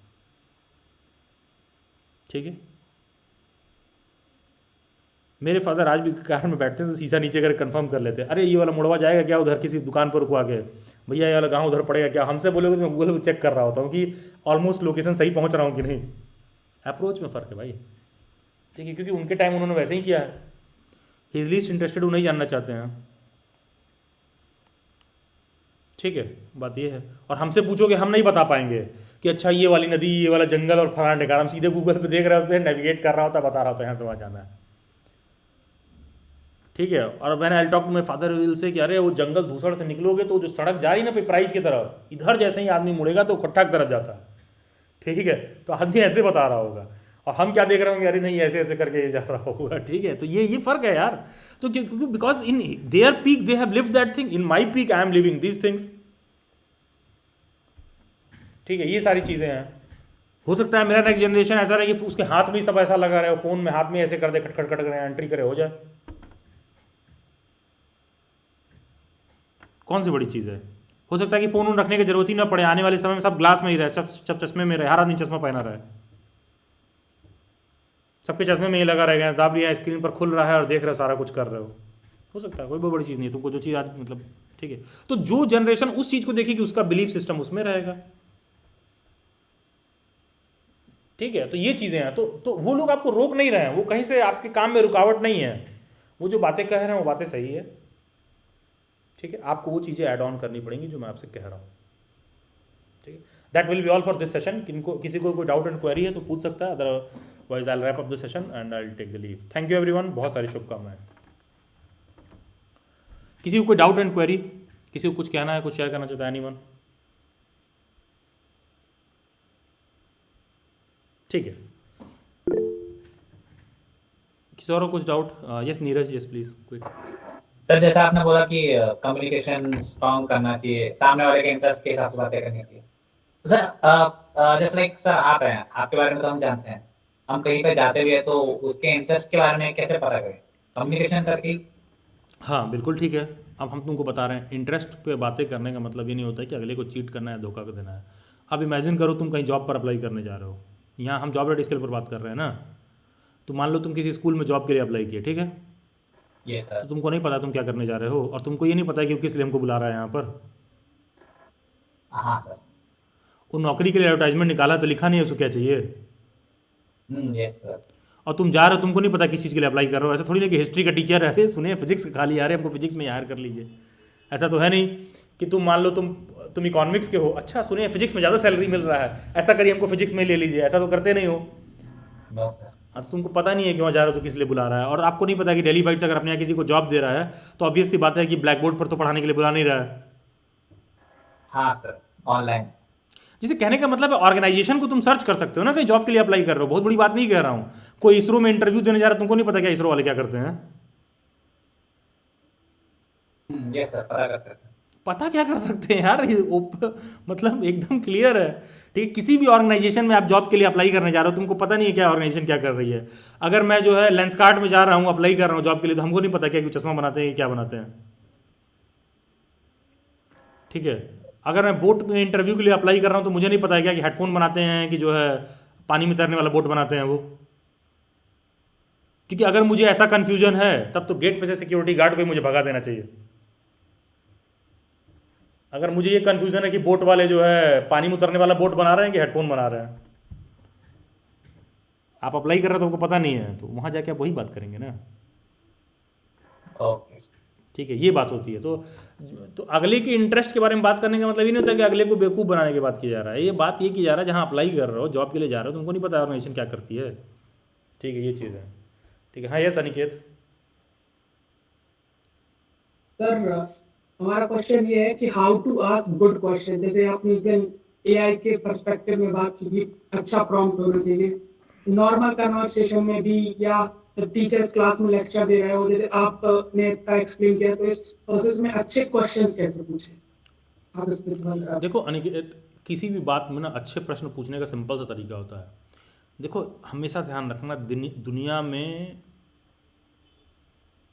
A: ठीक है, मेरे फादर आज भी कार में बैठते हैं तो शीशा नीचे कर कंफर्म कर लेते हैं, अरे ये वाला मुड़वा जाएगा क्या उधर, किसी दुकान पर रुकवा के, भैया ये वाला गाँव उधर पड़ेगा क्या। हमसे बोलोगे तो मैं गूगल पर चेक कर रहा होता हूँ कि ऑलमोस्ट लोकेशन सही पहुँच रहा हूँ कि नहीं। अप्रोच में फ़र्क है भाई। ठीक है, क्योंकि उनके टाइम उन्होंने वैसे ही किया है। ही इज लीस्ट इंटरेस्टेड, वो नहीं जानना चाहते हैं। ठीक है, बात ये है। और हमसे पूछोगे, हम नहीं बता पाएंगे कि अच्छा ये वाली नदी, ये वाला जंगल और फलाना ढिकाना। हम सीधे गूगल पे देख रहे होते हैं, नेविगेट कर रहा होता है, बता रहा होता है यहाँ से वहाँ जाना है। ठीक है। और मैंने I talk to my father will say कि अरे वो जंगल धूसड़ से निकलोगे तो जो सड़क जा रही ना प्राइस की तरफ, इधर जैसे ही आदमी मुड़ेगा तो खट्टा की तरफ जाता है। ठीक है, तो आदमी ऐसे बता रहा होगा और हम क्या देख रहे होंगे, अरे नहीं ऐसे ऐसे करके ये जा रहा होगा। ठीक है, तो ये फर्क है यार। तो क्योंकि because in their peak they have lived that thing, in my peak I am living these things. ठीक है, ये सारी चीज़ें हैं। हो सकता है मेरा नेक्स्ट जनरेशन ऐसा रहे कि उसके हाथ में ही सब ऐसा लगा रहे हो, फोन में हाथ में ऐसे कर दे, खटखट खट करे, एंट्री करे, हो जाए। कौन सी बड़ी चीज़ है। हो सकता है कि फ़ोन रखने की जरूरत ही ना पड़े, आने वाले समय में सब ग्लास में ही रहे, सब चश्मे में रहे, हर आदमी चश्मा पहना रहा है, सबके चश्मे में ही लगा रहेगा, दाब लिया स्क्रीन पर खुल रहा है और देख रहे हो, सारा कुछ कर रहे हो सकता है, कोई बहुत बड़ी चीज़ नहीं है तुमको जो चीज़ आज मतलब। ठीक है, तो जो जनरेशन उस चीज़ को देखेगी उसका बिलीफ सिस्टम उसमें रहेगा। ठीक है, तो ये चीज़ें हैं। तो वो लोग आपको रोक नहीं रहे हैं, वो कहीं से आपके काम में रुकावट नहीं है, वो जो बातें कह रहे हैं वो बातें सही है। ठीक है, आपको वो चीज़ें ऐड ऑन करनी पड़ेंगी जो मैं आपसे कह रहा हूँ। ठीक है, that will be all for this session. किसी को कोई डाउट एंड क्वेरी है तो पूछ सकता है, otherwise I will wrap up the session and I will take the leave. Thank you everyone, बहुत सारी शुभकामनाएं। किसी को कोई डाउट एंड क्वेरी, किसी को कुछ कहना है, कुछ शेयर करना चाहता है, एनीवन? ठीक है, किसी और को कुछ doubt? Yes Neeraj, yes please quick.
C: Sir जैसा आपने बोला कि कम्युनिकेशन स्ट्रांग करना चाहिए, सामने वाले के इंटरेस्ट के हिसाब से बातें करनी चाहिए। तो सर जैसे लाइक सर आप हैं, आपके बारे में तो हम जानते हैं, हम कहीं पे जाते भी है तो उसके इंटरेस्ट के बारे में कैसे पता करें? कम्युनिकेशन करके।
A: हाँ बिल्कुल ठीक है। अब हम तुमको बता रहे हैं, इंटरेस्ट पे बातें करने का मतलब ये नहीं होता है कि अगले को चीट करना है, धोखा देना है। अब इमेजिन करो तुम कहीं जॉब पर अप्लाई करने जा रहे हो, यहाँ हम जॉब रेट स्केल पर बात कर रहे हैं ना। तो मान लो तुम किसी स्कूल में जॉब के लिए अप्लाई किए, ठीक है,
C: यस सर।
A: तो तुमको नहीं पता तुम क्या करने जा रहे हो, और तुमको ये नहीं पता कि वो किस लिए हमको बुला रहा है यहाँ पर।
C: हाँ सर।
A: वो नौकरी के लिए एडवर्टाइजमेंट निकाला तो लिखा नहीं है उसको क्या चाहिए,
C: यस सर।
A: और तुम जा रहे हो, तुमको नहीं पता किस चीज़ के लिए अप्लाई कर रहे हो। ऐसा थोड़ी ना कि हिस्ट्री का टीचर है, अरे सुनिए फिजिक्स खाली आ रहे हमको फिजिक्स में हायर कर लीजिए। ऐसा तो है नहीं कि तुम मान लो तुम इकोनॉमिक्स के हो, अच्छा सुनिए फिजिक्स में ज़्यादा सैलरी मिल रहा है, ऐसा करिए हमको फिजिक्स में ले लीजिए, ऐसा तो करते नहीं हो।
C: बस सर।
A: हाँ, तो तुमको पता नहीं है कि वहाँ जा रहे हो तो किस लिए बुला रहा है, और आपको नहीं पता कि डेली बाइट्स अगर अपने यहाँ किसी को जॉब दे रहा है तो ऑब्वियस सी बात है कि ब्लैक बोर्ड पर तो पढ़ाने के लिए बुला नहीं रहा है।
C: हाँ सर, ऑनलाइन।
A: जिसे कहने का मतलब है ऑर्गेनाइजेशन को तुम सर्च कर सकते हो ना, कहीं जॉब के लिए अप्लाई कर रहे हो, बहुत बड़ी बात नहीं कह रहा हूँ। कोई इसरो में इंटरव्यू देने जा रहा है, तुमको नहीं पता क्या इसरो वाले क्या करते हैं।
C: यस सर, पता कर सकते हैं।
A: पता क्या कर सकते हैं यार, मतलब एकदम क्लियर है। ठीक है, किसी भी ऑर्गेनाइजेशन में आप जॉब के लिए अप्लाई करने जा रहे हो, तुमको पता नहीं है क्या ऑर्गेनाइजेशन क्या कर रही है। अगर मैं जो है लेंसकार्ट में जा रहा हूँ, अप्लाई कर रहा हूँ जॉब के लिए, तो हमको नहीं पता क्या कि चश्मा बनाते हैं क्या बनाते हैं। ठीक है, अगर मैं बोट में इंटरव्यू के लिए अप्लाई कर रहा हूँ तो मुझे नहीं पता है क्या कि हेडफोन बनाते हैं कि जो है पानी में तैरने वाला बोट बनाते हैं वो। क्योंकि अगर मुझे ऐसा कन्फ्यूजन है तब तो गेट पे से सिक्योरिटी गार्ड को ही मुझे भगा देना चाहिए। अगर मुझे ये कन्फ्यूजन है कि बोट वाले जो है पानी में उतरने वाला बोट बना रहे हैं कि हेडफोन बना रहे हैं, आप अप्लाई कर रहे हो तो आपको पता नहीं है, तो वहाँ जाके आप वही बात करेंगे ना।
C: ओके।
A: ठीक है, ये बात होती है। तो अगले के इंटरेस्ट के बारे में बात करने का मतलब ये नहीं होता कि अगले को बेवकूफ़ बनाने की बात की जा रहा है। ये बात ये की जा रहा है जहाँ अप्लाई कर रहे हो, जॉब के लिए जा रहे हो, तुमको नहीं पता ऑर्गेनाइजेशन क्या करती है। ठीक है, ये चीज़ है। ठीक है, हाँ यस अनिकेत।
G: सर हमारा क्वेश्चन ये है कि how to ask good question. जैसे आपने उस दिन एआई के पर्सपेक्टिव में बात की कि अच्छा प्रॉम्प्ट होना चाहिए, नॉर्मल कन्वर्सेशन में भी, या टीचर्स क्लास में लेक्चर दे रहे हो जैसे आपने एक्सप्लेन किया, तो इस प्रोसेस में अच्छे क्वेश्चंस कैसे पूछें आप इस पर?
A: देखो अनिकेत, किसी भी बात में ना अच्छे प्रश्न पूछने का सिंपल सा तरीका होता है। देखो हमेशा ध्यान रखना, दुनिया में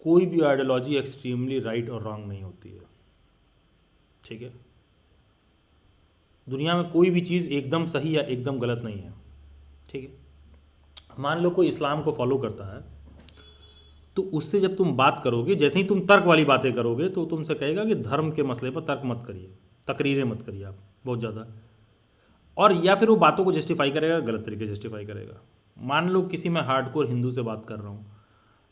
A: कोई भी आइडियोलॉजी एक्सट्रीमली राइट और रॉन्ग नहीं होती है। ठीक है, दुनिया में कोई भी चीज़ एकदम सही या एकदम गलत नहीं है। ठीक है, मान लो कोई इस्लाम को फॉलो करता है, तो उससे जब तुम बात करोगे, जैसे ही तुम तर्क वाली बातें करोगे तो तुमसे कहेगा कि धर्म के मसले पर तर्क मत करिए, तकरीरें मत करिए आप बहुत ज़्यादा, और या फिर वो बातों को जस्टिफाई करेगा, गलत तरीके से जस्टिफाई करेगा। मान लो किसी मैं हार्डकोर हिंदू से बात कर रहा हूँ,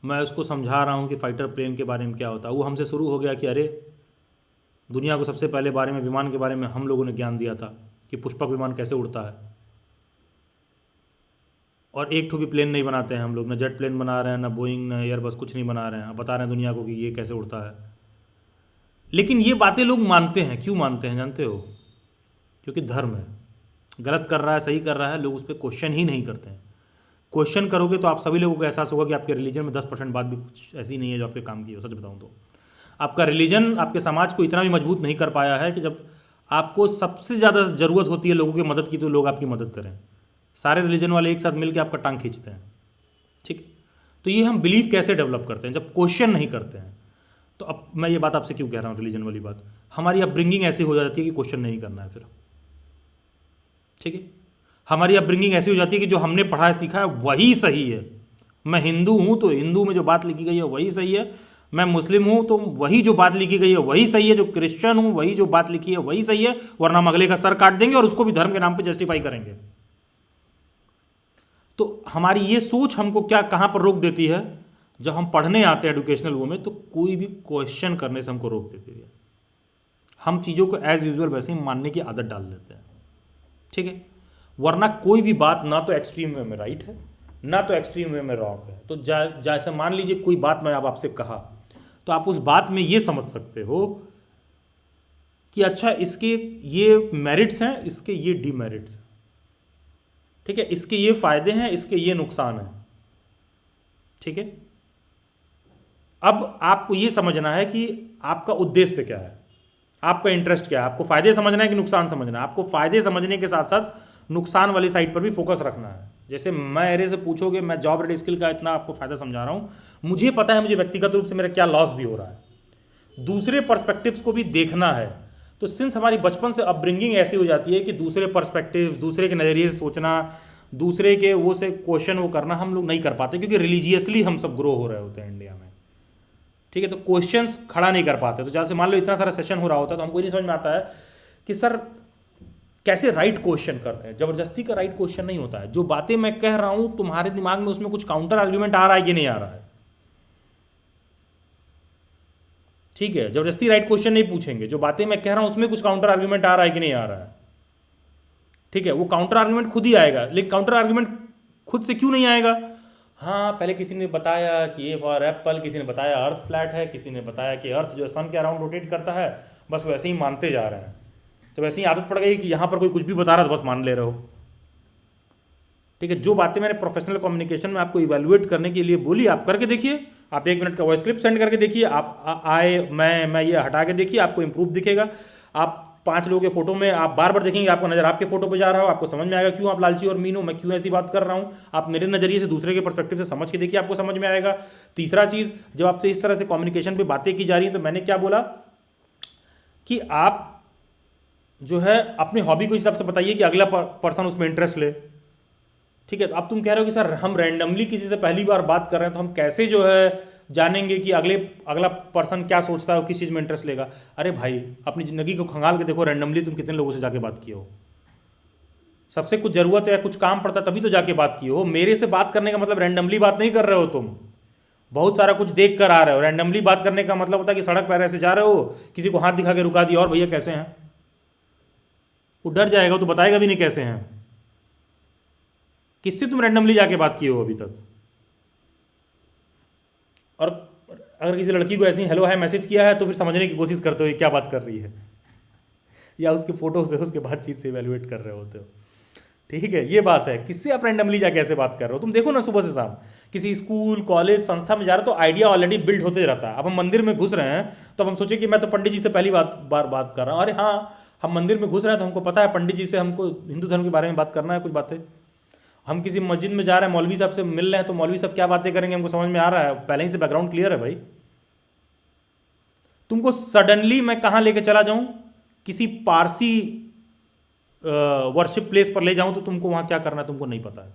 A: मैं उसको समझा रहा हूँ कि फाइटर प्लेन के बारे में क्या होता है, वो हमसे शुरू हो गया कि अरे दुनिया को सबसे पहले बारे में, विमान के बारे में हम लोगों ने ज्ञान दिया था कि पुष्पक विमान कैसे उड़ता है। और एक ठो भी प्लेन नहीं बनाते हैं हम लोग, ना जेट प्लेन बना रहे हैं, ना बोइंग, ना एयरबस, कुछ नहीं बना रहे हैं। अब बता रहे हैं दुनिया को कि ये कैसे उड़ता है। लेकिन ये बातें लोग मानते हैं। क्यों मानते हैं जानते हो? क्योंकि धर्म है। गलत कर रहा है, सही कर रहा है, लोग उस पर क्वेश्चन ही नहीं करते हैं। क्वेश्चन करोगे तो आप सभी लोगों को एहसास होगा कि आपके रिलीजन में 10% बात भी कुछ ऐसी नहीं है जो आपके काम की हो। सच बताऊं तो आपका रिलीजन आपके समाज को इतना भी मजबूत नहीं कर पाया है कि जब आपको सबसे ज़्यादा ज़रूरत होती है लोगों की मदद की तो लोग आपकी मदद करें। सारे रिलीजन वाले एक साथ मिलकर आपका टांग खींचते हैं। ठीक है, तो ये हम बिलीव कैसे डेवलप करते हैं? जब क्वेश्चन नहीं करते हैं। तो अब मैं ये बात आपसे क्यों कह रहा हूँ, रिलीजन वाली बात, हमारी अपब्रिंगिंग ऐसी हो जाती है कि क्वेश्चन नहीं करना है फिर। ठीक है, हमारी अपब्रिंगिंग ऐसी हो जाती है कि जो हमने पढ़ा है सीखा है वही सही है। मैं हिंदू हूँ तो हिंदू में जो बात लिखी गई है वही सही है। मैं मुस्लिम हूँ तो वही जो बात लिखी गई है वही सही है। जो क्रिश्चियन हूँ वही जो बात लिखी है वही सही है, वरना हम अगले का सर काट देंगे और उसको भी धर्म के नाम पे जस्टिफाई करेंगे। तो हमारी ये सोच हमको क्या कहाँ पर रोक देती है? जब हम पढ़ने आते हैं एजुकेशनल वो में, तो कोई भी क्वेश्चन करने से हमको रोक देती है। हम चीज़ों को एज यूजुअल वैसे ही मानने की आदत डाल लेते हैं। ठीक है, वरना कोई भी बात ना तो एक्सट्रीम वे में राइट है, ना तो एक्सट्रीम वे में रॉन्ग है। तो जैसे मान लीजिए कोई बात मैं अब आपसे कहा, तो आप उस बात में ये समझ सकते हो कि अच्छा इसके ये मेरिट्स हैं, इसके ये डीमेरिट्स हैं। ठीक है, इसके ये फायदे हैं, इसके ये नुकसान हैं। ठीक है, अब आपको ये समझना है कि आपका उद्देश्य क्या है, आपका इंटरेस्ट क्या है। आपको फायदे समझना है कि नुकसान समझना है? आपको फायदे समझने के साथ साथ नुकसान वाली साइड पर भी फोकस रखना है। जैसे मेरे से पूछोगे, मैं जॉब रेडी स्किल का इतना आपको फायदा समझा रहा हूँ, मुझे पता है मुझे व्यक्तिगत रूप से मेरा क्या लॉस भी हो रहा है। दूसरे पर्सपेक्टिव्स को भी देखना है। तो सिंस हमारी बचपन से अपब्रिंगिंग ऐसी हो जाती है कि दूसरे पर्सपेक्टिव्स, दूसरे के नज़रिए से सोचना, दूसरे के वो से क्वेश्चन वो करना हम लोग नहीं कर पाते, क्योंकि रिलीजियसली हम सब ग्रो हो रहे होते हैं इंडिया में। ठीक है, तो क्वेश्चंस खड़ा नहीं कर पाते। तो जैसे मान लो इतना सारा सेशन हो रहा होता है तो हमको नहीं समझ में आता है कि सर कैसे राइट क्वेश्चन करते हैं। जबरदस्ती का राइट क्वेश्चन नहीं होता है। जो बातें मैं कह रहा हूं तुम्हारे दिमाग में उसमें कुछ काउंटर आर्ग्यूमेंट आ रहा है कि नहीं आ रहा है? ठीक है, जबरदस्ती राइट क्वेश्चन नहीं पूछेंगे। जो बातें मैं कह रहा हूं उसमें कुछ काउंटर आर्ग्यूमेंट आ रहा है कि नहीं आ रहा है? ठीक है, वो काउंटर आर्ग्यूमेंट खुद ही आएगा। लेकिन काउंटर आर्ग्यूमेंट खुद से क्यों नहीं आएगा? हाँ, पहले किसी ने बताया कि ये फॉर एप्पल, किसी ने बताया अर्थ फ्लैट है, किसी ने बताया कि अर्थ जो सन के अराउंड रोटेट करता है, बस वैसे ही मानते जा रहे हैं। तो वैसे ही आदत पड़ गई कि यहाँ पर कोई कुछ भी बता रहा है तो बस मान ले रहे हो। ठीक है, जो बातें मैंने प्रोफेशनल कम्युनिकेशन में आपको इवैल्यूएट करने के लिए बोली, आप करके देखिए। आप 1 मिनट का वॉइस क्लिप सेंड करके देखिए। आप मैं ये हटा के देखिए, आपको इंप्रूव दिखेगा। आप 5 लोगों के फोटो में आप बार बार देखेंगे, आपको नजर आपके फोटो पे जा रहा हो, आपको समझ में आएगा क्यों आप लालची और मीन हो, मैं क्यों ऐसी बात कर रहा हूँ। आप मेरे नजरिए से दूसरे के पर्सपेक्टिव से समझ के देखिए, आपको समझ में आएगा। तीसरा चीज़, जब आपसे इस तरह से कम्युनिकेशन पे बातें की जा रही हैं, तो मैंने क्या बोला कि आप जो है अपने हॉबी को हिसाब से बताइए कि अगला पर्सन उसमें इंटरेस्ट ले। ठीक है, तो अब तुम कह रहे हो कि सर हम रैंडमली किसी से पहली बार बात कर रहे हैं तो हम कैसे जो है जानेंगे कि अगला पर्सन क्या सोचता है, किस चीज़ में इंटरेस्ट लेगा। अरे भाई, अपनी ज़िंदगी को खंगाल के देखो, रैंडमली तुम कितने लोगों से जाके बात किए हो? सबसे कुछ ज़रूरत है, कुछ काम पड़ता तभी तो जाके बात किए हो। मेरे से बात करने का मतलब रैंडमली बात नहीं कर रहे हो तुम, बहुत सारा कुछ देख कर आ रहे हो। रैंडमली बात करने का मतलब होता है कि सड़क पर ऐसे जा रहे हो, किसी को हाथ दिखा के रुका दिया, और भैया कैसे हैं? वो डर जाएगा, तो बताएगा भी नहीं कैसे हैं। किससे तुम रैंडमली जाके बात किए हो अभी तक? और अगर किसी लड़की को ऐसे ही हेलो हाय मैसेज किया है तो फिर समझने की कोशिश करते हो क्या बात कर रही है, या उसके फोटो से, उसके बातचीत से इवैल्यूएट कर रहे होते हो। ठीक है, ये बात है। किससे आप रैंडमली जाके ऐसे बात कर रहे हो? तुम देखो ना, सुबह से शाम किसी स्कूल, कॉलेज, संस्था में जा रहे हो तो आइडिया ऑलरेडी बिल्ड होते रहता है। अब हम मंदिर में घुस रहे हैं तो हम सोचे कि मैं तो पंडित जी से पहली बार बात कर रहा हूँ। अरे हाँ, हम मंदिर में घुस रहे हैं तो हमको पता है पंडित जी से हमको हिंदू धर्म के बारे में बात करना है, कुछ बातें। हम किसी मस्जिद में जा रहे हैं, मौलवी साहब से मिल रहे हैं तो मौलवी साहब क्या बातें करेंगे हमको समझ में आ रहा है, पहले ही से बैकग्राउंड क्लियर है भाई। तुमको सडनली मैं कहाँ लेके चला जाऊं, किसी पारसी वर्शिप प्लेस पर ले जाऊं तो तुमको वहां क्या करना है तुमको नहीं पता है।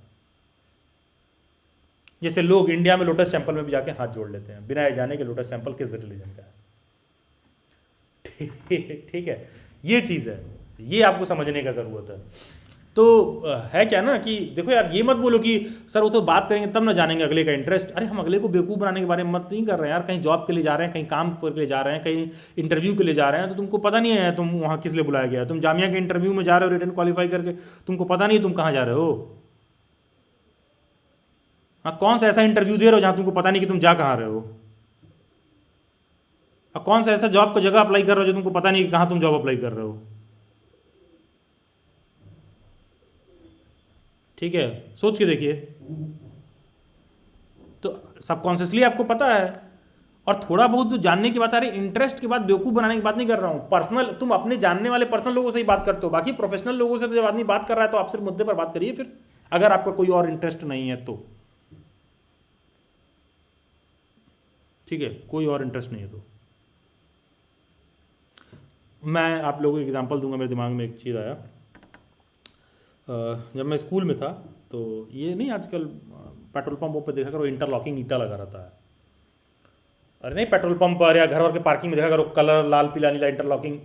A: जैसे लोग इंडिया में लोटस टेम्पल में भी जाके हाथ जोड़ लेते हैं बिना जाने के लोटस टेम्पल किस रिलीजन का है। ठीक है, ये चीज़ है, ये आपको समझने का ज़रूरत है। तो है क्या ना कि देखो यार, ये मत बोलो कि सर वो तो बात करेंगे तब ना जानेंगे अगले का इंटरेस्ट। अरे हम अगले को बेवकूफ़ बनाने के बारे में मत नहीं कर रहे हैं यार। कहीं जॉब के लिए जा रहे हैं, कहीं काम के लिए जा रहे हैं, कहीं इंटरव्यू के लिए जा रहे हैं, तो तुमको पता नहीं है तुम वहाँ किस लिए बुलाया गया है। तुम जामिया के इंटरव्यू में जा रहे हो रिटर्न क्वालिफाई करके, तुमको पता नहीं तुम कहाँ जा रहे हो। हाँ, कौन सा ऐसा इंटरव्यू दे रहे हो जहाँ तुमको पता नहीं कि तुम जा कहाँ रहे हो? और कौन सा ऐसा जॉब का जगह अप्लाई कर रहे हो जो तुमको पता नहीं कि कहाँ तुम जॉब अप्लाई कर रहे हो? ठीक है, सोच के देखिए। तो सबकॉन्शियसली आपको पता है। और थोड़ा बहुत जो जानने की बात आ रही है, इंटरेस्ट की बात बेवकूफ़ बनाने की बात नहीं कर रहा हूँ। पर्सनल, तुम अपने जानने वाले पर्सनल लोगों से ही बात करते हो, बाकी प्रोफेशनल लोगों से तो जब आदमी बात कर रहा है तो आप सिर्फ मुद्दे पर बात करिए फिर, अगर आपका कोई और इंटरेस्ट नहीं है तो। ठीक है, कोई और इंटरेस्ट नहीं है तो। मैं आप लोगों को एग्जांपल दूंगा, मेरे दिमाग में एक चीज़ आया। जब मैं स्कूल में था तो ये नहीं, आजकल पेट्रोल पंपों पर देखा करो इंटरलॉकिंग ईटा लगा रहता है। अरे नहीं, पेट्रोल पंप पर या घर वर के पार्किंग में देखा करो कलर लाल पीला नीला इंटरलॉकिंग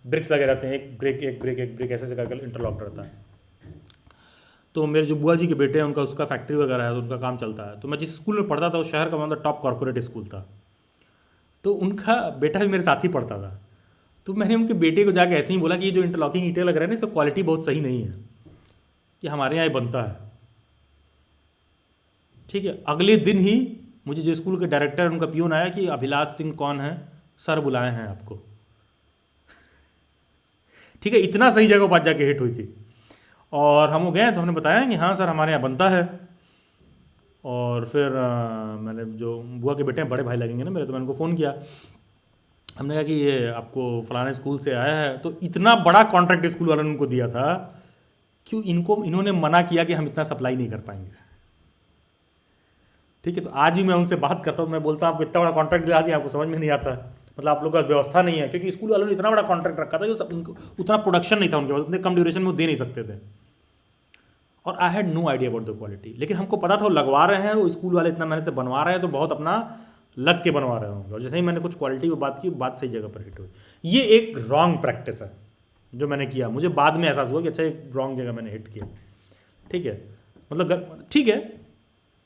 A: ब्रिक्स लगे रहते हैं, एक ब्रेक एक ब्रेक एक ब्रेक ऐसे करके इंटरलॉक रहता है। तो मेरे जो बुआ जी के बेटे हैं उनका उसका फैक्ट्री वगैरह है, तो उनका काम चलता है। तो मैं जिस स्कूल में पढ़ता था उस शहर का मतलब टॉप कॉर्पोरेट स्कूल था, तो उनका बेटा भी मेरे साथ ही पढ़ता था। तो मैंने उनके बेटे को जाके ऐसे ही बोला कि ये जो इंटरलॉकिंग ईंटें लग रहे हैं ना, इसका क्वालिटी बहुत सही नहीं है, कि हमारे यहाँ ये बनता है। ठीक है, अगले दिन ही मुझे जो स्कूल के डायरेक्टर उनका पियून आया कि अभिलाष सिंह कौन है, सर बुलाए हैं आपको। ठीक है, इतना सही जगह बात जाके हिट हुई थी। और हम गए तो हमने बताया कि हाँ सर हमारे यहाँ बनता है। और फिर मैंने जो बुआ के बेटे हैं, बड़े भाई लगेंगे ना मेरे, तो मैंने उनको फ़ोन किया। हमने कहा कि ये आपको फलाने स्कूल से आया है। तो इतना बड़ा कॉन्ट्रैक्ट स्कूल वालों ने उनको दिया था, क्यों इन्होंने मना किया कि हम इतना सप्लाई नहीं कर पाएंगे। ठीक है, तो आज भी मैं उनसे बात करता हूँ, मैं बोलता हूँ आपको इतना बड़ा कॉन्ट्रैक्ट दिला दिया, आपको समझ में नहीं आता, मतलब आप लोगों का व्यवस्था नहीं है, क्योंकि स्कूल वालों ने इतना बड़ा कॉन्ट्रैक्ट रखा था कि उनको उतना प्रोडक्शन नहीं था उनके पास, उतने कम ड्यूरेशन में वो दे नहीं सकते थे। और I had no idea about the quality, लेकिन हमको पता था वो लगवा रहे हैं, वो स्कूल वाले इतना मेहनत से बनवा रहे हैं, तो बहुत अपना लग के बनवा रहे होंगे। और जैसे ही मैंने कुछ क्वालिटी की बात की, बात सही जगह पर हिट हुई। ये एक रॉन्ग प्रैक्टिस है जो मैंने किया, मुझे बाद में एहसास हुआ कि अच्छा एक रॉन्ग जगह मैंने हिट किया। ठीक है, मतलब ठीक है,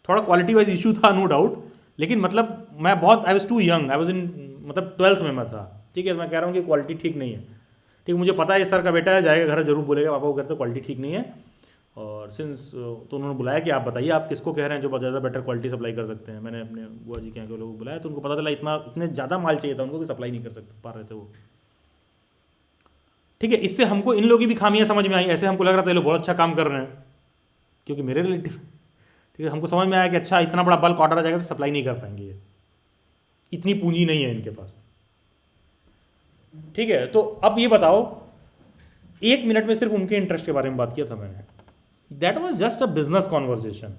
A: थोड़ा क्वालिटी वाइज इशू था नो डाउट, लेकिन मतलब मैं बहुत I was too young, I was in मतलब 12th में मैं था। ठीक है, मैं कह रहा हूँ कि क्वालिटी ठीक नहीं है। ठीक, मुझे पता है सर का बेटा है, जाएगा घर जरूर बोलेगा पापा को कहते क्वालिटी ठीक नहीं है। और सिंस तो उन्होंने बुलाया कि आप बताइए आप किसको कह रहे हैं जो ज़्यादा बेटर क्वालिटी सप्लाई कर सकते हैं। मैंने अपने बुआ जी के यहाँ के लोगों को बुलाया, तो उनको पता चला इतने ज़्यादा माल चाहिए था उनको कि सप्लाई नहीं कर पा रहे थे वो। ठीक है, इससे हमको इन लोगों की भी खामियां समझ में आई। ऐसे हमको लग रहा था ये लोग बहुत अच्छा काम कर रहे हैं, क्योंकि मेरे रिलेटिव। ठीक है, हमको समझ में आया कि अच्छा इतना बड़ा बल्क ऑर्डर आ जाएगा तो सप्लाई नहीं कर पाएंगे, ये इतनी पूंजी नहीं है इनके पास। ठीक है, तो अब ये बताओ, 1 मिनट में सिर्फ उनके इंटरेस्ट के बारे में बात किया था मैंने। That was just a business conversation.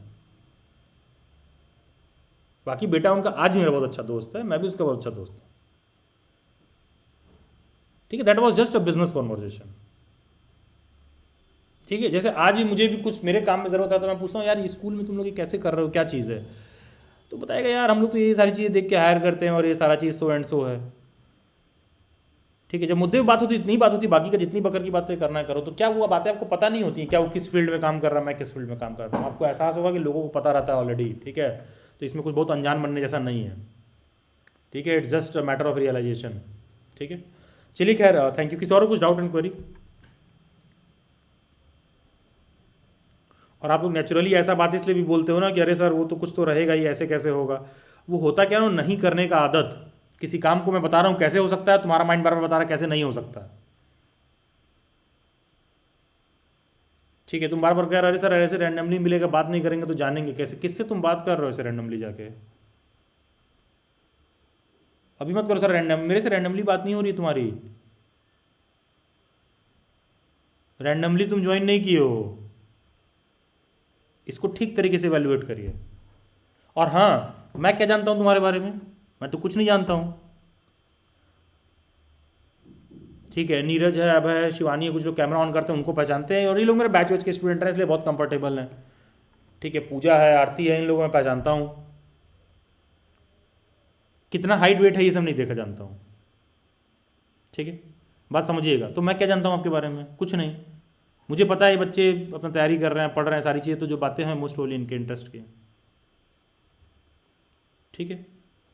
A: बाकी बेटा उनका आज मेरा बहुत अच्छा दोस्त है, मैं भी उसका बहुत अच्छा दोस्त हूं। ठीक है, that was just a business conversation. ठीक है, जैसे आज भी मुझे भी कुछ मेरे काम में जरूरत है तो मैं पूछता हूँ यार ये स्कूल में तुम लोग ये कैसे कर रहे हो, क्या चीज़ है, तो बताएगा यार हम लोग तो ये सारी चीज़ें देख के हायर करते हैं और ये सारा चीज़ सो एंड सो है। ठीक है, जब मुद्दे में बात होती इतनी बात होती, बाकी का जितनी बकर की बातें करना है करो। तो क्या हुआ, बातें आपको पता नहीं होती क्या वो किस फील्ड में काम कर रहा है, मैं किस फील्ड में काम कर रहा हूँ। आपको एहसास होगा कि लोगों को पता रहता है ऑलरेडी। ठीक है, तो इसमें कुछ बहुत अनजान बनने जैसा नहीं है। ठीक है, it's just a matter of realisation. ठीक है, चलिए खैर, थैंक यू। किसी और कुछ डाउट एंड क्वेरी? और आप लोग नेचुरली ऐसा बात इसलिए भी बोलते हो ना कि अरे सर वो तो कुछ तो रहेगा ही, ऐसे कैसे होगा। वो होता क्या ना, नहीं करने का आदत। किसी काम को मैं बता रहा हूँ कैसे हो सकता है, तुम्हारा माइंड बार बार बता रहा है कैसे नहीं हो सकता। ठीक है, तुम बार बार कह रहे अरे सर ऐसे रैंडमली मिलेगा, बात नहीं करेंगे तो जानेंगे कैसे। किससे तुम बात कर रहे हो ऐसे रैंडमली जाके? अभी मत करो सर रैंडम, मेरे से रैंडमली बात नहीं हो रही तुम्हारी। रैंडमली तुम ज्वाइन नहीं किए हो, इसको ठीक तरीके से वैल्यूएट करिए। और हाँ, मैं क्या जानता हूं तुम्हारे बारे में? मैं तो कुछ नहीं जानता हूं। ठीक है, नीरज है, अभय है, शिवानी है, कुछ लोग कैमरा ऑन करते हैं उनको पहचानते हैं, और ये लोग मेरे बैच वैच के स्टूडेंट हैं इसलिए बहुत कंफर्टेबल हैं। ठीक है, पूजा है, आरती है, इन लोगों में पहचानता हूँ। कितना हाइट वेट है ये सब नहीं देखा जानता हूँ। ठीक है, बात समझिएगा। तो मैं क्या जानता हूँ आपके बारे में? कुछ नहीं। मुझे पता है ये बच्चे अपना तैयारी कर रहे हैं, पढ़ रहे हैं, सारी चीज़ें, तो जो बातें हैं मोस्ट ओनली इनके इंटरेस्ट की। ठीक है,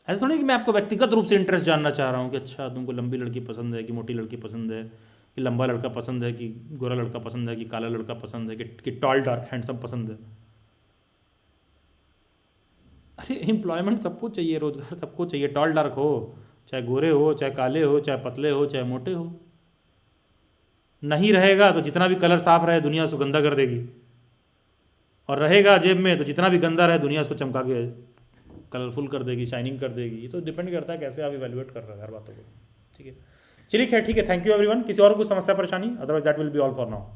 A: ऐसा थोड़ी कि मैं आपको व्यक्तिगत रूप से इंटरेस्ट जानना चाह रहा हूँ कि अच्छा तुमको लंबी लड़की पसंद है कि मोटी लड़की पसंद है, कि लंबा लड़का पसंद है कि गोरा लड़का पसंद है, कि काला लड़का पसंद है, कि टॉल डार्क हैंडसम पसंद है। अरे एम्प्लॉयमेंट सबको चाहिए, रोजगार सबको चाहिए, टॉल डार्क हो, चाहे गोरे हो, चाहे काले हो, चाहे पतले हो, चाहे मोटे हो। नहीं रहेगा तो जितना भी कलर साफ रहे दुनिया उसको गंदा कर देगी, और रहेगा जेब में तो जितना भी गंदा रहे दुनिया उसको चमका के कलरफुल कर देगी, शाइनिंग कर देगी। ये तो डिपेंड करता है कैसे आप इवेल्युएट कर रहे हो हर बातों को। ठीक है, चलिए खैर ठीक है, थैंक यू एवरीवन। किसी और को समस्या परेशानी, otherwise that will be all for now.